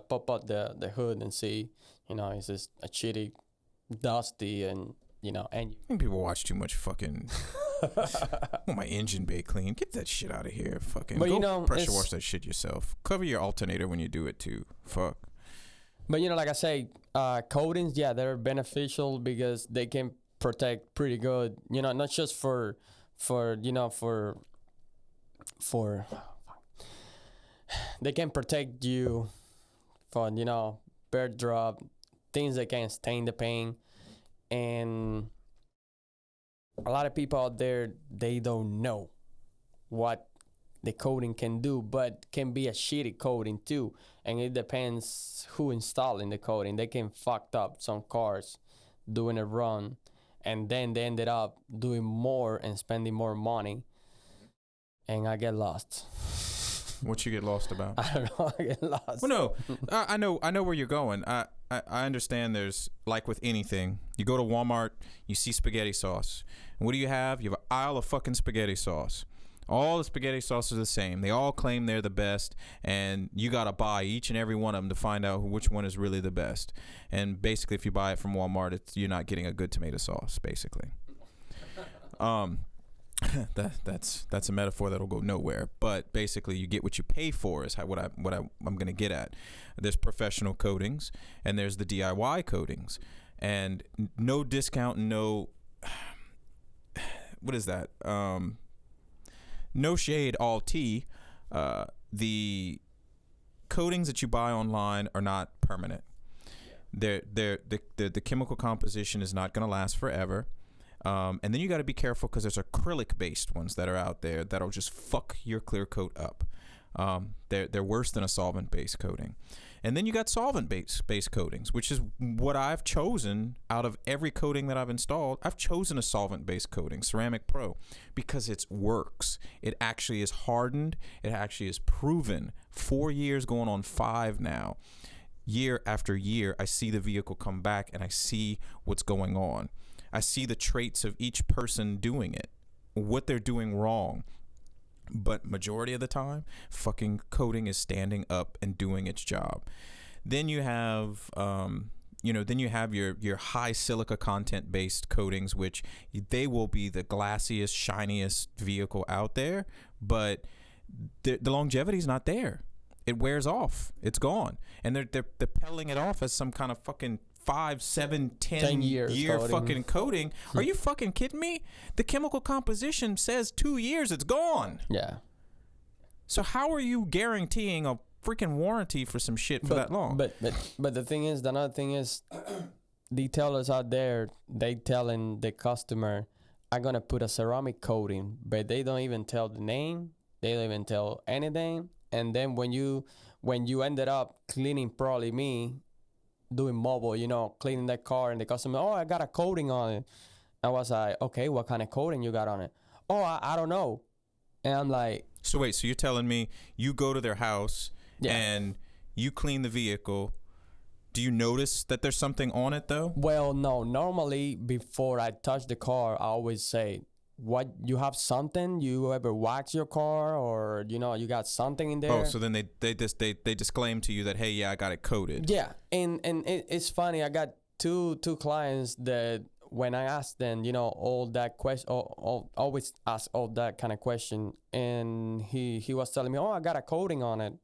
pop out the hood and see, it's just a shitty, dusty, and, and I think people watch too much fucking. I want my engine bay clean. Get that shit out of here. Fucking but, go pressure wash that shit yourself. Cover your alternator when you do it too. Fuck. But, like I say, coatings, yeah, they're beneficial because they can protect pretty good, not just for they can protect you for bird drop, things that can stain the paint. And a lot of people out there, they don't know what the coating can do, but can be a shitty coating too. And it depends who installing the coating. They can fucked up some cars doing a run, and then they ended up doing more and spending more money, and I get lost. What you get lost about? I don't know. I get lost. Well, no, I know where you're going. I understand. There's, like with anything, you go to Walmart, you see spaghetti sauce, and what do you have? You have an aisle of fucking spaghetti sauce. All the spaghetti sauces are the same. They all claim they're the best, and you gotta buy each and every one of them to find out which one is really the best. And basically, if you buy it from Walmart, you're not getting a good tomato sauce. Basically, that's a metaphor that'll go nowhere. But basically, you get what you pay for. Is what I'm gonna get at. There's professional coatings, and there's the DIY coatings, and no discount, no. What is that? No shade, all tea. The coatings that you buy online are not permanent. The chemical composition is not going to last forever. And then you got to be careful because there's acrylic-based ones that are out there that'll just fuck your clear coat up. They're worse than a solvent-based coating. And then you got solvent-based coatings, which is what I've chosen out of every coating that I've installed. I've chosen a solvent-based coating, Ceramic Pro, because it works. It actually is hardened. It actually is proven. 4 years going on 5 now. Year after year, I see the vehicle come back and I see what's going on. I see the traits of each person doing it, what they're doing wrong. But majority of the time, fucking coating is standing up and doing its job. Then you have, your high silica content based coatings, which they will be the glassiest, shiniest vehicle out there, but the longevity is not there. It wears off. It's gone, and they're peddling it off as some kind of fucking 5, 7, 10 year coating. Fucking coating. Are you fucking kidding me? The chemical composition says 2 years, it's gone. Yeah. So how are you guaranteeing a freaking warranty for some shit for that long? But the thing is, another thing is, detailers out there, they telling the customer, I'm gonna put a ceramic coating, but they don't even tell the name. They don't even tell anything. And then when you ended up cleaning probably me, doing mobile, cleaning that car, and the customer, oh, I got a coating on it. I was like, okay, what kind of coating you got on it? Oh, I don't know. And I'm like, so wait, so you're telling me you go to their house and you clean the vehicle. Do you notice that there's something on it though? Well, no. Normally, before I touch the car, I always say, what, you have something? You ever wax your car, or you got something in there? Oh, so then they disclaim to you that, hey, yeah, I got it coated. Yeah, and it's funny. I got two clients that when I asked them, all that question, always ask all that kind of question, and he was telling me, oh, I got a coating on it.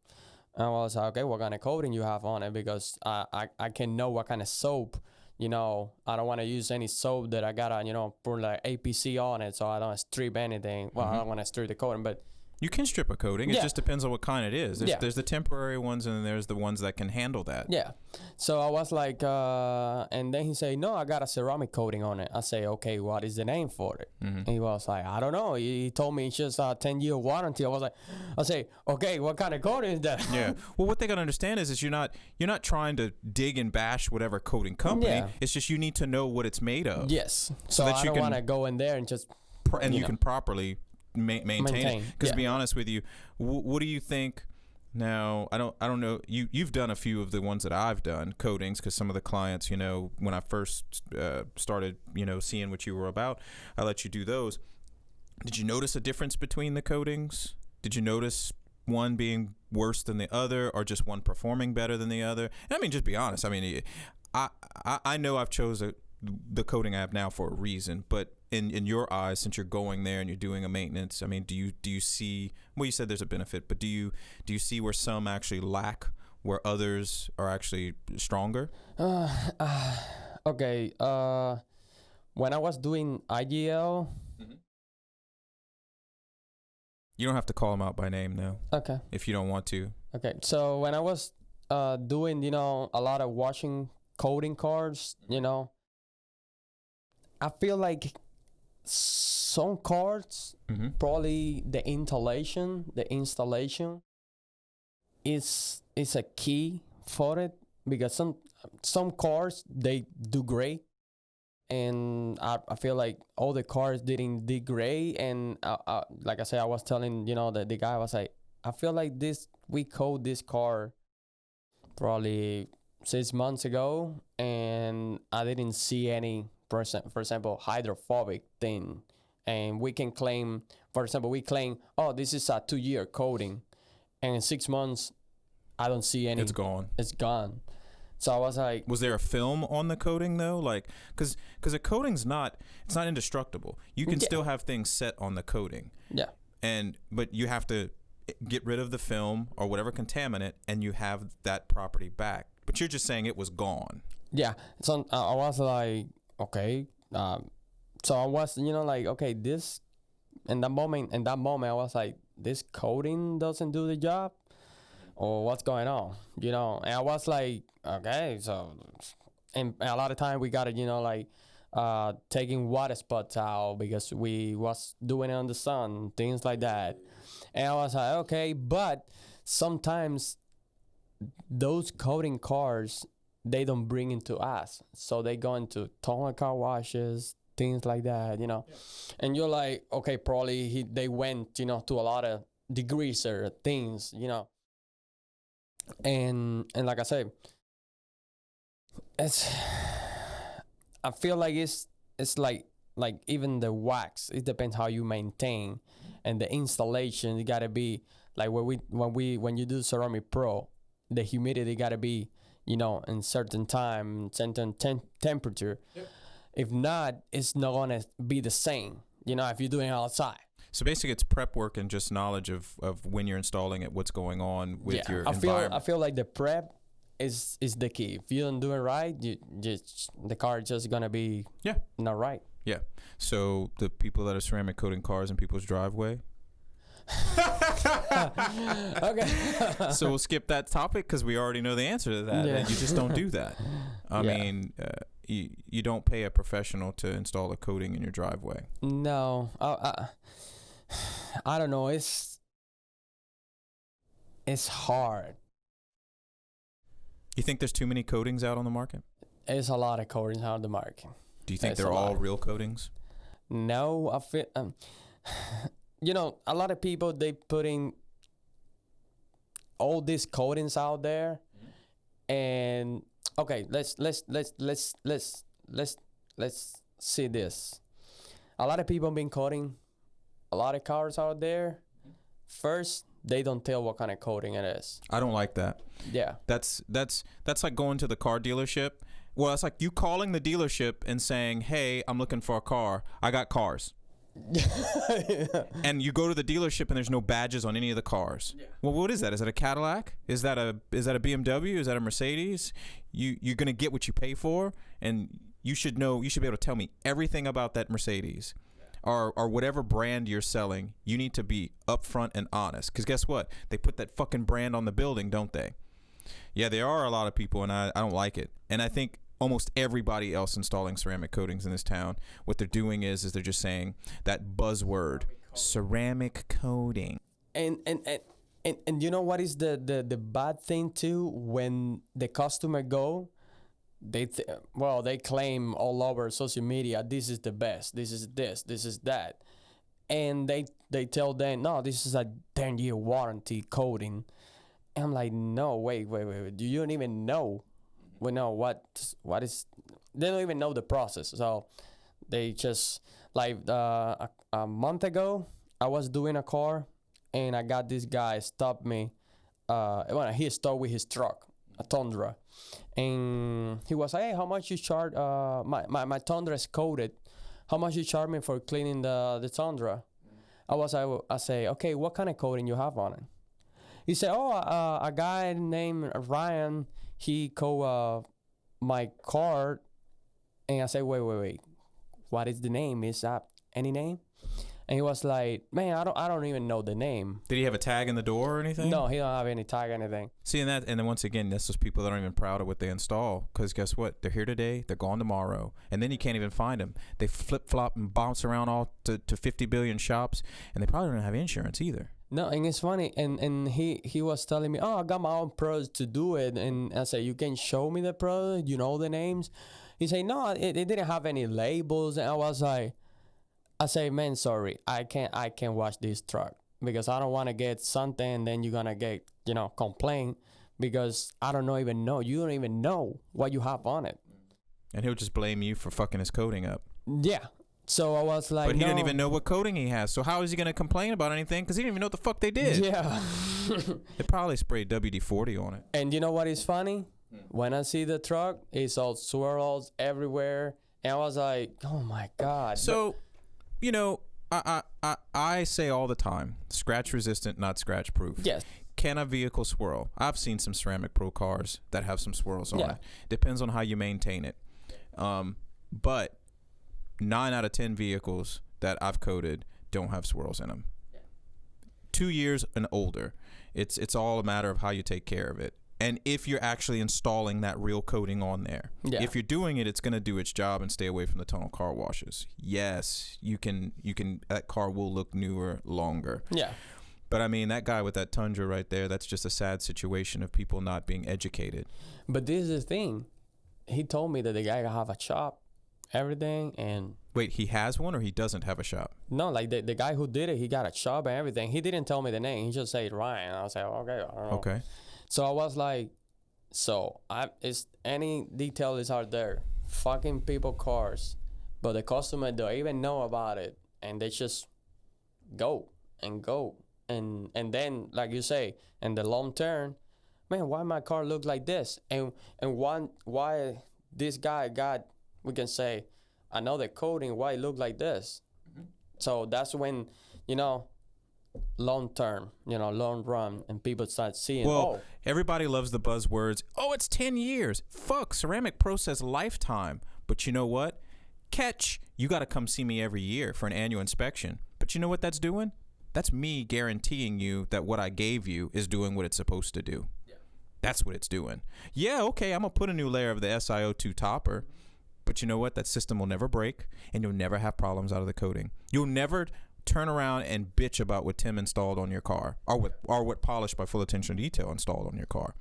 And I was like, okay, what kind of coating you have on it? Because I can know what kind of soap. I don't want to use any soap that I gotta, put like APC on it, so I don't strip anything. Well, I don't want to strip the coating, but You can strip a coating. It Yeah. just depends on what kind it is. There's, Yeah. there's the temporary ones, and then there's the ones that can handle that. Yeah. So I was like, and then he said, no, I got a ceramic coating on it. I say, okay, what is the name for it? And he was like, I don't know. He told me it's just a 10-year warranty. I say, okay, what kind of coating is that? Yeah. Well, what they gotta understand is you're not trying to dig and bash whatever coating company. Yeah. It's just you need to know what it's made of. Yes. So that I you don't can- want to go in there and just, And you know. can properly maintain it. Because to be yeah. honest with you, what do you think? Now, I don't know. You've done a few of the ones that I've done, coatings, because some of the clients, when I first started, seeing what you were about, I let you do those. Did you notice a difference between the coatings? Did you notice one being worse than the other, or just one performing better than the other? And I mean, just be honest. I mean, I know I've chosen the coating I have now for a reason, but in your eyes, since you're going there and you're doing a maintenance, I mean, do you see? Well, you said there's a benefit, but do you see where some actually lack, where others are actually stronger? Okay. When I was doing IGL, You don't have to call them out by name now, okay. if you don't want to. Okay. So when I was doing, a lot of washing coating cars, I feel like some cars, probably the installation is a key for it, because some cars, they do great, and I feel like all the cars didn't do great. And like I said, I was telling the guy, I was like, I feel like we code this car probably 6 months ago, and I didn't see any, for example, hydrophobic thing. And we can claim, for example, oh, this is a 2-year coating, and in 6 months I don't see any. It's gone. It's gone. So I was like, Was there a film on the coating though? Like, because a coating's not indestructible. You can still have things set on the coating. yeah. But you have to get rid of the film or whatever contaminant, and you have that property back. But you're just saying it was gone. Yeah. So I was like, okay. So I was, like, okay, this, in that moment, I was like, this coating doesn't do the job, or what's going on, And I was like, okay, so, and a lot of time we got to, taking water spots out because we was doing it on the sun, things like that. And I was like, okay, but sometimes those coating cars, they don't bring into us. So they go into tunnel car washes, things like that, And you're like, okay, probably they went, to a lot of degreaser things, And like I said, I feel like it's like even the wax, it depends how you maintain, and the installation, it gotta be like when you do ceramic pro, the humidity gotta be in certain time, certain temperature. Yep. If not, it's not gonna be the same, if you're doing it outside. So basically, it's prep work and just knowledge of when you're installing it, what's going on with your environment. I feel like the prep is the key. If you don't do it right, the car is just gonna be not right. Yeah. So the people that are ceramic coating cars in people's driveway. Okay. So we'll skip that topic because we already know the answer to that. Yeah. And you just don't do that. I mean, you don't pay a professional to install a coating in your driveway. No, I don't know. It's hard. You think there's too many coatings out on the market? It's a lot of coatings out on the market. Do you think It's they're a all lot. real coatings? No, I feel a lot of people, they putting all these coatings out there, and okay, let's see this. A lot of people been coating a lot of cars out there. First, they don't tell what kind of coating it is. I don't like that. Yeah. That's like going to the car dealership. Well, it's like you calling the dealership and saying, "Hey, I'm looking for a car. I got cars." And you go to the dealership and there's no badges on any of the cars. Yeah. Well, what is that? Is that a Cadillac? Is that a BMW? Is that a Mercedes? You're gonna get what you pay for, and you should know. You should be able to tell me everything about that Mercedes. or whatever brand you're selling, you need to be upfront and honest. Because guess what? They put that fucking brand on the building, don't they? Yeah, there are a lot of people, and I don't like it. And I think almost everybody else installing ceramic coatings in this town, what they're doing is they're just saying that buzzword, ceramic coating. And you know what is the bad thing too? When the customer go, they claim all over social media, this is the best, this is that, and they tell them, no, this is a 10-year warranty coating. And I'm like, no, wait, you don't even know. We know what is. They don't even know the process. So they just like a month ago, I was doing a car, and I got this guy stop me. He stopped with his truck, a Tundra, and he was like, hey, how much you charge? My Tundra is coated. How much you charge me for cleaning the Tundra? I say, okay, what kind of coating you have on it? He said, a guy named Ryan, he coat my car. And I said, wait, what is the name? Is that any name? And he was like, man, I don't even know the name. Did he have a tag in the door or anything? No, he don't have any tag or anything. See, and then once again, that's those people that aren't even proud of what they install. Because guess what? They're here today, they're gone tomorrow. And then you can't even find them. They flip-flop and bounce around all to 50 billion shops. And they probably don't have insurance either. No, and it's funny, and he was telling me, I got my own product to do it, and I said, you can show me the product, you know the names? He said, no, it didn't have any labels, and I say, man, sorry, I can't wash this truck, because I don't want to get something, and then you're gonna get, complain, because I don't even know, you don't even know what you have on it. And he'll just blame you for fucking his coating up. Yeah. So I was like, but he didn't even know what coating he has. So how is he going to complain about anything? Because he didn't even know what the fuck they did. Yeah. They probably sprayed WD-40 on it. And you know what is funny? When I see the truck, it's all swirls everywhere. And I was like, oh my God. So, I say all the time, scratch resistant, not scratch proof. Yes. Can a vehicle swirl? I've seen some Ceramic Pro cars that have some swirls on it. Depends on how you maintain it. But 9 out of 10 vehicles that I've coated don't have swirls in them. 2 years and older. It's all a matter of how you take care of it. And if you're actually installing that real coating on there. Yeah. If you're doing it, it's going to do its job and stay away from the tunnel car washes. Yes, you can that car will look newer longer. Yeah. But I mean, that guy with that Tundra right there, that's just a sad situation of people not being educated. But this is the thing. He told me that the guy have a shop, everything, and wait, he has one or he doesn't have a shop? No, like the guy who did it, he got a shop and everything. He didn't tell me the name. He just said Ryan. I was like, okay, I don't know. Okay. So I was like, is any details are there? Fucking people cars, but the customer don't even know about it, and they just go, and then like you say, in the long term, man, why my car look like this, and why this guy got, we can say, another coating, why it look like this. So that's when, long term, long run, and people start seeing, everybody loves the buzzwords. Oh, it's 10 years. Fuck, Ceramic Pro says lifetime. But you know what? Catch, you got to come see me every year for an annual inspection. But you know what that's doing? That's me guaranteeing you that what I gave you is doing what it's supposed to do. Yeah. That's what it's doing. Yeah, okay, I'm going to put a new layer of the SiO2 topper. But you know what? That system will never break, and you'll never have problems out of the coating. You'll never turn around and bitch about what Tim installed on your car, or what Polished by Full Attention to Detail installed on your car.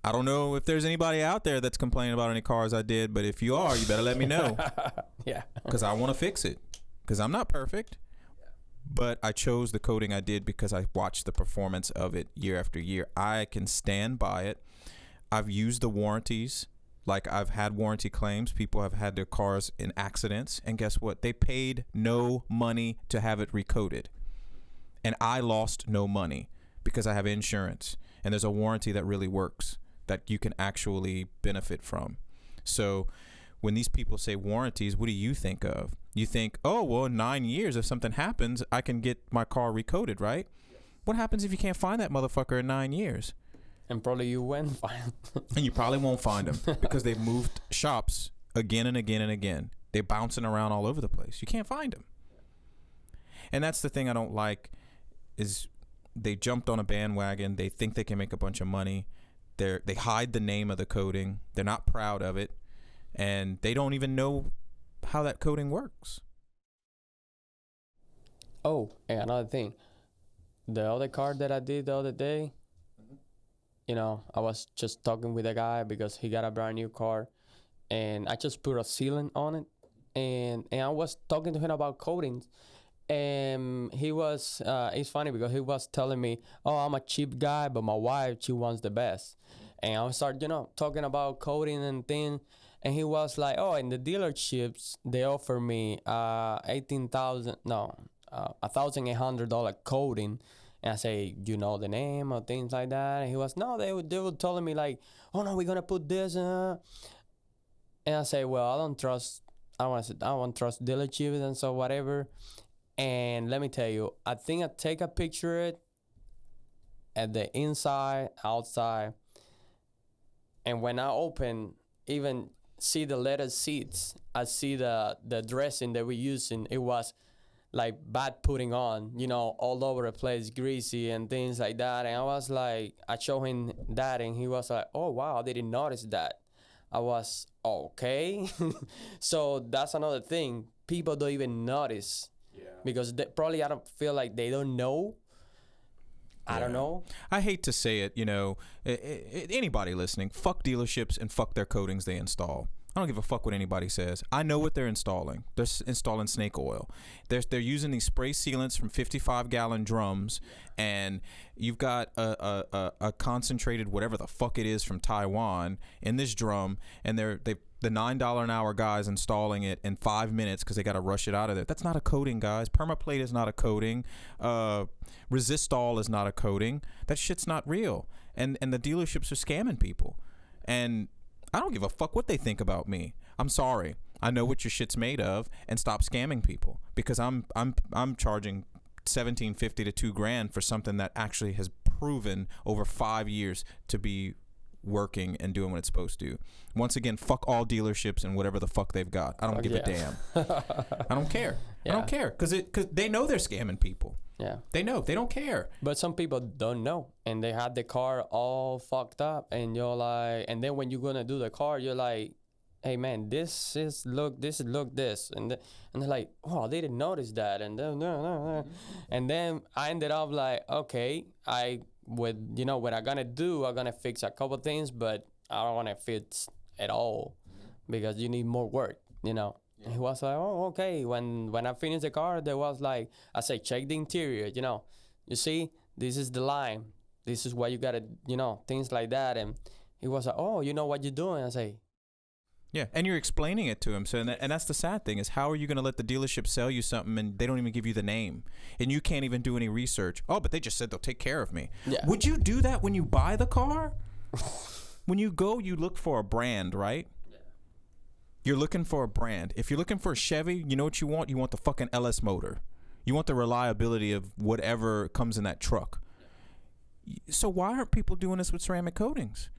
I don't know if there's anybody out there that's complaining about any cars I did, but if you are, you better let me know. Yeah. Because I want to fix it. Because I'm not perfect. But I chose the coating I did because I watched the performance of it year after year. I can stand by it. I've used the warranties. Like, I've had warranty claims. People have had their cars in accidents. And guess what? They paid no money to have it recoated. And I lost no money because I have insurance. And there's a warranty that really works that you can actually benefit from. So when these people say warranties, what do you think of? You think, oh, well, in 9 years, if something happens, I can get my car recoated, right? What happens if you can't find that motherfucker in 9 years? And probably you won't find And you probably won't find them because they've moved shops again and again and again. They're bouncing around all over the place. You can't find them. And that's the thing I don't like is they jumped on a bandwagon. They think they can make a bunch of money. They hide the name of the coating. They're not proud of it. And they don't even know how that coating works. Oh, and another thing. The other car that I did the other day, you know, I was just talking with a guy because he got a brand new car, and I just put a sealant on it, and I was talking to him about coatings, and he was, it's funny because he was telling me, oh, I'm a cheap guy, but my wife, she wants the best, and I started, you know, talking about coating and things, and he was like, oh, in the dealerships, they offer me $1,800 coating. And I say, you know the name or things like that? And he was, no, they were telling me like, oh no, we're gonna put this. And I say, well, I don't trust dealerships and so whatever. And let me tell you, I think I take a picture of it at the inside, outside. And when I open, even see the leather seats, I see the dressing that we're using, it was like bad putting on, you know, all over the place, greasy and things like that. And I was like, I showed him that, and he was like, oh wow, I didn't notice that. I was okay. So that's another thing. People don't even notice. Yeah. Because probably I don't feel like they don't know. I don't know. I hate to say it, you know, anybody listening, fuck dealerships and fuck their coatings they install. I don't give a fuck what anybody says. I know what they're installing. They're installing snake oil. They're using these spray sealants from 55-gallon drums, and you've got a concentrated whatever the fuck it is from Taiwan in this drum, and the $9 an hour guys installing it in 5 minutes because they got to rush it out of there. That's not a coating, guys. Permaplate is not a coating. Resistol is not a coating. That shit's not real. And the dealerships are scamming people. And I don't give a fuck what they think about me. I'm sorry. I know what your shit's made of, and stop scamming people, because I'm charging $1,750 to $2,000 for something that actually has proven over 5 years to be working and doing what it's supposed to do. Once again, fuck all dealerships and whatever the fuck they've got. I don't give a damn. I don't care. I don't care because they know they're scamming people. Yeah. They know. They don't care. But some people don't know, and they had the car all fucked up, and you're like, and then when you're gonna do the car, you're like, hey man, this, and they're like, oh, they didn't notice that, and then and then I ended up like, okay, what I'm gonna fix a couple things, but I don't want to fix it all because you need more work, you know. Yeah. He was like, oh, okay. When I finished the car, there was like, I say, check the interior, you know. You see, this is the line. This is what you got to, you know, things like that. And he was like, oh, you know what you're doing? I say, yeah, and you're explaining it to him. So, and that's the sad thing is, how are you going to let the dealership sell you something and they don't even give you the name, and you can't even do any research? Oh, but they just said they'll take care of me. Yeah. Would you do that when you buy the car? When you go, you look for a brand, right? You're looking for a brand. If you're looking for a Chevy, you know what you want? You want the fucking LS motor. You want the reliability of whatever comes in that truck. So why aren't people doing this with ceramic coatings?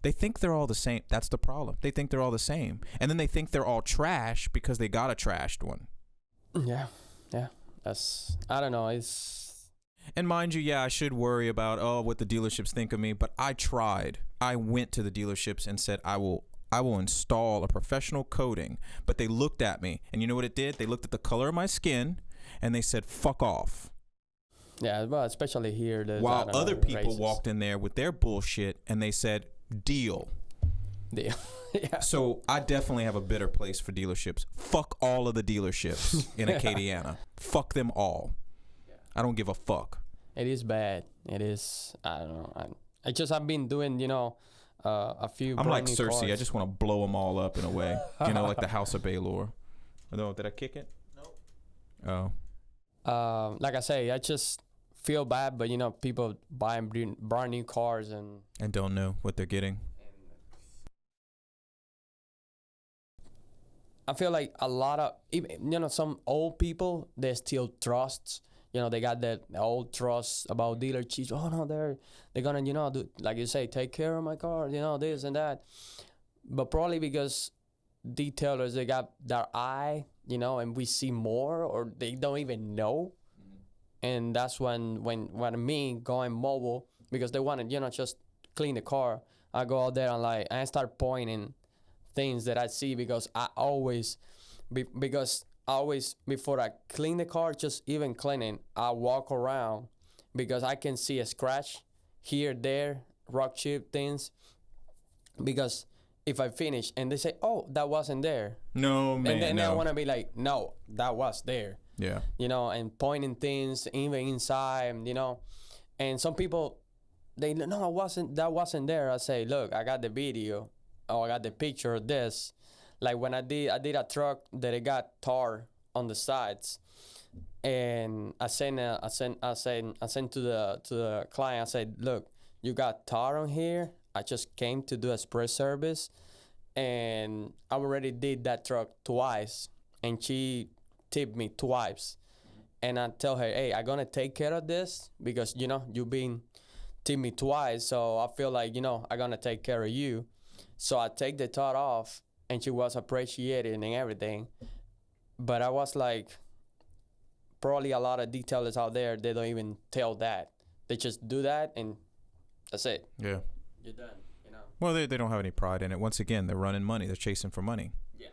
They think they're all the same. That's the problem. They think they're all the same. And then they think they're all trash because they got a trashed one. Yeah. That's, I don't know. It's... And mind you, yeah, I should worry about, what the dealerships think of me. But I tried. I went to the dealerships and said, I will install a professional coating. But they looked at me, and you know what it did? They looked at the color of my skin, and they said, fuck off. Yeah, well, especially here. While other people walked in there with their bullshit, and they said, deal. Yeah. So I definitely have a better place for dealerships. Fuck all of the dealerships in Acadiana. Fuck them all. I don't give a fuck. It is bad. It is, I don't know. I've been doing, a few. I'm like Cersei. Cars. I just want to blow them all up in a way. Like the House of Baelor. No, did I kick it? No. Oh. Like I say, I just feel bad, but people buying brand new cars and don't know what they're getting. I feel like a lot of some old people, they still trust. They got that old trust about dealerships. Oh no, they're gonna do, like you say, take care of my car. This and that. But probably because detailers, they got their eye, and we see more, or they don't even know. And that's when me going mobile, because they want to, just clean the car. I go out there and I start pointing things that I see, because I always, before I clean the car, just even cleaning, I walk around, because I can see a scratch here, there, rock chip things. Because if I finish and they say, "Oh, that wasn't there," no, man, and then no. I want to be like, "No, that was there." Yeah. And pointing things even inside, and some people, that wasn't there. I say, "Look, I got the video, or I got the picture of this." Like when I did a truck that it got tar on the sides, and I sent to the client. I said, "Look, you got tar on here. I just came to do a spray service, and I already did that truck twice, and she tipped me twice." And I tell her, "Hey, I'm gonna take care of this, because you've been tipped me twice, so I feel like I'm gonna take care of you." So I take the tar off, and she was appreciating and everything. But I was like, probably a lot of detailers out there, they don't even tell that. They just do that, and that's it. Yeah. You're done. Well, they don't have any pride in it. Once again, they're running money. They're chasing for money. Yeah.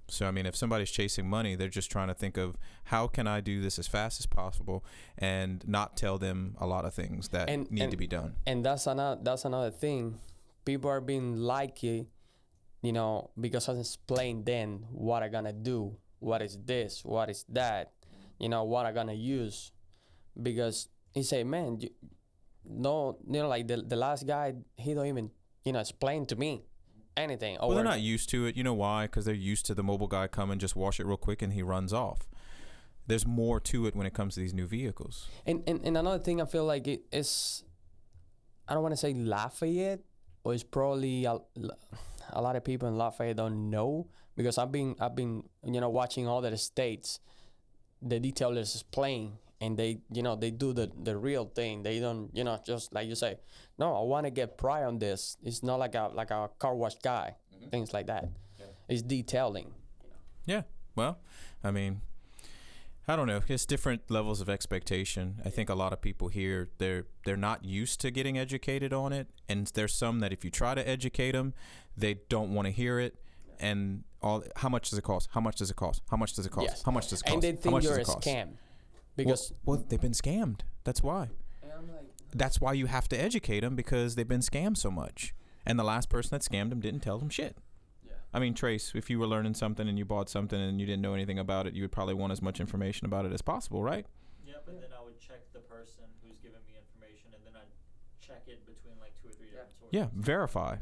So, I mean, if somebody's chasing money, they're just trying to think of, how can I do this as fast as possible and not tell them a lot of things that need to be done. And that's another thing. People are being likey, because I explained then what I'm gonna do, what is this, what is that, what I'm gonna use. Because he say, "Man, like the last guy, he don't even explain to me anything." Well, they're not used to it. You know why? Because they're used to the mobile guy come and just wash it real quick and he runs off. There's more to it when it comes to these new vehicles. And another thing, I feel like it is, I don't want to say Lafayette, or it's probably a lot of people in Lafayette don't know, because I've been watching all the states, the detailers is playing, and they do the real thing. They don't just like you say, "No, I want to get pride on this." It's not like a car wash guy, things like that. Yeah. It's detailing. Yeah. Well, I mean, I don't know. It's different levels of expectation. I think a lot of people here, they're not used to getting educated on it, and there's some that if you try to educate them, they don't want to hear it. And how much does it cost? How much does it cost? How much does it cost? Yes. How much does it cost? And they think you're a scam. Because well, they've been scammed. That's why. That's why you have to educate them, because they've been scammed so much. And the last person that scammed them didn't tell them shit. Yeah. I mean, Trace, if you were learning something and you bought something and you didn't know anything about it, you would probably want as much information about it as possible, right? Yeah, but then I would check the person who's giving me information, and then I'd check it between like 2 or 3 different sources. Yeah, verify.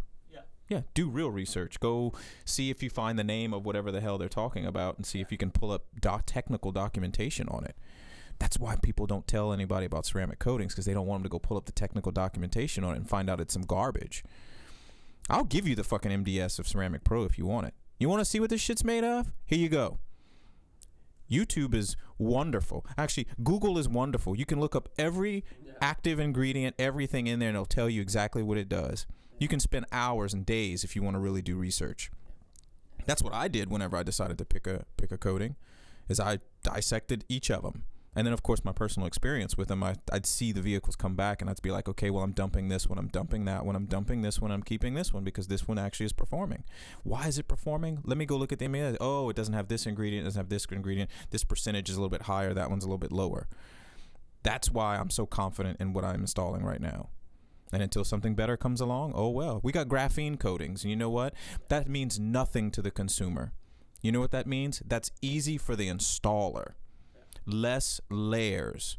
Yeah, do real research. Go see if you find the name of whatever the hell they're talking about, and see if you can pull up technical documentation on it. That's why people don't tell anybody about ceramic coatings, because they don't want them to go pull up the technical documentation on it and find out it's some garbage. I'll give you the fucking MDS of Ceramic Pro if you want it. You want to see what this shit's made of? Here you go. YouTube is wonderful. Actually, Google is wonderful. You can look up every active ingredient, everything in there, and it'll tell you exactly what it does. You can spend hours and days if you want to really do research. That's what I did whenever I decided to pick a coating, is I dissected each of them. And then, of course, my personal experience with them, I'd see the vehicles come back, and I'd be like, okay, well, I'm dumping this one, I'm dumping that one, I'm dumping this one, I'm keeping this one, because this one actually is performing. Why is it performing? Let me go look at the image. Oh, it doesn't have this ingredient, it doesn't have this ingredient. This percentage is a little bit higher, that one's a little bit lower. That's why I'm so confident in what I'm installing right now. And until something better comes along, oh well. We got graphene coatings, and you know what? That means nothing to the consumer. You know what that means? That's easy for the installer. Less layers,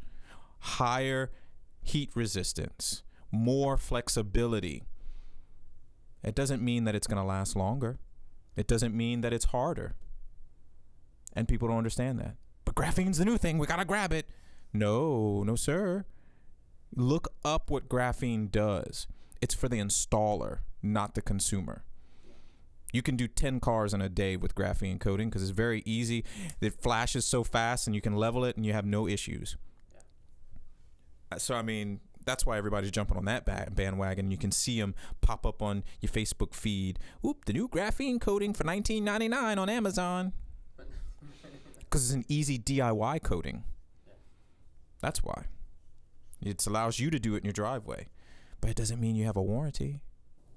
higher heat resistance, more flexibility. It doesn't mean that it's going to last longer. It doesn't mean that it's harder. And people don't understand that. But graphene's the new thing. We got to grab it. No, sir. Look up what graphene does. It's for the installer, not the consumer. You can do 10 cars in a day with graphene coating because it's very easy. It flashes so fast and you can level it and you have no issues. So, I mean, that's why everybody's jumping on that bandwagon. You can see them pop up on your Facebook feed. Oop, the new graphene coating for $19.99 on Amazon. Because it's an easy DIY coating. That's why. It allows you to do it in your driveway. But it doesn't mean you have a warranty.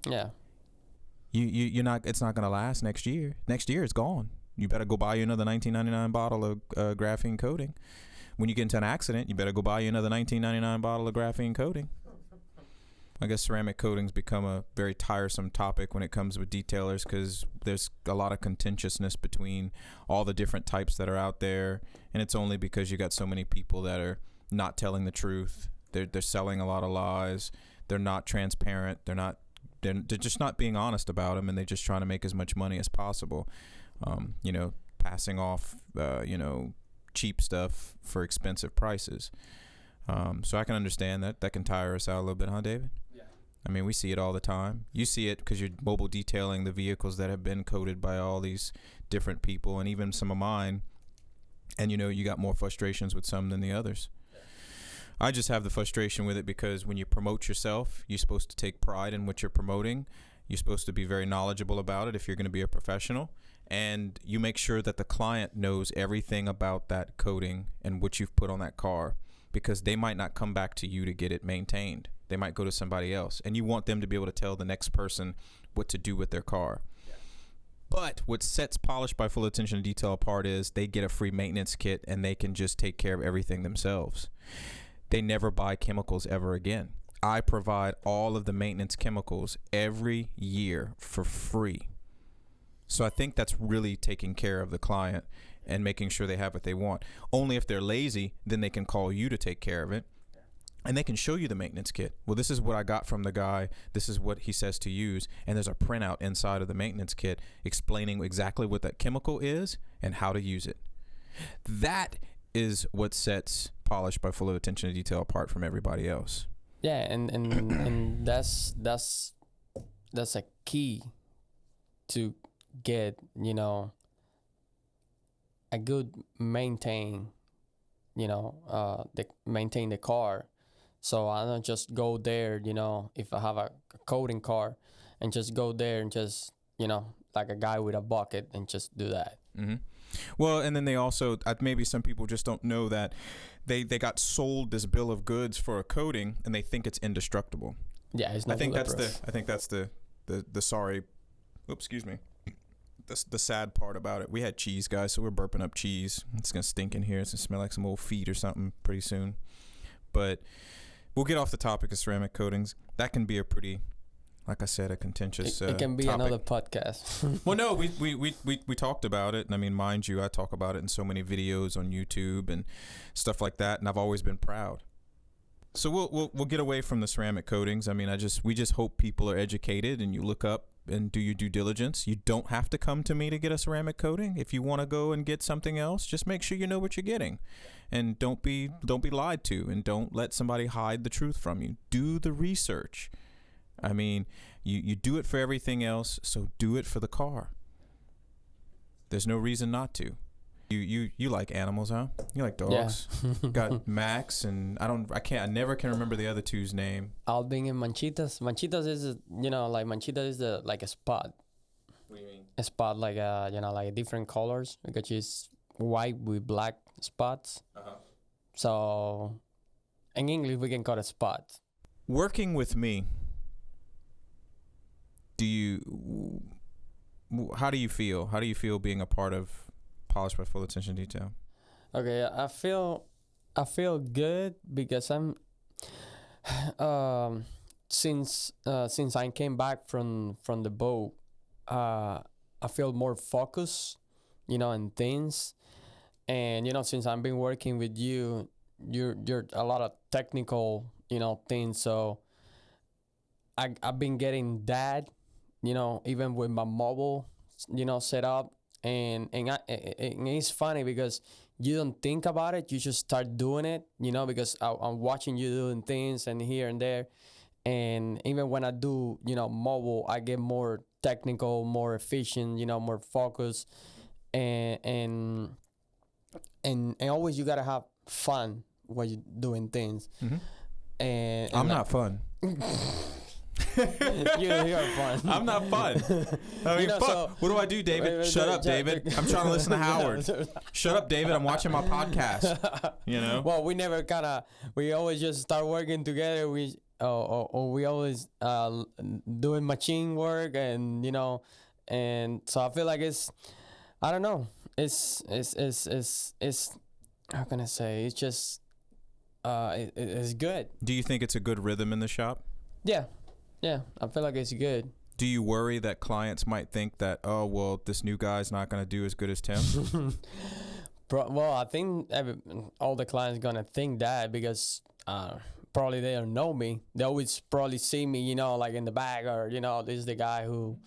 Yeah. You're not. It's not going to last next year. Next year it's gone. You better go buy you another $19.99 bottle of graphene coating. When you get into an accident, you better go buy you another $19.99 bottle of graphene coating. I guess ceramic coatings become a very tiresome topic when it comes with detailers, because there's a lot of contentiousness between all the different types that are out there, and it's only because you got so many people that are not telling the truth. They're selling a lot of lies. They're not transparent. They're just not being honest about them, and they're just trying to make as much money as possible. Passing off cheap stuff for expensive prices. So I can understand that can tire us out a little bit, huh, David? Yeah. I mean, we see it all the time. You see it because you're mobile detailing the vehicles that have been coated by all these different people, and even some of mine. And you got more frustrations with some than the others. I just have the frustration with it because when you promote yourself, you're supposed to take pride in what you're promoting. You're supposed to be very knowledgeable about it if you're going to be a professional. And you make sure that the client knows everything about that coating and what you've put on that car, because they might not come back to you to get it maintained. They might go to somebody else, and you want them to be able to tell the next person what to do with their car. Yeah. But what sets Polished by Full Attention to Detail apart is they get a free maintenance kit, and they can just take care of everything themselves. They never buy chemicals ever again. I provide all of the maintenance chemicals every year for free. So I think that's really taking care of the client and making sure they have what they want. Only if they're lazy, then they can call you to take care of it. And they can show you the maintenance kit. Well, this is what I got from the guy. This is what he says to use. And there's a printout inside of the maintenance kit explaining exactly what that chemical is and how to use it. That is what sets Polished by Full Attention to Detail apart from everybody else. Yeah, and that's a key to get a good maintain the car. So I don't just go there if I have a coating car and just go there and just like a guy with a bucket and just do that. Mm-hmm. Well, and then they also maybe some people just don't know that they got sold this bill of goods for a coating and they think it's indestructible. Yeah, it's not. I think that's the sorry. Oops, excuse me. The sad part about it. We had cheese, guys, so we're burping up cheese. It's gonna stink in here. It's gonna smell like some old feet or something pretty soon. But we'll get off the topic of ceramic coatings. That can be a pretty, like I said, a contentious it can be topic. Another podcast. Well, no, we talked about it, and I mean, mind you, I talk about it in so many videos on YouTube and stuff like that, and I've always been proud. So we'll get away from the ceramic coatings. I mean, we just hope people are educated and you look up and do your due diligence. You don't have to come to me to get a ceramic coating. If you want to go and get something else, just make sure you know what you're getting, and don't be lied to, and don't let somebody hide the truth from you. Do the research. I mean, you do it for everything else, so do it for the car. There's no reason not to. You like animals, huh? You like dogs. Yeah. Got Max and I never can remember the other two's name. Albin and Manchitas. Manchitas is Manchitas is like a spot. What do you mean? A spot like like different colors, because she's white with black spots. Uh-huh. So in English we can call it spot. Working with me, how do you feel? How do you feel being a part of Polished by Full Attention to Detail? Okay, I feel good because I'm since I came back from the boat, I feel more focused, in things, and since I've been working with you're a lot of technical things, so I've been getting that, even with my mobile setup. And it's funny because you don't think about it, you just start doing it, because I'm watching you doing things and here and there, and even when I do mobile, I get more technical, more efficient, more focused, and always you gotta have fun while you're doing things. Mm-hmm. And I'm not fun. You're fun. I'm not fun. I mean, fuck. So, what do I do, David? Shut up, David. I'm trying to listen to Howard. Shut up, David. I'm watching my podcast. Well, we never we always just start working together. We always doing machine work, and and so I feel like I don't know. It's how can I say? It's just it's good. Do you think it's a good rhythm in the shop? Yeah, I feel like it's good. Do you worry that clients might think that, oh, well, this new guy's not going to do as good as Tim? Well, I think all the clients gonna think that because probably they don't know me. They always probably see me, like in the back, or this is the guy who,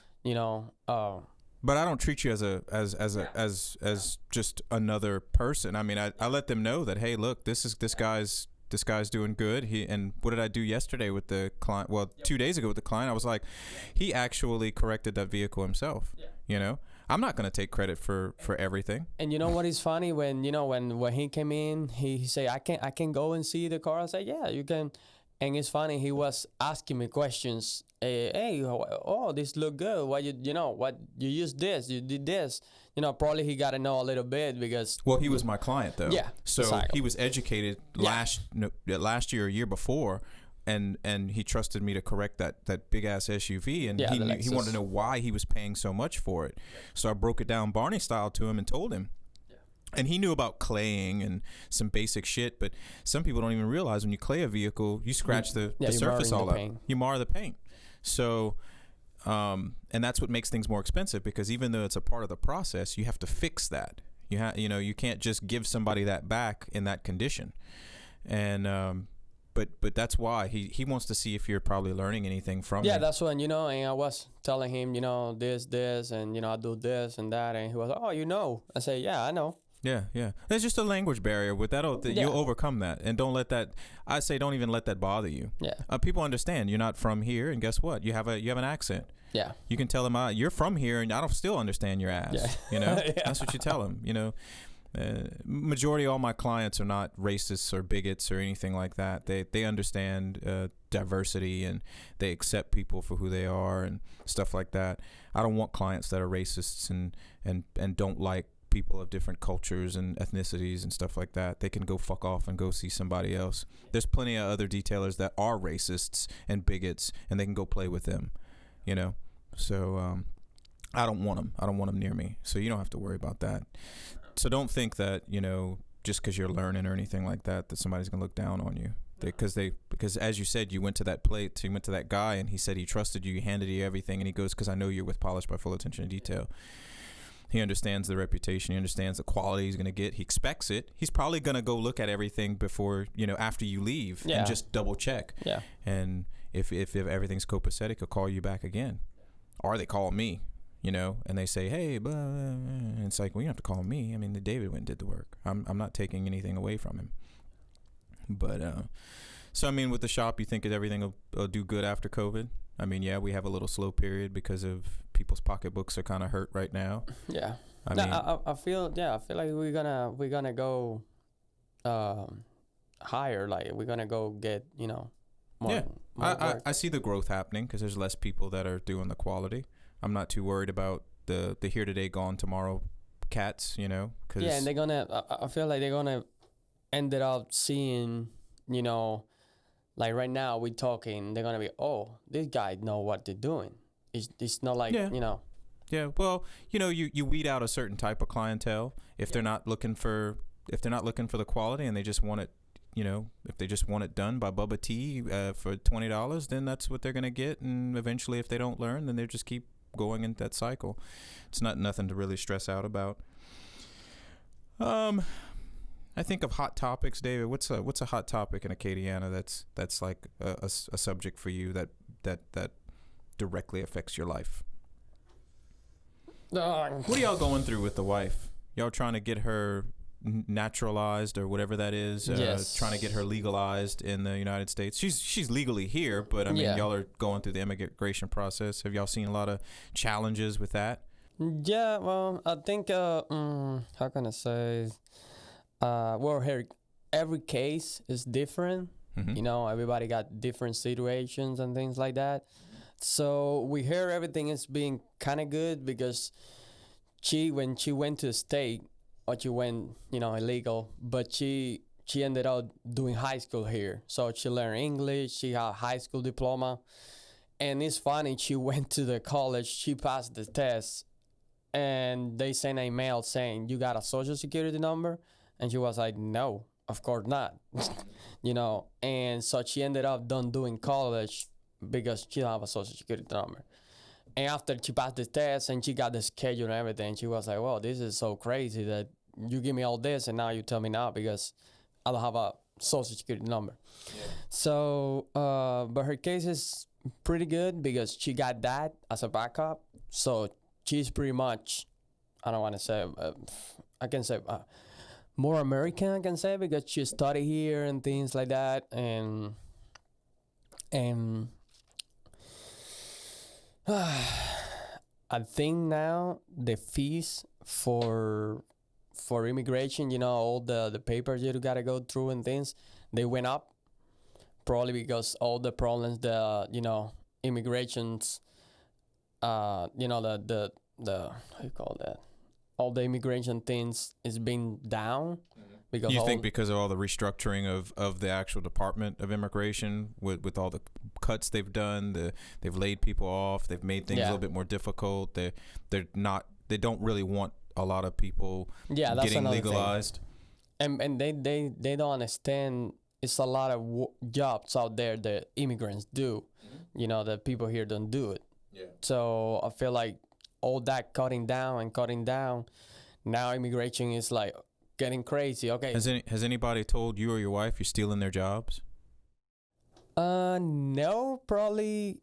But I don't treat you as just another person. I mean, I let them know that, hey, look, this guy's doing good. And what did I do yesterday with the client? Well, 2 days ago with the client, I was like, he actually corrected that vehicle himself. I'm not going to take credit for everything. And you know what is funny? When when he came in, he say, I can go and see the car. I say, yeah, you can. And it's funny, he was asking me questions. Hey, this look good. Why what you used this, you did this. Probably he got to know a little bit because. Well, he was my client though. Yeah. So exactly. He was educated last year or year before, and he trusted me to correct that big ass SUV, and he wanted to know why he was paying so much for it. So I broke it down Barney style to him and told him. And he knew about claying and some basic shit, but some people don't even realize when you clay a vehicle, you scratch the surface all up. You mar the paint. So, and that's what makes things more expensive, because even though it's a part of the process, you have to fix that. You can't just give somebody that back in that condition. And but that's why he wants to see if you're probably learning anything from him. Yeah, that's when, and I was telling him, this, and, I do this and that. And he was like, oh, I say, yeah, I know. Yeah. There's just a language barrier with that. You'll overcome that. And don't even let that bother you. Yeah. People understand you're not from here. And guess what? You have an accent. Yeah. You can tell them, you're from here, and I don't still understand your ass. Yeah. That's what you tell them, majority of all my clients are not racists or bigots or anything like that. They understand diversity, and they accept people for who they are and stuff like that. I don't want clients that are racists and don't like people of different cultures and ethnicities and stuff like that. They can go fuck off and go see somebody else. There's plenty of other detailers that are racists and bigots, and they can go play with them, So I don't want them. I don't want them near me. So you don't have to worry about that. So don't think that, just because you're learning or anything like that, that somebody's going to look down on you. Because as you said, you went to that guy, and he said he trusted you, he handed you everything, and he goes, because I know you're with Polished by Full Attention to Detail. He understands the reputation. He understands the quality he's going to get. He expects it. He's probably going to go look at everything before, after you leave, and just double check. Yeah. And if everything's copacetic, he'll call you back again. Or they call me, and they say, hey, blah, blah, blah. And it's like, well, you don't have to call me. I mean, David went and did the work. I'm not taking anything away from him. But, so, I mean, with the shop, you think everything will do good after COVID? I mean, yeah, we have a little slow period because of people's pocketbooks are kind of hurt right now. Yeah. I feel like we're gonna go higher. Like we're gonna go get more. Yeah, more I see the growth happening because there's less people that are doing the quality. I'm not too worried about the here today, gone tomorrow cats. Cause yeah, and they're gonna. I feel like they're gonna end up seeing like right now we're talking, they're gonna be, oh, this guy know what they're doing. It's not like Yeah, well, you weed out a certain type of clientele if they're not looking for the quality, and they just want it, if they just want it done by Bubba T for $20, then that's what they're gonna get. And eventually, if they don't learn, then they just keep going into that cycle. It's nothing to really stress out about. I think of hot topics, David. What's a hot topic in Acadiana that's like a subject for you that directly affects your life? What are y'all going through with the wife? Y'all trying to get her naturalized or whatever that is? Yes. Trying to get her legalized in the United States. She's legally here, but I mean, y'all are going through the immigration process. Have y'all seen a lot of challenges with that? Yeah, well, I think how can I say? Well, every case is different. Mhm. You know, everybody got different situations and things like that. So we hear everything is being kind of good because when she went to the state, or she went, you know, illegal, but she ended up doing high school here. So she learned English. She had a high school diploma, and it's funny. She went to the college. She passed the test, and they sent an email saying you got a social security number, and she was like, no, of course not. You know, and so she ended up done doing college because she don't have a social security number. And after she passed the test and she got the schedule and everything, she was like, well, this is so crazy that you give me all this and now you tell me now because I don't have a social security number. Yeah. So, but her case is pretty good because she got that as a backup. So she's pretty much, I don't want to say, I can say more American, I can say, because she studied here and things like that. And I think now the fees for immigration, you know, all the papers you gotta go through and things, they went up, probably because all the problems the, you know, immigrations, you know, the how you call that, all the immigration things is being down. Because You think because of all the restructuring of the actual Department of Immigration with all the cuts they've done, they've laid people off, they've made things a little bit more difficult. They don't really want a lot of people that's getting another legalized. thing. And they don't understand it's a lot of jobs out there that immigrants do, you know, that people here don't do it. Yeah. So I feel like all that cutting down, now immigration is like getting crazy. Okay. Has anybody told you or your wife you're stealing their jobs? No, probably.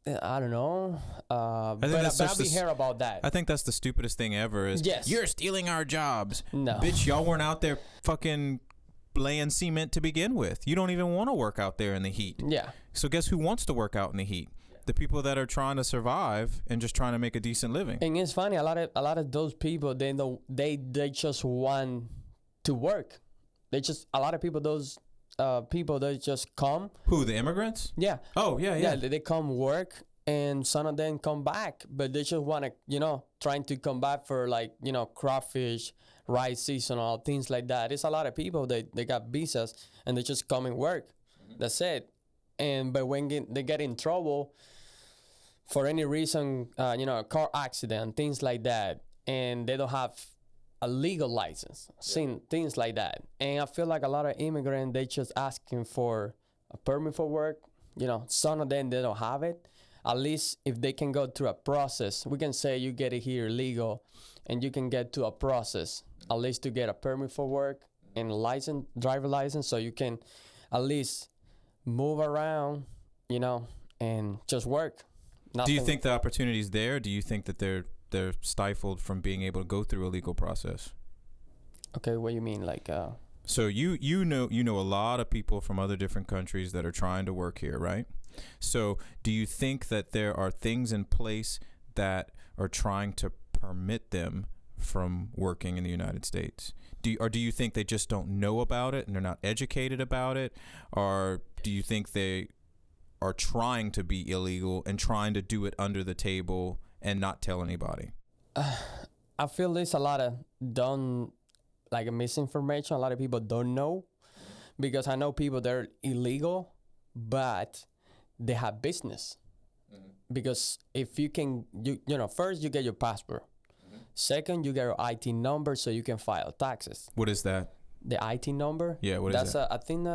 I don't know. But I've been hear about that. I think that's the stupidest thing ever. Is Yes. You're stealing our jobs. No. Bitch, y'all weren't out there fucking laying cement to begin with. You don't even want to work out there in the heat. Yeah. So guess who wants to work out in the heat? The people that are trying to survive and just trying to make a decent living. And it's funny, a lot of those people, they just want to work. A lot of people, those people, they just come. Who, the immigrants? Yeah. Oh, yeah. They come work, and some of them come back, but they just want to, you know, trying to come back for, like, you know, crawfish, rice seasonal, things like that. It's a lot of people, they got visas, and they just come and work. That's it. But when they get in trouble for any reason, you know, a car accident, things like that, and they don't have a legal license, things like that. And I feel like a lot of immigrants, they just asking for a permit for work. You know, some of them, they don't have it. At least if they can go through a process, we can say you get it here legal, and you can get to a process, at least to get a permit for work and license, driver license, so you can at least move around, you know, and just work. Do you think the opportunity is there? Do you think that they're stifled from being able to go through a legal process? Okay, what do you mean, like? So you know a lot of people from other different countries that are trying to work here, right? So do you think that there are things in place that are trying to permit them from working in the United States? Do you think they just don't know about it and they're not educated about it? Or do you think they are trying to be illegal and trying to do it under the table and not tell anybody? I feel there's a lot of misinformation. A lot of people don't know, because I know people that are illegal, but they have business. Because if you can, you know, first you get your passport. Second, you get your IT number so you can file taxes. What is that? The IT number? Yeah, what is that? I think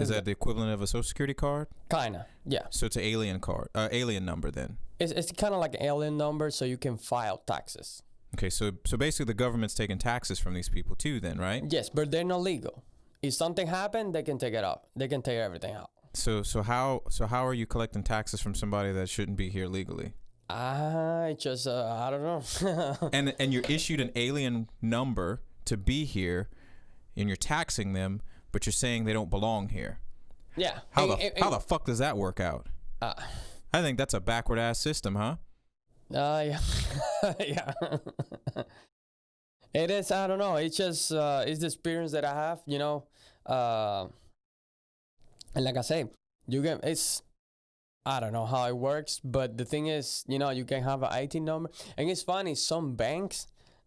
Is that the equivalent of a social security card? Kinda, yeah. So it's an alien card, alien number then. It's kind of like an alien number so you can file taxes. Okay, so basically the government's taking taxes from these people too then, right? Yes, but they're not legal. If something happened, they can take it out. They can take everything out. So how are you collecting taxes from somebody that shouldn't be here legally? I don't know. and you're issued an alien number to be here, and you're taxing them, but you're saying they don't belong here. Yeah. How the fuck does that work out? I think that's a backward ass system, huh? Yeah. Yeah. It is. I don't know. It's just it's the experience that I have. You know, And like I say, you can. It's I don't know how it works, but the thing is, you can have an IT number, and it's funny. Some banks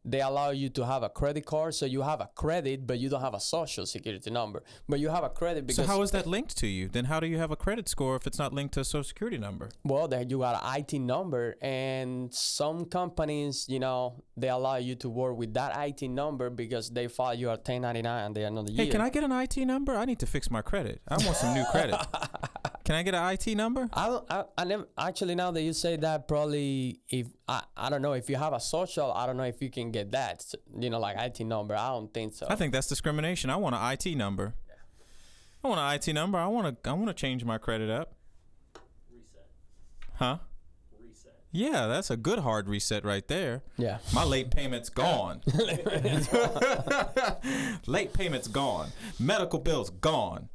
they allow you to have a credit card, so you have a credit, but you don't have a social security number. But you have a credit because. So how is that linked to you? Then how do you have a credit score if it's not linked to a social security number? Well, then you got an IT number, and some companies, they allow you to work with that IT number because they file you a 1099 and they are not. Hey, can I get an IT number? I need to fix my credit. I want some new credit. Can I get an IT number? I never actually. Now that you say that, probably if I don't know if you have a social, I don't know if you can get that. Like IT number. I don't think so. I think that's discrimination. I want an IT number. Yeah. I want an IT number. I want to change my credit up. Reset. Huh? Reset. Yeah, that's a good hard reset right there. Yeah. My late payment's gone. Late payment's gone. Medical bills gone.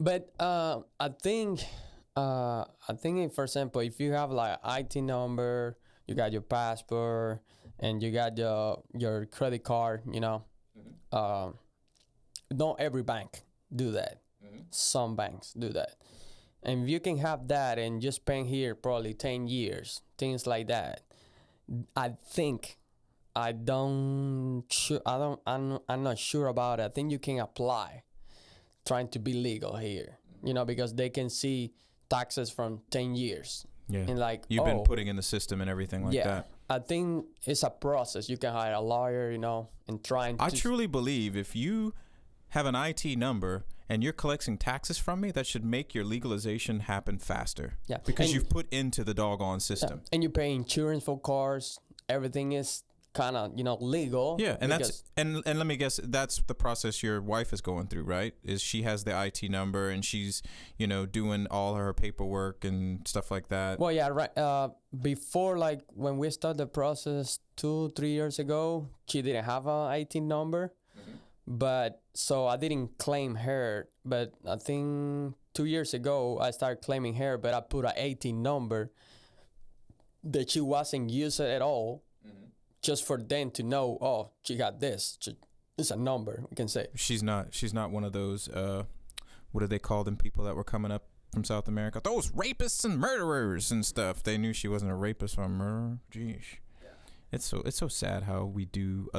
But I think for example, if you have like IT number, you got your passport, and you got your credit card, not every bank do that. Some banks do that. And if you can have that and just spend here probably 10 years, things like that, I'm not sure about it. I think you can apply trying to be legal here, because they can see taxes from 10 years. Yeah. And like, you've been putting in the system and everything like that. I think it's a process. You can hire a lawyer, and I truly believe if you have an IT number and you're collecting taxes from me, that should make your legalization happen faster. Yeah. Because you've put into the doggone system. Yeah. And you pay insurance for cars. Everything is kind of legal. Yeah, and that's and let me guess, that's the process your wife is going through, right? Is she has the IT number and she's doing all her paperwork and stuff like that. Well, yeah, right. Before, like when we started the process 2-3 years ago, she didn't have an IT number, but so I didn't claim her. But I think 2 years ago I started claiming her, but I put an IT number that she wasn't using at all. Just for them to know, oh, she got this. It's a number, we can say. She's not one of those, what do they call them, people that were coming up from South America? Those rapists and murderers and stuff. They knew she wasn't a rapist or a murderer. Jeez. Yeah. It's so sad how we do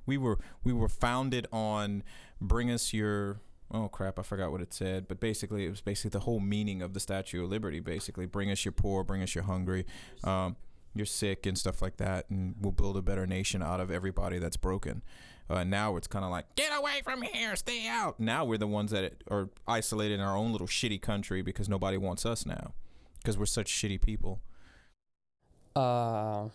we were founded on bring us your, oh crap, I forgot what it said, but basically it was basically the whole meaning of the Statue of Liberty, basically. Bring us your poor, bring us your hungry. You're sick and stuff like that, and we'll build a better nation out of everybody that's broken. Now it's kind of like, get away from here, stay out. Now we're the ones that are isolated in our own little shitty country because nobody wants us now because we're such shitty people. But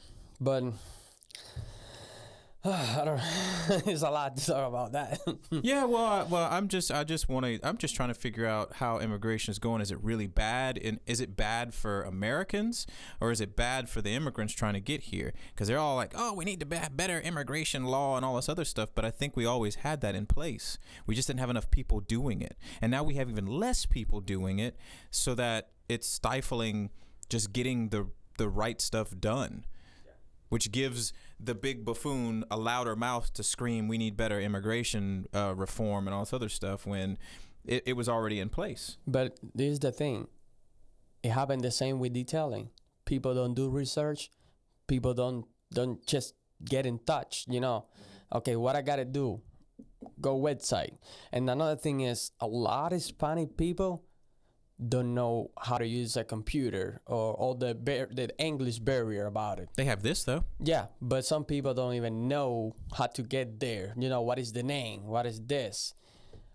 I don't know. There's a lot to talk about that. Yeah, well, I'm just trying to figure out how immigration is going. Is it really bad? And is it bad for Americans, or is it bad for the immigrants trying to get here? Because they're all like, oh, we need to have better immigration law and all this other stuff. But I think we always had that in place. We just didn't have enough people doing it. And now we have even less people doing it, so that it's stifling just getting the right stuff done. Which gives the big buffoon a louder mouth to scream, we need better immigration reform and all this other stuff, when it was already in place. But this is the thing. It happened the same with detailing. People don't do research. People don't just get in touch, Okay, what I got to do? Go website. And another thing is, a lot of Hispanic people don't know how to use a computer or the English barrier about it. They have this though. Yeah, but some people don't even know how to get there. What is the name? What is this?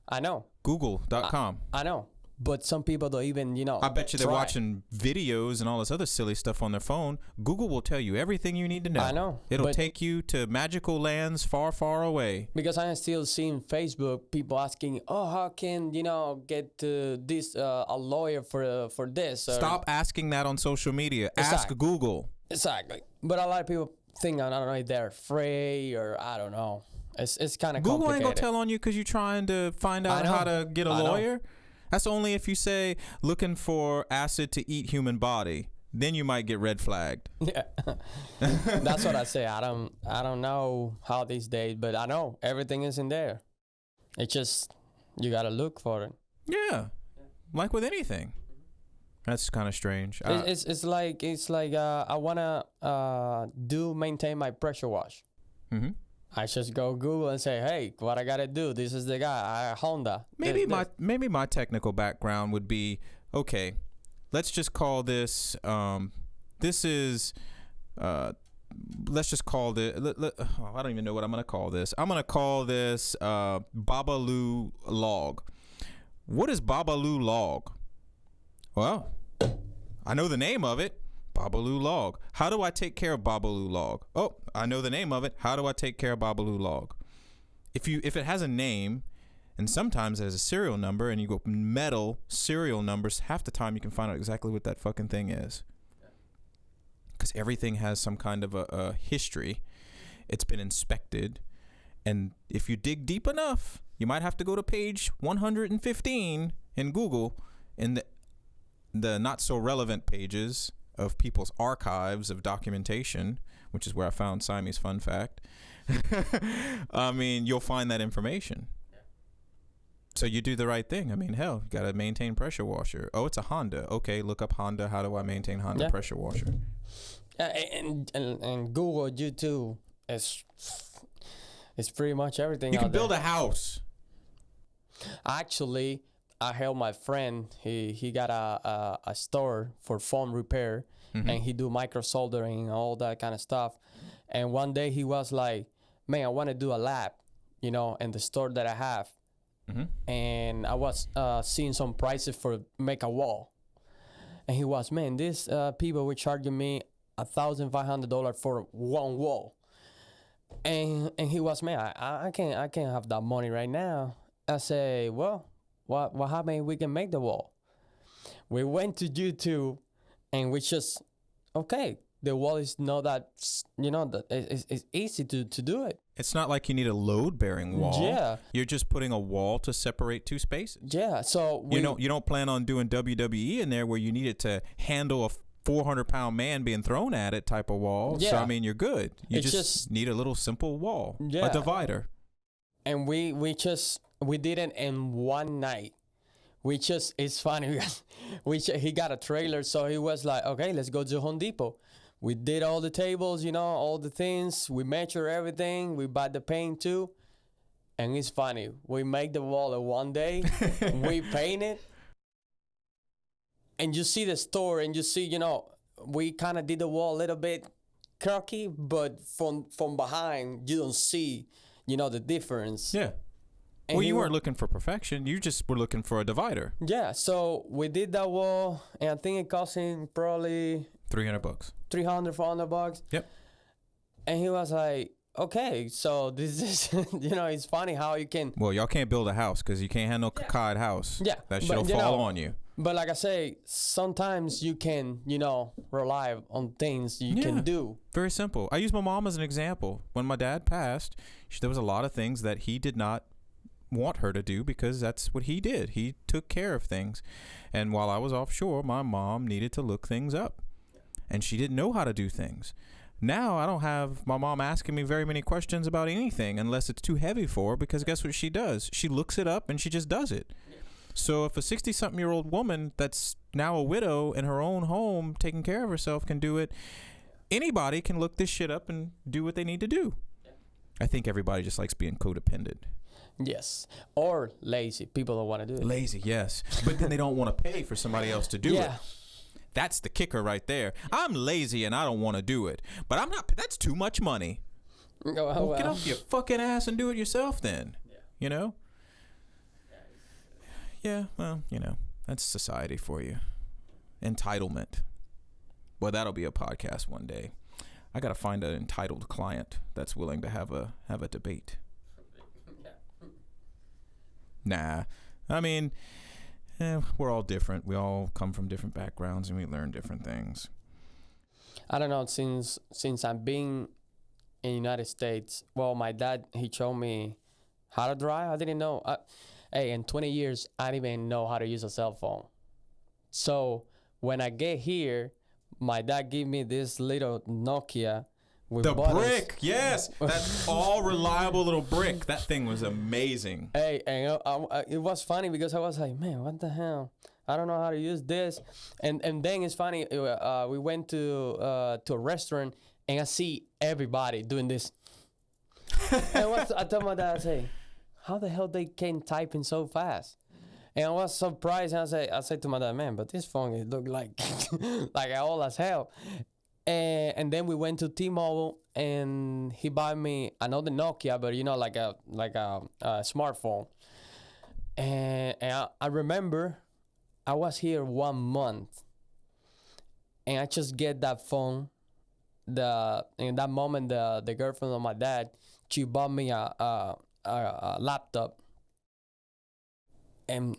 I know. Google.com. I know. But some people don't even, I bet you they're watching videos and all this other silly stuff on their phone. Google will tell you everything you need to know. I know. It'll take you to magical lands far, far away. Because I'm still seeing Facebook people asking, oh, how can, get this a lawyer for this? Or, stop asking that on social media. Exactly. Ask Google. Exactly. But a lot of people think, I don't know, if they're afraid or I don't know. It's kind of complicated. Google ain't going to tell on you because you're trying to find out how to get a lawyer. That's only if you say looking for acid to eat human body. Then you might get red flagged. Yeah, that's what I say. I don't know how these days, but I know everything is in there. It's just you gotta look for it. Yeah, like with anything. That's kind of strange. It's like I wanna maintain my pressure wash. Mm-hmm. I just go Google and say, hey, what I gotta do? This is the guy, Honda. Maybe my technical background would be, okay, let's just call this. This is. Let's just call this. I don't even know what I'm gonna call this. I'm gonna call this Babalu log. What is Babalu log? Well, I know the name of it. Babalu log. How do I take care of Babalu log? Oh, I know the name of it. How do I take care of Babalu log? If it has a name, and sometimes it has a serial number, and you go metal serial numbers, half the time you can find out exactly what that fucking thing is. Because everything has some kind of a history. It's been inspected. And if you dig deep enough, you might have to go to page 115 in Google in the not so relevant pages of people's archives of documentation, which is where I found Siamese fun fact. I mean, you'll find that information. So you do the right thing. I mean, hell, you got to maintain pressure washer. Oh, it's a Honda. Okay, look up Honda. How do I maintain Honda pressure washer? And Google, YouTube, it's pretty much everything. You can build a house. Actually, I helped my friend. He got a store for phone repair, and he do micro soldering and all that kind of stuff. And one day he was like, "Man, I want to do a lab, in the store that I have." And I was seeing some prices for make a wall, and he was, "Man, these people were charging me $1,500 for one wall." And he was, "Man, I can't have that money right now." I say, "Well, what happened? We can make the wall." We went to YouTube, and we just, okay, the wall is not that, that it's easy to do it. It's not like you need a load-bearing wall. Yeah. You're just putting a wall to separate two spaces. Yeah. So you don't plan on doing WWE in there where you need it to handle a 400-pound man being thrown at it type of wall. Yeah. So I mean, you're good. You It's just need a little simple wall, Yeah. a divider. And we did it in one night. It's funny. He got a trailer, so he was like, okay, let's go to Home Depot. We did all the tables, all the things. We measure everything. We buy the paint too. And it's funny. We make the wall in one day. We paint it. And you see the store, and you see, we kind of did the wall a little bit crooky, but from behind, you don't see, the difference. Yeah. And well, you weren't looking for perfection. You just were looking for a divider. Yeah. So we did that wall, and I think it cost him probably $300. $300, $400. Yep. And he was like, okay, so this is, it's funny how you can. Well, y'all can't build a house because you can't have no cockeyed house. Yeah. That shit'll fall on you. But like I say, sometimes you can, rely on things you can do. Very simple. I use my mom as an example. When my dad passed, there was a lot of things that he did not want her to do because that's what he did. He took care of things. And while I was offshore, my mom needed to look things up. And she didn't know how to do things. Now I don't have my mom asking me very many questions about anything unless it's too heavy for her, because guess what she does? She looks it up and she just does it. So if a 60-something-year-old woman that's now a widow in her own home taking care of herself can do it, anybody can look this shit up and do what they need to do. I think everybody just likes being codependent. Yes. Or lazy. People don't want to do it. Lazy, yes. But then they don't want to pay for somebody else to do it. That's the kicker right there. I'm lazy and I don't want to do it. But I'm not. That's too much money. Well, get off your fucking ass and do it yourself then. Yeah. Yeah, well, that's society for you. Entitlement. Well, that'll be a podcast one day. I got to find an entitled client that's willing to have a debate. Nah. I mean, we're all different. We all come from different backgrounds and we learn different things. I don't know, since I've been in the United States, well, my dad, he showed me how to drive. I didn't know. In 20 years, I didn't even know how to use a cell phone. So when I get here, my dad gave me this little Nokia with The buttons. brick, yes, that all reliable little brick. That thing was amazing. Hey, and it was funny because I was like, man, what the hell? I don't know how to use this. And then it's funny. We went to a restaurant and I see everybody doing this. And I told my dad, I say, how the hell they can typing so fast? And I was surprised. And I said to my dad, man, but this phone it look like like old as hell. And then we went to T-Mobile and he bought me another Nokia, but like a smartphone. And I remember I was here 1 month and I just get that phone. In that moment, the girlfriend of my dad, she bought me a laptop. And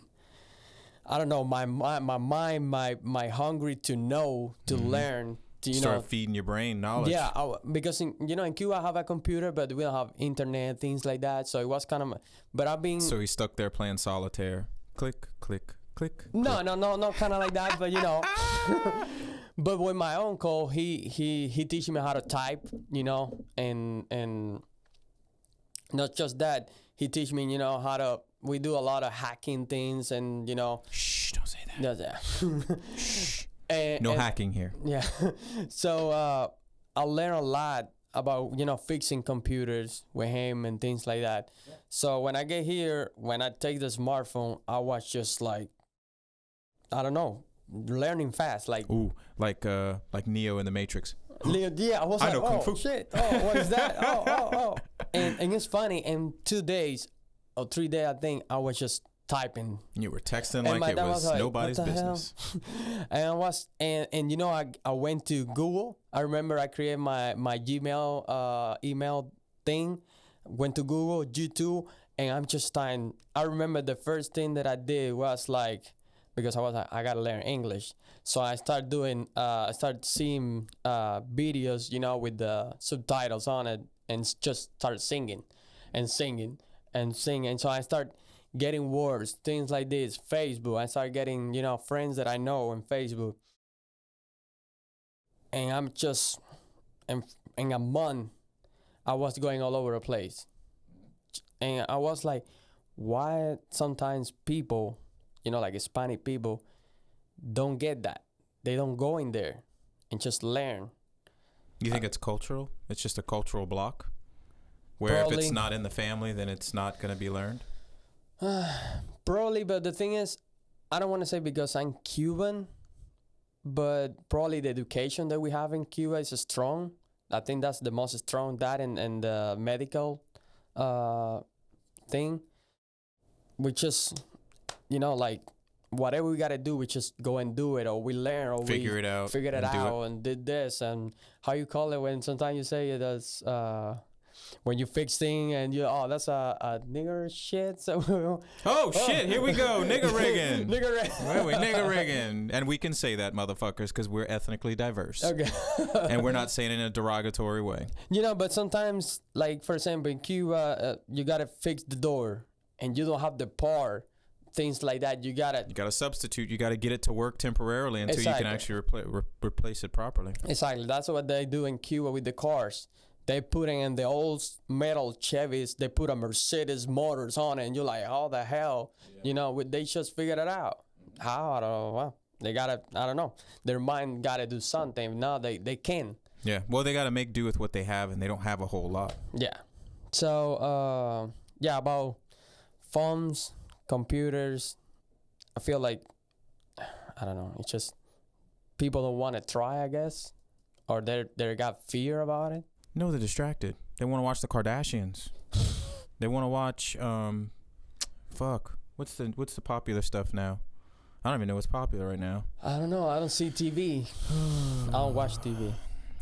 I don't know, my mind, my hungry to know, to learn, to Start feeding your brain knowledge. Yeah, because in Cuba I have a computer, but we don't have internet, things like that. So it was kind of, but I've been. So he's stuck there playing solitaire. Click, click, click. No, kind of like that, but But with my uncle, he teach me how to type, and not just that, he teach me, how to. We do a lot of hacking things, and Shh, don't say that. Shh. No hacking here. Yeah. So I learned a lot about fixing computers with him and things like that. Yeah. So when I get here, when I take the smartphone, I was just like, I don't know, learning fast. Like Neo in the Matrix. Yeah, I was I like, know Kung oh Fu. shit, oh what is that? oh. And it's funny. In 2 days or 3 days, I think I was just typing. You were texting like it was nobody's business. And I was, and I went to Google. I remember I created my Gmail email thing. Went to Google, YouTube, and I'm just starting. I remember the first thing that I did was like, because I was like, I gotta learn English. So I started seeing videos, with the subtitles on it, and just started singing. So I start getting words, things like this. Facebook, I start getting, friends that I know on Facebook. And I'm just, in a month, I was going all over the place. And I was like, why sometimes people, like Hispanic people, don't get that? They don't go in there and just learn. You think it's cultural? It's just a cultural block? Where Probably. If it's not in the family, then it's not going to be learned? Probably, but the thing is, I don't want to say because I'm Cuban, but probably the education that we have in Cuba is strong. I think that's the most strong, that and the medical thing. We just, like, whatever we got to do, we just go and do it, or we learn, or figure it out and did this, and how you call it when sometimes you say it as when you fix thing and that's a nigger shit. So shit, here we go, nigger rigging. Nigger rigging, and we can say that, motherfuckers, because we're ethnically diverse. Okay. And we're not saying it in a derogatory way. But sometimes, like for example, in Cuba, you gotta fix the door, and you don't have the part. Things like that, you gotta substitute. You gotta get it to work temporarily until you can actually replace it properly. Exactly. That's what they do in Cuba with the cars. They put in the old metal Chevys. They put a Mercedes motors on it, and you're like, how the hell? Yeah. They just figured it out. How? I don't know. Well, they gotta. I don't know. Their mind gotta do something. Now they can. Yeah. Well, they gotta make do with what they have, and they don't have a whole lot. Yeah. So about phones, computers, I feel like, I don't know, it's just people don't want to try, I guess, or they got fear about it. No, they're distracted. They want to watch the Kardashians. They want to watch what's the popular stuff now? I don't even know what's popular right now. I don't know. I don't see TV. I don't watch TV.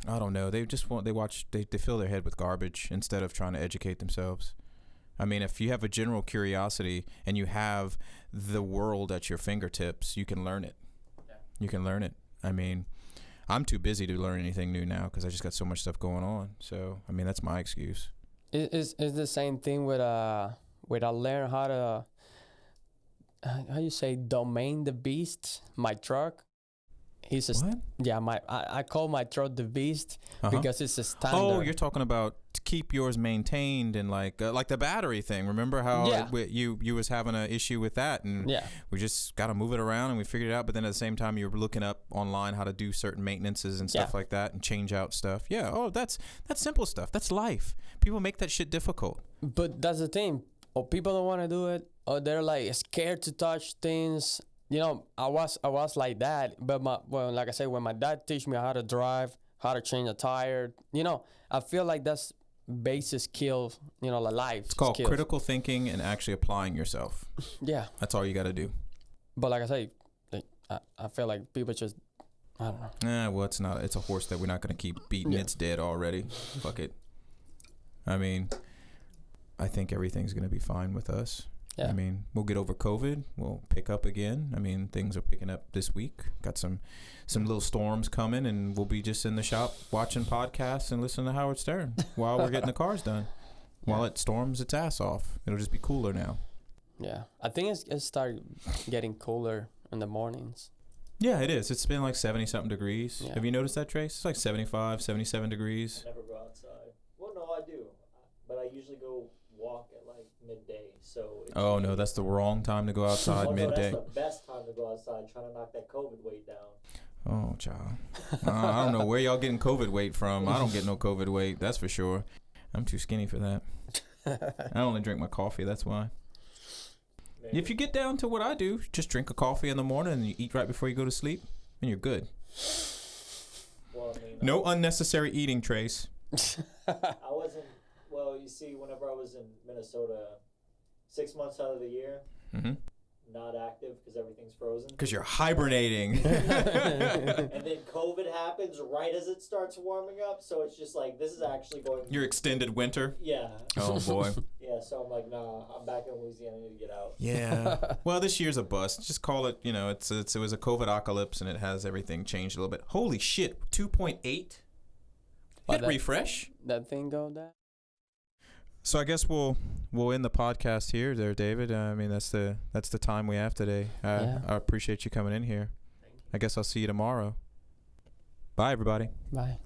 I don't know. They fill their head with garbage instead of trying to educate themselves. I mean, if you have a general curiosity and you have the world at your fingertips, you can learn it. Yeah. You can learn it. I mean, I'm too busy to learn anything new now because I just got so much stuff going on. So, I mean, that's my excuse. It's the same thing with I learn how to, how you say, domain the beast, my truck. He's a What? yeah. I call my throat the beast Uh-huh. because it's a standard. Oh, you're talking about to keep yours maintained and like the battery thing. Remember how Yeah. you was having an issue with that, and yeah. we just got to move it around and we figured it out. But then at the same time, you were looking up online how to do certain maintenances and stuff Yeah. like that and change out stuff. Yeah. Oh, that's simple stuff. That's life. People make that shit difficult. But that's the thing. Or people don't want to do it, or they're like scared to touch things. You know, I was like that. But like I said, when my dad teach me how to drive, how to change a tire, you know, I feel like that's basic skills. You know, like life. It's called skills. critical thinking and actually applying yourself. Yeah. That's all you got to do. But like I say, like, I feel like people just, I don't know. Well, it's not. It's a horse that we're not going to keep beating. Yeah. It's dead already. Fuck it. I mean, I think everything's going to be fine with us. Yeah. I mean, we'll get over COVID. We'll pick up again. I mean, things are picking up this week. Got some little storms coming, and we'll be just in the shop watching podcasts and listening to Howard Stern while we're getting the cars done. While it storms its ass off. It'll just be cooler now. Yeah. I think it's started getting cooler in the mornings. Yeah, it is. It's been like 70-something degrees. Yeah. Have you noticed that, Trace? It's like 75, 77 degrees. I never go outside. Well, no, I do, but I usually go walk at like midday. So. Oh, no, that's the wrong time to go outside Oh, no, midday. that's the best time to go outside, trying to knock that COVID weight down. Oh, child. I don't know where y'all getting COVID weight from. I don't get no COVID weight, that's for sure. I'm too skinny for that. I only drink my coffee, that's why. Maybe. If you get down to what I do, just drink a coffee in the morning and you eat right before you go to sleep, and you're good. Well, I mean, No unnecessary eating, Trace. I wasn't. Well, you see, whenever I was in Minnesota, 6 months out of the year, Mm-hmm. not active because everything's frozen. Because you're hibernating. And then COVID happens right as it starts warming up, so it's just like this is actually going. Your extended winter. Yeah. Oh, boy. Yeah, so I'm like, nah, I'm back in Louisiana. I need to get out. Yeah. Well, this year's a bust. Just call it, you know, it was a COVID-apocalypse, and it has everything changed a little bit. Holy shit, 2.8? Hit refresh. That thing go that? So I guess we'll end the podcast here, there, David. I mean, that's the time we have today. Yeah. I appreciate you coming in here. I guess I'll see you tomorrow. Bye, everybody. Bye.